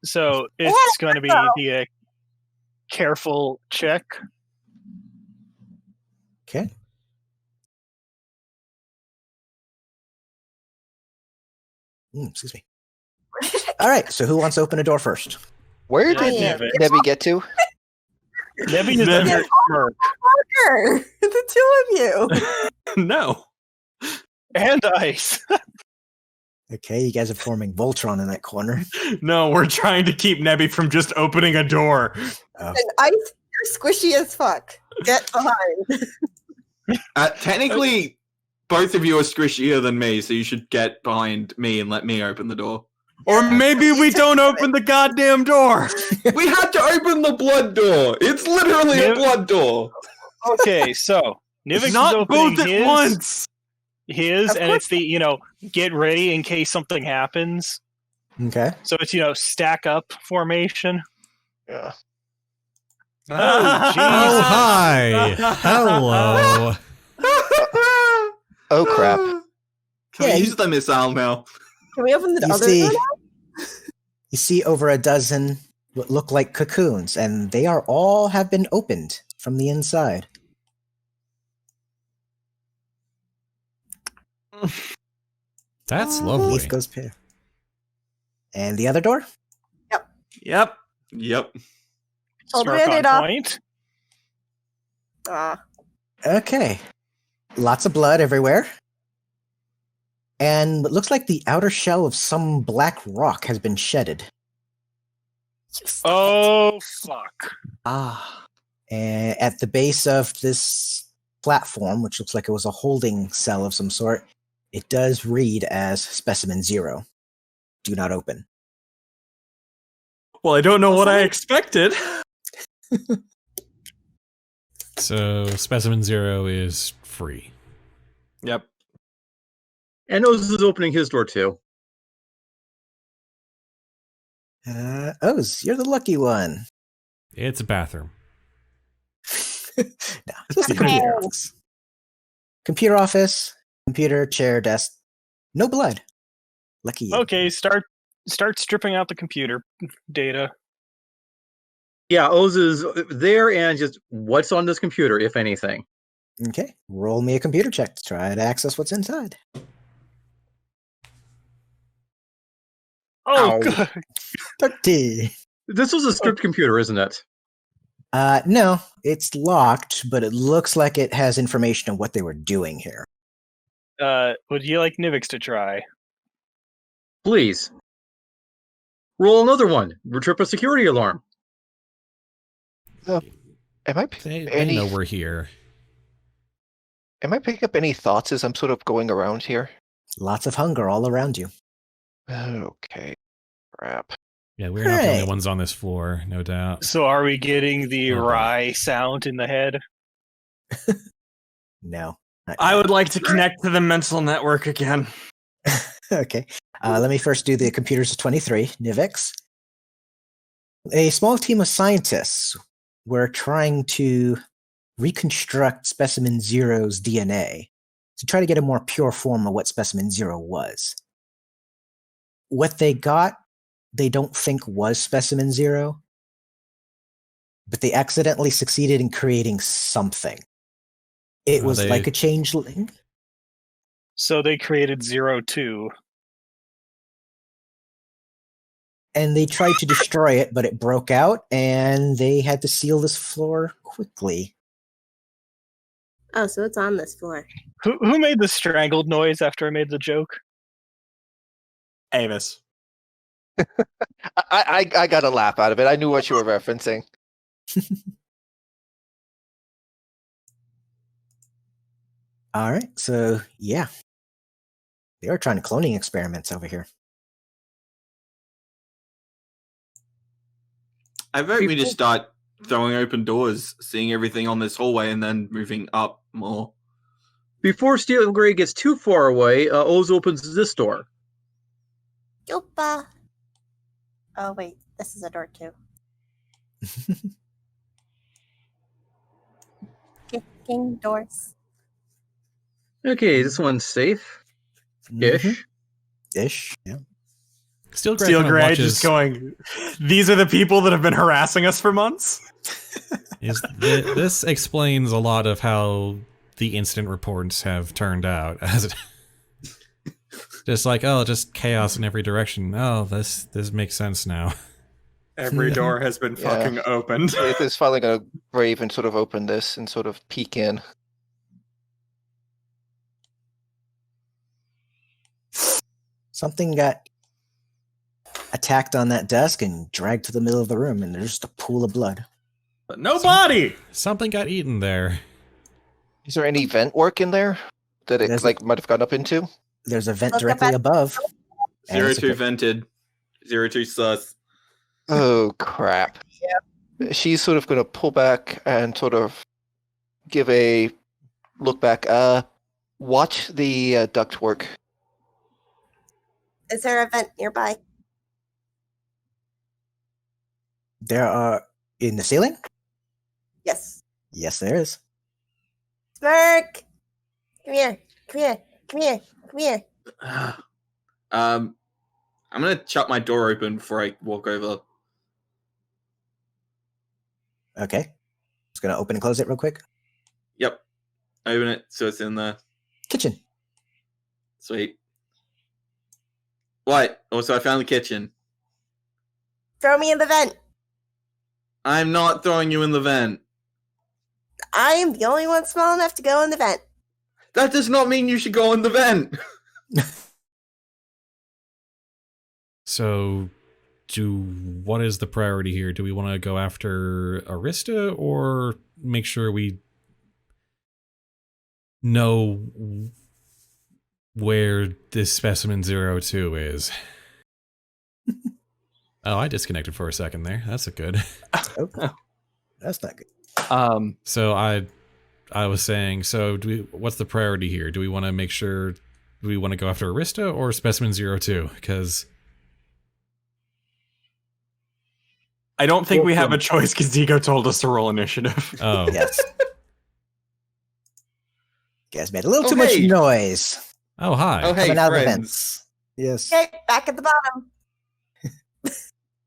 S6: So it's going to be the careful check.
S2: Okay. Excuse me. All right. So who wants to open a door first?
S4: Where
S5: I
S4: did
S5: am.
S4: Nebby get to?
S6: Nebby is under smirk.
S5: Parker, the two of you.
S3: No.
S6: And Ice.
S2: Okay, you guys are forming Voltron in that corner.
S3: No, we're trying to keep Nebby from just opening a door.
S5: And Ice, you're squishy as fuck. Get behind.
S8: Technically, both of you are squishier than me, so you should get behind me and let me open the door.
S3: Or maybe we don't open the goddamn door.
S8: We had to open the blood door. It's literally a
S6: Yep.
S8: blood door.
S6: Okay, so Nivix is
S3: Not
S6: opening
S3: both at once.
S6: his,
S5: Of
S6: and
S5: course.
S6: it's the, get ready in case something happens.
S2: Okay.
S6: So it's, stack up formation.
S4: Yeah.
S6: Oh,
S1: Oh,
S6: Jesus.
S1: hi. Hello.
S4: Oh crap.
S8: Can
S2: Yeah,
S8: we
S2: you-
S8: use the missile now?
S5: Can we open the
S2: You
S5: other
S2: see,
S5: door now?
S2: you see over a dozen what look like cocoons, and they are all have been opened from the inside.
S1: That's
S2: Leaf
S1: lovely.
S2: goes pair. And the other door?
S3: Yep.
S8: Yep.
S5: Hold the
S6: Smirk on
S5: Band-Aid off.
S6: point.
S5: Ah.
S2: Okay. Lots of blood everywhere. And it looks like the outer shell of some black rock has been shedded.
S6: Oh, fuck.
S2: Ah. And at the base of this platform, which looks like it was a holding cell of some sort, it does read as Specimen 0. Do not open.
S3: Well, I don't know what I expected.
S1: So Specimen 0 is free.
S3: Yep.
S7: And Oz is opening his door too.
S2: Oz, you're the lucky one.
S1: It's a bathroom.
S2: No, it's just a computer office. Computer office, computer, chair, desk. No blood. Lucky you.
S6: Okay, start stripping out the computer data.
S7: Yeah, Oz is there and just what's on this computer, if anything.
S2: Okay, roll me a computer check to try to access what's inside.
S6: Oh,
S7: Ow.
S6: good.
S2: 30.
S7: This was a stripped computer, isn't it?
S2: No, it's locked, but it looks like it has information on what they were doing here.
S6: Would you like Nivix to try?
S7: Please. Roll another one. Trip a security alarm.
S4: Am I
S1: They know we're here.
S4: Am I picking up any thoughts as I'm sort of going around here?
S2: Lots of hunger all around you.
S4: Okay. Crap.
S1: Yeah, we're not the only
S2: Right.
S1: ones on this floor, no doubt.
S6: So are we getting the
S1: Okay.
S6: rye sound in the head?
S2: No. not
S3: I
S2: yet.
S3: would like to connect to the mental network again.
S2: Okay. Let me first do the computers of 23, Nivix. A small team of scientists were trying to reconstruct Specimen Zero's DNA to try to get a more pure form of what Specimen Zero was. What they got, they don't think was Specimen Zero, but they accidentally succeeded in creating something. It was
S1: They-
S2: like a changeling.
S6: So they created 02.
S2: And they tried to destroy it, but it broke out, and they had to seal this floor quickly.
S9: Oh, so it's on this floor.
S6: Who made the strangled noise after I made the joke?
S3: Avis.
S4: I got a laugh out of it. I knew what you were referencing.
S2: All right, so yeah, they are trying cloning experiments over here.
S8: I vote we just start throwing open doors, seeing everything on this hallway, and then moving up more.
S7: Before Steel Grey gets too far away, Oz opens this door.
S5: Yopa. Oh wait, this is a door too. Kicking doors.
S7: Okay, this one's safe. Ish.
S2: Ish, yeah.
S1: Steel Grey
S3: Steel
S1: kind of
S3: Grey
S1: watches,
S3: just going, these are the people that have been harassing us for months?
S1: This explains a lot of how the incident reports have turned out. As just like, oh, just chaos in every direction. Oh, this makes sense now.
S3: Every door has been
S4: Yeah.
S3: fucking opened.
S4: It is finally going to brave and sort of open this and sort of peek in.
S2: Something got attacked on that desk and dragged to the middle of the room, and there's just a pool of blood.
S3: But no body!
S1: Something got eaten there.
S4: Is there any vent work in there that it
S2: There's-
S4: like might have gone up into?
S2: There's a vent
S5: Look
S2: directly
S5: up at-
S2: above. and
S8: 02
S2: it's a-
S8: vented. 02 sus.
S4: Oh crap! Yeah. She's sort of going to pull back and sort of give a look back. Watch the ductwork.
S5: Is there a vent nearby?
S2: There are in the ceiling?
S5: Yes.
S2: Yes, there is.
S5: Smirk! Come here. Come here. Come here. Come here.
S8: I'm gonna shut my door open before I walk over.
S2: Okay. Just gonna open and close it real quick.
S8: Yep. Open it so it's in the
S2: Kitchen.
S8: sweet. What? Also, I found the kitchen.
S5: Throw me in the vent.
S8: I'm not throwing you in the vent.
S5: I am the only one small enough to go in the vent.
S8: That does not mean you should go in the vent.
S1: So, what is the priority here? Do we want to go after Arista or make sure we know where this specimen 02 is? Oh, I disconnected for a second there. That's a good.
S2: Okay. That's not good.
S1: So I was saying, so what's the priority here? Do we want to make sure, do we want to go after Arista or specimen 02? Because
S3: I don't think we have a choice because Digo told us to roll initiative.
S1: oh,
S2: Yes. Guys made a little too much
S8: Okay.
S2: noise
S1: oh hi.
S8: Oh, hey,
S2: coming out of the
S8: friends.
S2: vents. Yes.
S5: Okay, back at the bottom.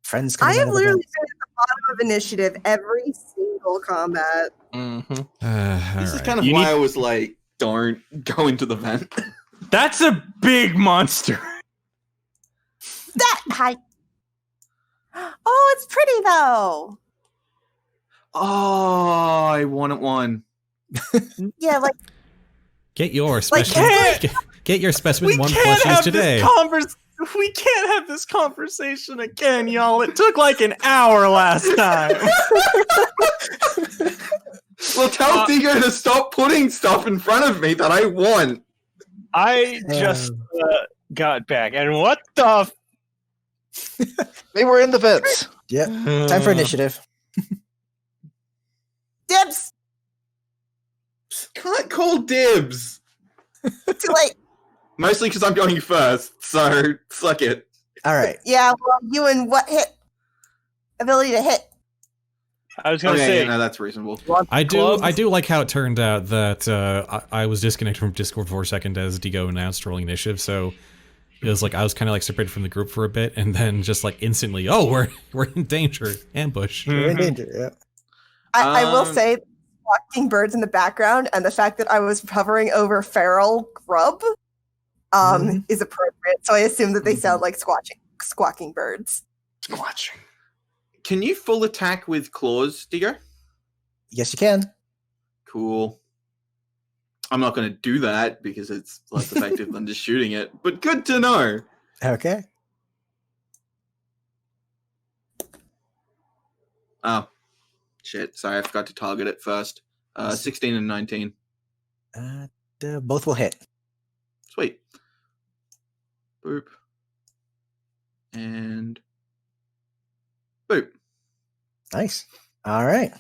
S2: Friends
S5: I
S2: coming out
S5: have
S2: of the
S5: literally
S2: vents.
S5: been at the bottom of initiative every single combat.
S3: Mm-hmm.
S1: All
S8: This is
S1: right.
S8: kind of
S3: You
S8: why
S3: need-
S8: I was like, don't go into the vent.
S3: That's a big monster.
S5: That height. Oh, it's pretty though.
S8: Oh, I wanted one.
S5: Yeah, like
S1: Get your
S5: Like,
S1: specimen.
S3: can't-
S1: get your specimen one
S3: can't
S1: plushies
S3: have
S1: today.
S3: We can't have this conversation again, y'all. It took like an hour last time.
S8: Well, tell Digo to stop putting stuff in front of me that I want.
S6: I just got back, and what the?
S4: They were in the vents.
S2: Yep. Time for initiative.
S5: dibs.
S8: Can't call dibs.
S5: Too late.
S8: Mostly because I'm going first, so suck it.
S2: All right.
S5: Yeah, well, you and what hit? Ability to hit.
S6: I was gonna
S8: Okay,
S6: say.
S8: yeah, no, that's reasonable.
S1: I
S6: Clubs?
S1: do like how it turned out that I was disconnected from Discord for a second as Digo announced rolling initiative, so it was like I was kind of like separated from the group for a bit, and then just like instantly, oh, we're in danger, ambush.
S2: You're in danger. Yeah.
S5: I will
S8: Um,
S5: say, walking birds in the background and the fact that I was hovering over feral grub is appropriate. So I assume that they sound like squawking birds.
S8: Squatching. Can you full attack with claws, Digo?
S2: Yes, you can.
S8: Cool. I'm not going to do that because it's less effective than just shooting it, but good to know.
S2: Okay.
S8: Oh, shit. Sorry, I forgot to target it first. 16 and 19.
S2: Both will hit.
S8: Sweet. Boop. And boop.
S2: Nice. All right.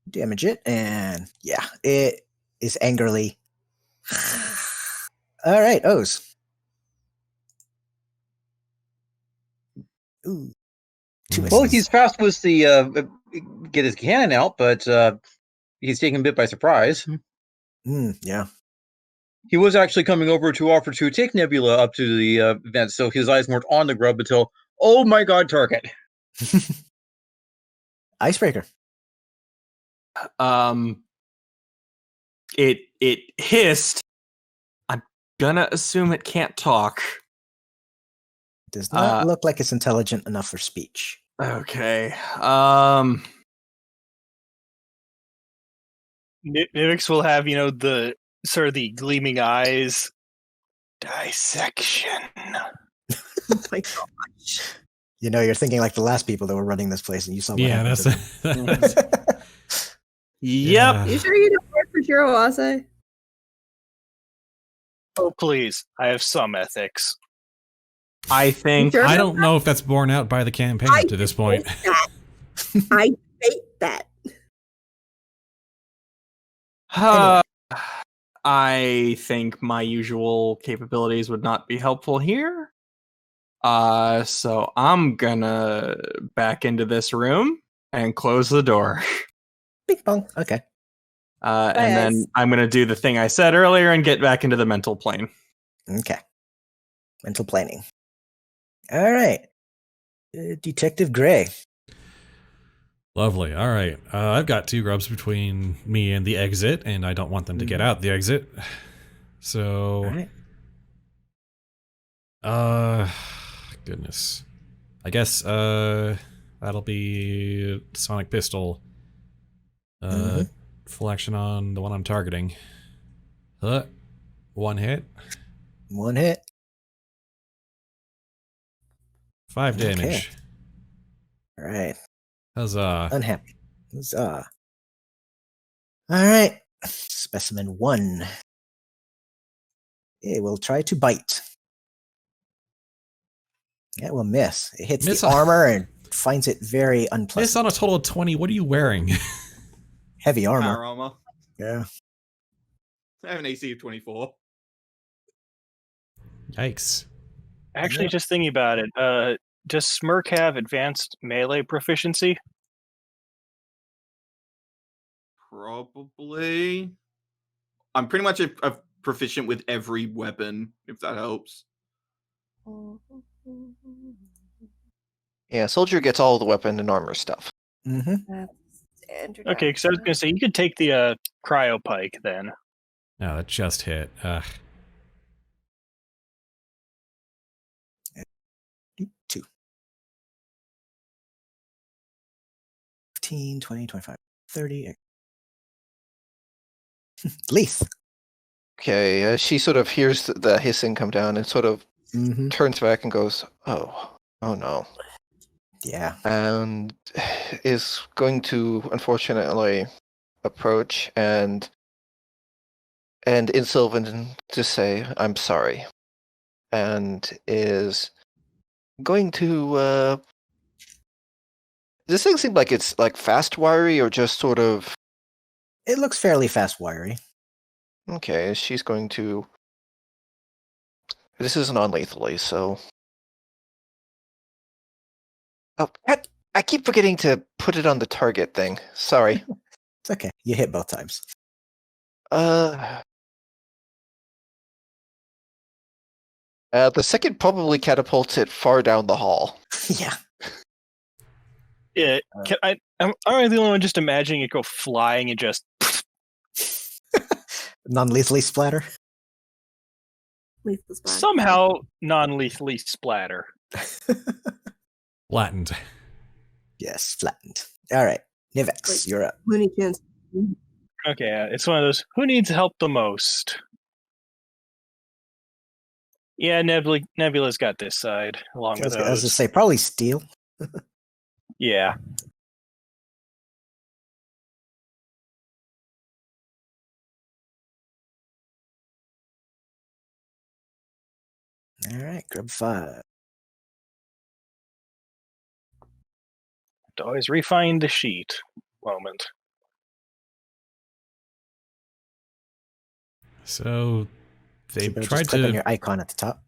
S2: Damage it, and yeah, it is angrily. All right, O's. Ooh. Two
S7: Well,
S2: misses.
S7: he's fast with the get his cannon out, but he's taken a bit by surprise.
S2: Yeah.
S7: He was actually coming over to offer to take Nebula up to the vent, so his eyes weren't on the grub until, oh my god, target.
S2: Icebreaker.
S3: It hissed. I'm gonna assume it can't talk.
S2: Does not look like it's intelligent enough for speech.
S3: Okay.
S6: Nivix will have, the sort of the gleaming eyes. Dissection.
S5: Oh my gosh.
S2: You know, you're thinking like the last people that were running this place, and you saw what
S1: Yeah,
S2: happened
S1: that's
S2: to them.
S3: Yep.
S9: You sure you don't work for Shirewase?
S6: Oh, please. I have some ethics.
S3: I think
S9: Sure.
S1: I don't know if that's borne out by the campaign
S9: I
S1: to this point.
S9: I hate that.
S3: I think my usual capabilities would not be helpful here. So I'm gonna back into this room and close the door.
S2: Bing bong. Okay.
S3: And then I'm gonna do the thing I said earlier and get back into the mental plane.
S2: Okay. Mental planning. All right. Detective Gray.
S1: Lovely. All right. I've got two grubs between me and the exit, and I don't want them to get out the exit. So,
S2: All right.
S1: goodness. I guess that'll be Sonic Pistol. Full action on the one I'm targeting. One hit.
S2: 1 hit.
S1: 5
S2: Okay.
S1: damage.
S2: All right.
S1: Huzzah.
S2: Unhappy. Huzzah. All right. Specimen 1. It will try to bite. It will miss. It hits
S1: Miss
S2: the armor and finds it very unpleasant.
S1: Miss on a total of 20. What are you wearing?
S2: Heavy armor.
S8: Power armor.
S2: Yeah.
S8: I have an AC of 24.
S1: Yikes.
S6: Actually, just thinking about it, does Smirk have advanced melee proficiency?
S8: Probably. I'm pretty much a proficient with every weapon, if that helps.
S4: Yeah, soldier gets all the weapon and armor stuff.
S5: That's standard.
S6: Okay, because I was going to say, you could take the cryo pike then.
S1: No, that just hit.
S2: 2. 15, 20, 25, 30. Lethe.
S4: Okay, she sort of hears the hissing come down and sort of
S2: Mm-hmm.
S4: turns back and goes, oh no.
S2: Yeah.
S4: And is going to unfortunately approach and in Sylvan to say, I'm sorry. And is going to does this thing seem like it's like fast wiry or just sort of
S2: It looks fairly fast wiry.
S4: okay, she's going to this isn't on lethally, so oh I keep forgetting to put it on the target thing. Sorry.
S2: It's okay. You hit both times.
S4: The second probably catapults it far down the hall.
S2: Yeah.
S6: Yeah, I'm the only one just imagining it go flying and just...
S2: Non-lethally splatter.
S9: Lethal splatter.
S6: somehow non-lethally splatter.
S1: Flattened.
S2: Yes, flattened. All right. Nivix,
S9: Wait.
S2: you're up.
S9: Looney Tunes.
S6: Okay, it's one of those, who needs help the most? Yeah, Nebula's got this side, along
S2: I was
S6: with
S2: going to
S6: those.
S2: say, probably steel.
S6: Yeah.
S2: All right, grab 5.
S6: To always refine the sheet moment.
S1: So they
S2: You better
S1: tried
S2: just click on
S1: to
S2: your icon at the top.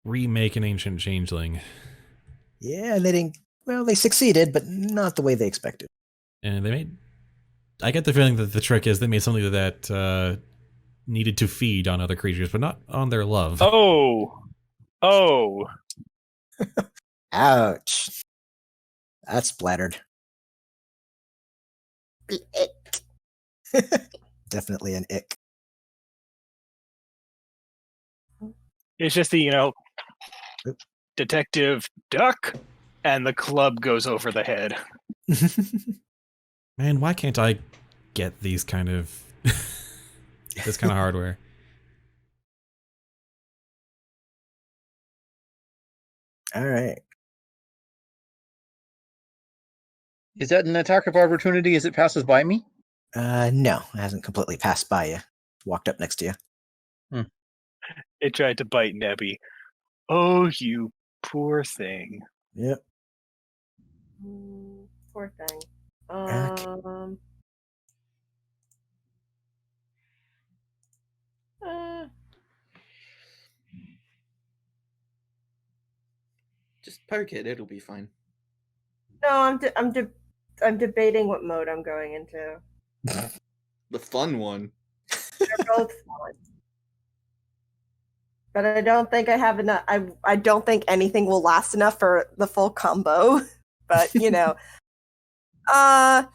S1: remake an ancient changeling,
S2: Yeah, and they didn't. Well, they succeeded, but not the way they expected.
S1: and they made. I get the feeling that the trick is they made something that needed to feed on other creatures, but not on their love.
S6: Oh!
S2: Ouch. That's splattered. Definitely an ick.
S6: It's just the, detective duck, and the club goes over the head.
S1: Man, why can't I get these kind of this kind of hardware?
S2: All right.
S7: Is that an attack of opportunity as it passes by me?
S2: No, it hasn't completely passed by you. Walked up next to you.
S6: It tried to bite Nebby. Oh, you poor thing.
S2: Yep.
S5: Poor thing.
S2: Okay.
S8: Just poke it; it'll be fine.
S5: No, I'm debating what mode I'm going into.
S8: The fun one.
S5: They're both fun. But I don't think I have enough. I don't think anything will last enough for the full combo. But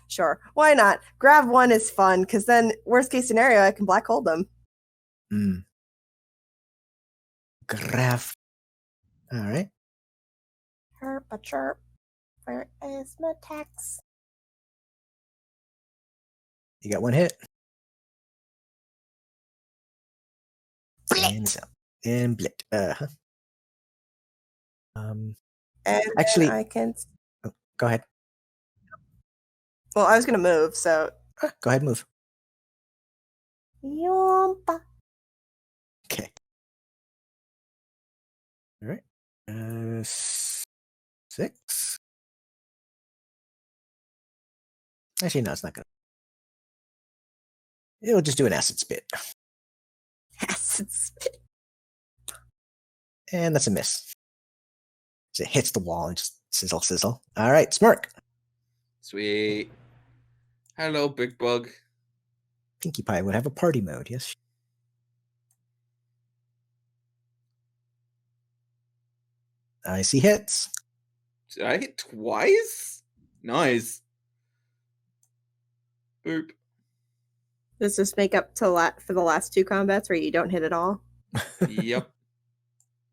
S5: sure, why not? Grab 1 is fun because then worst case scenario, I can black hole them.
S2: Graph. All right.
S5: Chirp a chirp. Where is my tax?
S2: You got one hit. And so, and blit.
S5: And
S2: Actually,
S5: then I can.
S2: go ahead.
S5: Well, I was gonna move, so.
S2: Go ahead, move.
S5: Yompa.
S2: Okay. All right. 6. Actually, no, it's not gonna. It'll just do an acid spit,
S5: Acid spit.
S2: and that's a miss. So it hits the wall and just sizzle, sizzle. All right, Smirk.
S8: Sweet. Hello, Big Bug.
S2: Pinkie Pie would have a party mode, yes. I see hits.
S8: Did I hit twice? Nice. Boop.
S9: Does this make up to for the last 2 combats where you don't hit at all?
S8: Yep.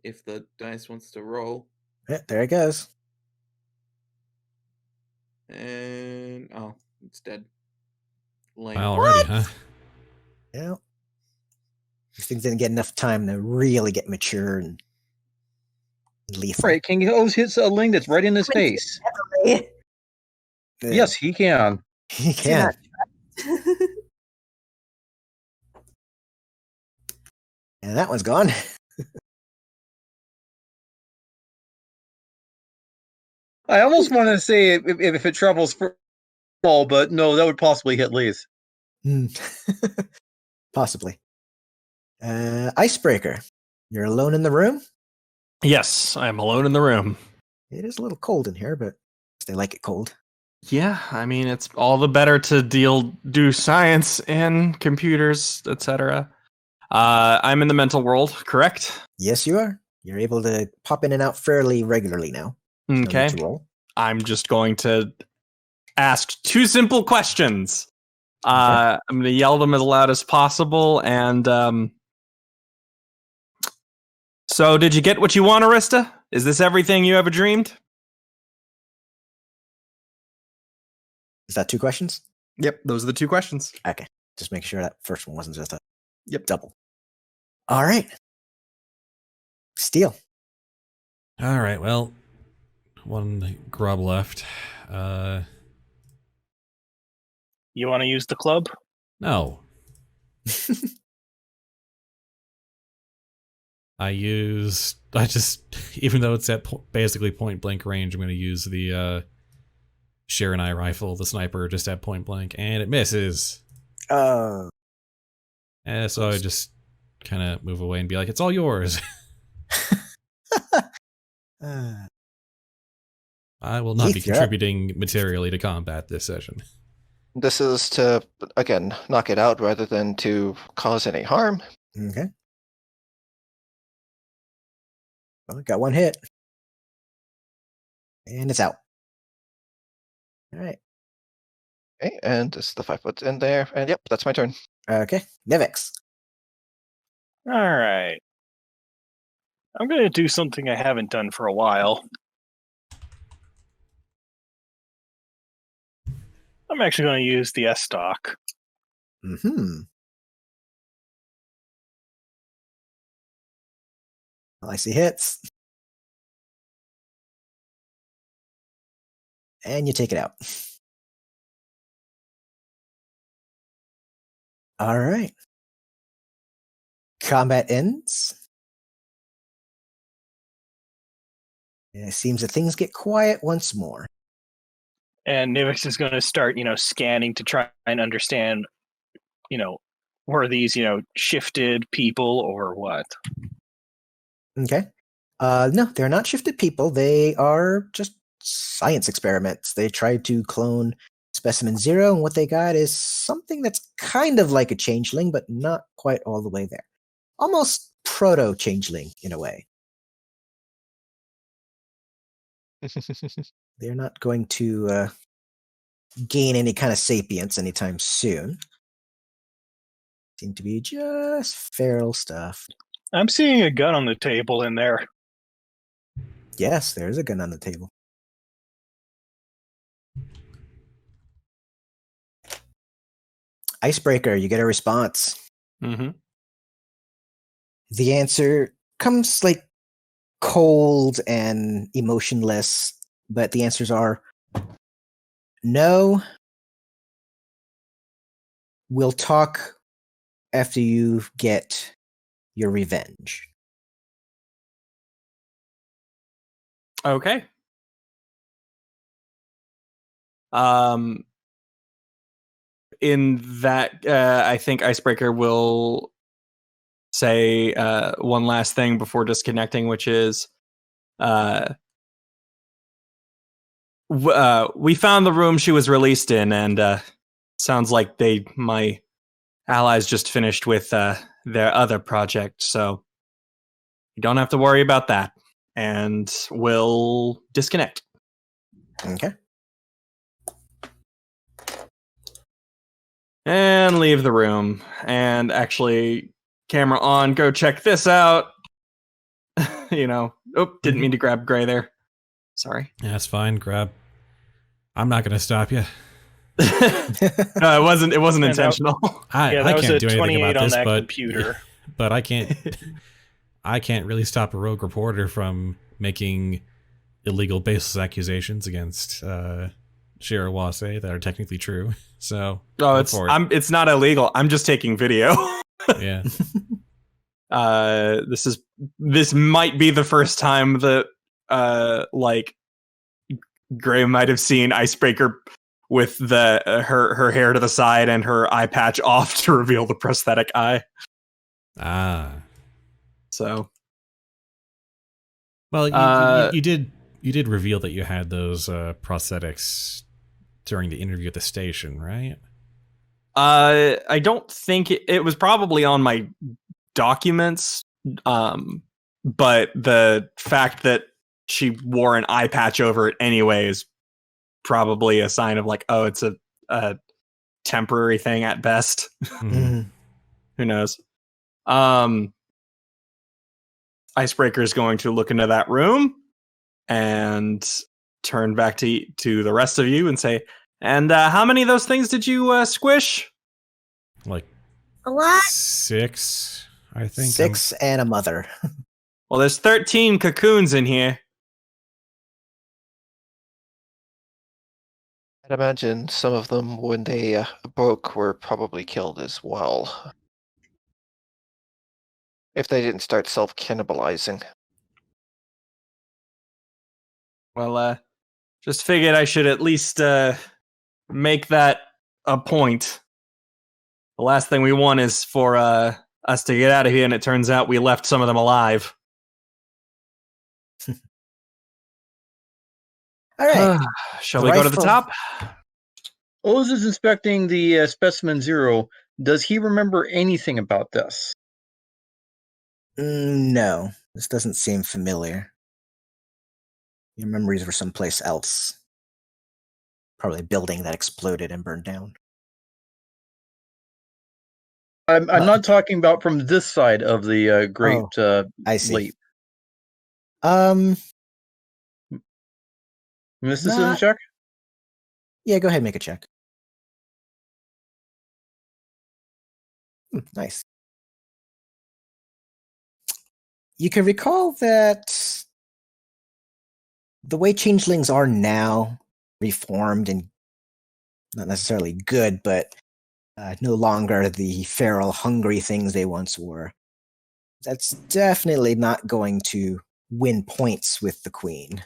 S8: If the dice wants to roll.
S2: Yeah, there it goes.
S8: And oh, it's dead. Lame.
S1: Already, huh?
S2: Yeah. These things didn't get enough time to really get mature and lethal.
S7: Right, King always hits a ling that's right in his face. Yes, he can.
S2: He can. And that one's gone.
S7: I almost want to say if it travels for ball, but no, that would possibly hit Lethe.
S2: Possibly. Icebreaker. You're alone in the room?
S3: Yes, I'm alone in the room.
S2: It is a little cold in here, but they like it cold.
S3: Yeah, I mean, it's all the better to do science and computers, etc. I'm in the mental world, correct?
S2: Yes, you are. You're able to pop in and out fairly regularly now.
S3: Okay.
S2: To roll.
S3: I'm just going to ask 2 simple questions. I'm going to yell them as loud as possible. And so, did you get what you want, Arista? Is this everything you ever dreamed?
S2: Is that 2 questions?
S3: Yep, those are the 2 questions.
S2: Okay. Just make sure that first one wasn't just a
S3: Yep.
S2: double. All right. Steel.
S1: All right, well, one grub left.
S6: You want to use the club?
S1: No. Even though it's at basically point blank range, I'm going to use the Shirewase rifle, the sniper, just at point blank, and it misses.
S2: Oh.
S1: So I just kind of move away and be like, it's all yours. I will not be contributing materially to combat this session.
S4: This is to, again, knock it out rather than to cause any harm.
S2: Okay. Well, got one hit. And it's out. All right.
S4: Okay, and just the 5 foot in there. And yep, that's my turn.
S2: Okay. Nivix.
S6: All right. I'm going to do something I haven't done for a while. I'm actually going to use the S-Stock.
S2: Mm-hmm. Well, I see hits. And you take it out. All right. Combat ends. And it seems that things get quiet once more.
S6: And Nivix is going to start, scanning to try and understand, were these, shifted people or what?
S2: Okay. No, they're not shifted people. They are just science experiments. They tried to clone Specimen 0, and what they got is something that's kind of like a changeling, but not quite all the way there. Almost proto-changeling, in a way. They're not going to gain any kind of sapience anytime soon. Seem to be just feral stuff.
S6: I'm seeing a gun on the table in there.
S2: Yes, there's a gun on the table. Icebreaker, you get a response.
S3: Mm-hmm.
S2: The answer comes like cold and emotionless, but the answers are no. We'll talk after you get your revenge.
S3: Okay. In that, I think Icebreaker will say one last thing before disconnecting, which is, we found the room she was released in, and sounds like my allies just finished with their other project, so you don't have to worry about that. And we'll disconnect.
S2: Okay.
S3: And leave the room. And actually, camera on, go check this out. Didn't mean to grab Gray there. Sorry.
S1: Yeah, that's fine. Grab. I'm not going to stop you.
S3: No, it wasn't intentional.
S1: I
S6: that was
S1: can't
S6: a
S1: do anything
S6: 28
S1: about
S6: on
S1: this,
S6: that
S1: but
S6: computer.
S1: but I can't really stop a rogue reporter from making illegal baseless accusations against Shirewase that are technically true. So
S3: it's not illegal. I'm just taking video.
S1: Yeah.
S3: This might be the first time that Gray might have seen Icebreaker with her hair to the side and her eye patch off to reveal the prosthetic eye. So,
S1: well, you did reveal that you had those prosthetics during the interview at the station, right?
S3: I don't think it was probably on my documents, but the fact that she wore an eye patch over it anyway is probably a sign of it's a temporary thing at best.
S1: Mm-hmm.
S3: Who knows? Icebreaker is going to look into that room and turn back to the rest of you and say, and how many of those things did you squish?
S1: Like
S9: A lot.
S1: 6, I think.
S2: 6 and a mother.
S3: Well, there's 13 cocoons in here.
S4: I'd imagine some of them, when they broke, were probably killed as well. If they didn't start self-cannibalizing.
S3: Well, just figured I should at least make that a point. The last thing we want is for us to get out of here, and it turns out we left some of them alive.
S2: All right.
S3: Shall we go to the top?
S7: Oz is inspecting the specimen 0. Does he remember anything about this?
S2: No, this doesn't seem familiar. Your memories were someplace else. Probably a building that exploded and burned down.
S7: I'm not talking about from this side of the great
S2: I see.
S7: leap.
S2: Mysticism
S7: check?
S2: Yeah, go ahead and make a check. Nice. You can recall that the way changelings are now, reformed and not necessarily good, but no longer the feral, hungry things they once were. That's definitely not going to win points with the queen.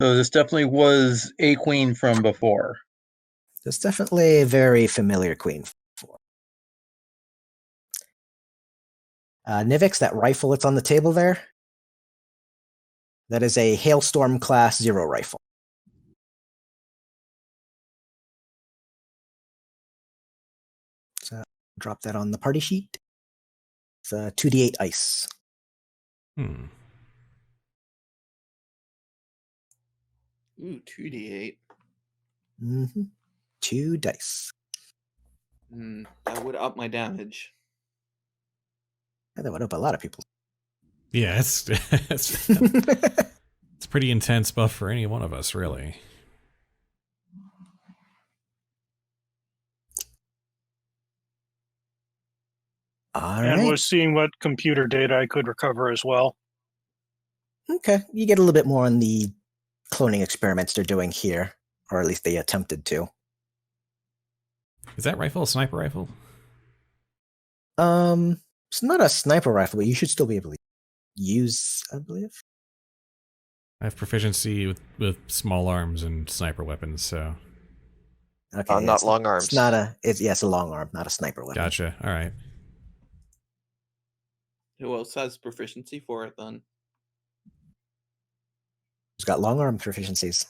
S7: So this definitely was a queen from before.
S2: That's definitely a very familiar queen. Nivix, that rifle that's on the table there, that is a Hailstorm Class 0 rifle. So drop that on the party sheet. It's 2d8 ice.
S8: Ooh, 2d8.
S2: Mm-hmm. 2 dice.
S8: That would up my damage.
S2: Yeah, that would up a lot of people.
S1: Yeah, it's a pretty intense buff for any one of us, really.
S2: All
S6: And
S2: right.
S6: was seeing what computer data I could recover as well.
S2: Okay. You get a little bit more on the cloning experiments they're doing here, or at least they attempted to.
S1: Is that rifle a sniper rifle?
S2: It's not a sniper rifle, but you should still be able to use, I believe.
S1: I have proficiency with small arms and sniper weapons, so
S2: Okay,
S4: Not
S2: it's
S4: long arms.
S2: It's not a. It's a long arm, not a sniper weapon.
S1: gotcha. All right.
S8: Who else has proficiency for it then?
S2: It's got long arm proficiencies.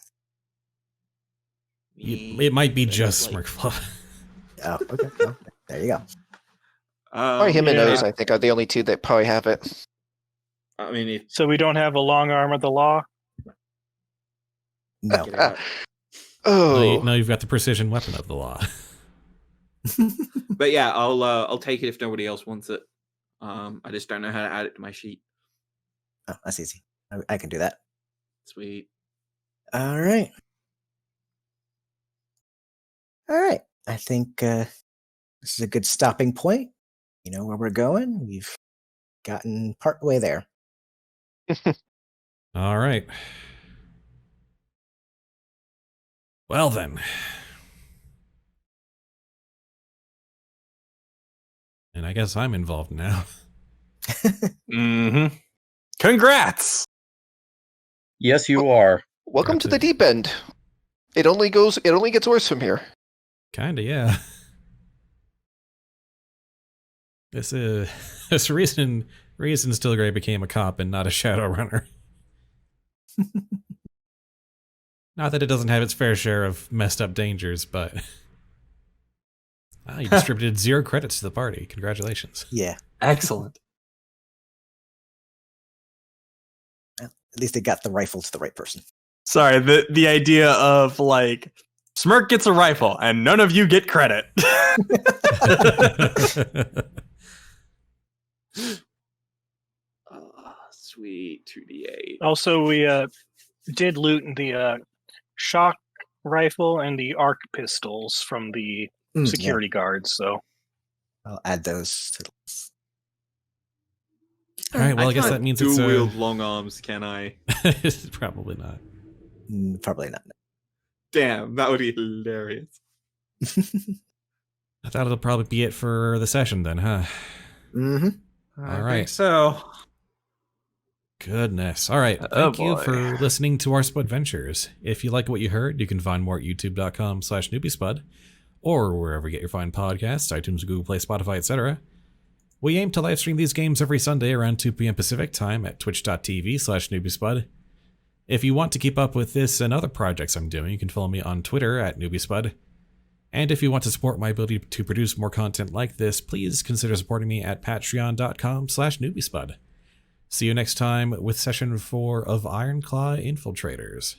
S1: It might be
S8: Then
S1: just
S8: like-
S1: Smirkfluff.
S2: Oh, okay. Well, there you go.
S4: Probably him and
S6: yeah.
S4: O's, I think, are the only two that probably have it.
S8: I mean, if
S6: So we don't have a long arm of the law?
S2: No.
S8: get out.
S4: Oh,
S1: No, you've got the precision weapon of the law.
S8: But yeah, I'll take it if nobody else wants it. I just don't know how to add it to my sheet.
S2: Oh, that's easy. I can do that.
S8: Sweet.
S2: All right. All right. I think this is a good stopping point. You know where we're going. We've gotten part way there.
S1: All right. Well then. And I guess I'm involved now.
S3: Mm-hmm. Congrats!
S7: Yes, you are.
S4: welcome to the
S1: Gotcha.
S4: deep end. It only gets worse from here.
S1: Kinda, yeah. This reason Stillgray became a cop and not a Shadowrunner. Not that it doesn't have its fair share of messed up dangers, but you distributed 0 credits to the party. Congratulations.
S2: Yeah.
S3: Excellent.
S2: Well, at least they got the rifle to the right person.
S3: Sorry, the idea of like Smirk gets a rifle and none of you get credit.
S8: Sweet 2d8.
S6: Also, we did loot the shock rifle and the arc pistols from the
S2: Yeah,
S6: security guards, so
S2: I'll add those to the list.
S1: All right, well, I guess
S8: can't
S1: that means it's
S8: dual wield long arms, can I?
S1: probably not.
S2: Probably not.
S8: Damn, that would be hilarious.
S1: I thought it'll probably be it for the session then, huh?
S2: Mm-hmm.
S1: All right.
S3: So,
S1: Goodness. All right.
S3: Oh,
S1: Thank you
S3: boy.
S1: for listening to our Spudventures. If you like what you heard, you can find more at youtube.com/newbiespud or wherever you get your fine podcasts, iTunes, Google Play, Spotify, etc. We aim to live stream these games every Sunday around 2 p.m. Pacific time at twitch.tv/newbiespud. If you want to keep up with this and other projects I'm doing, you can follow me on Twitter at newbiespud. And if you want to support my ability to produce more content like this, please consider supporting me at patreon.com/newbiespud. See you next time with session 4 of Ironclaw Infiltrators.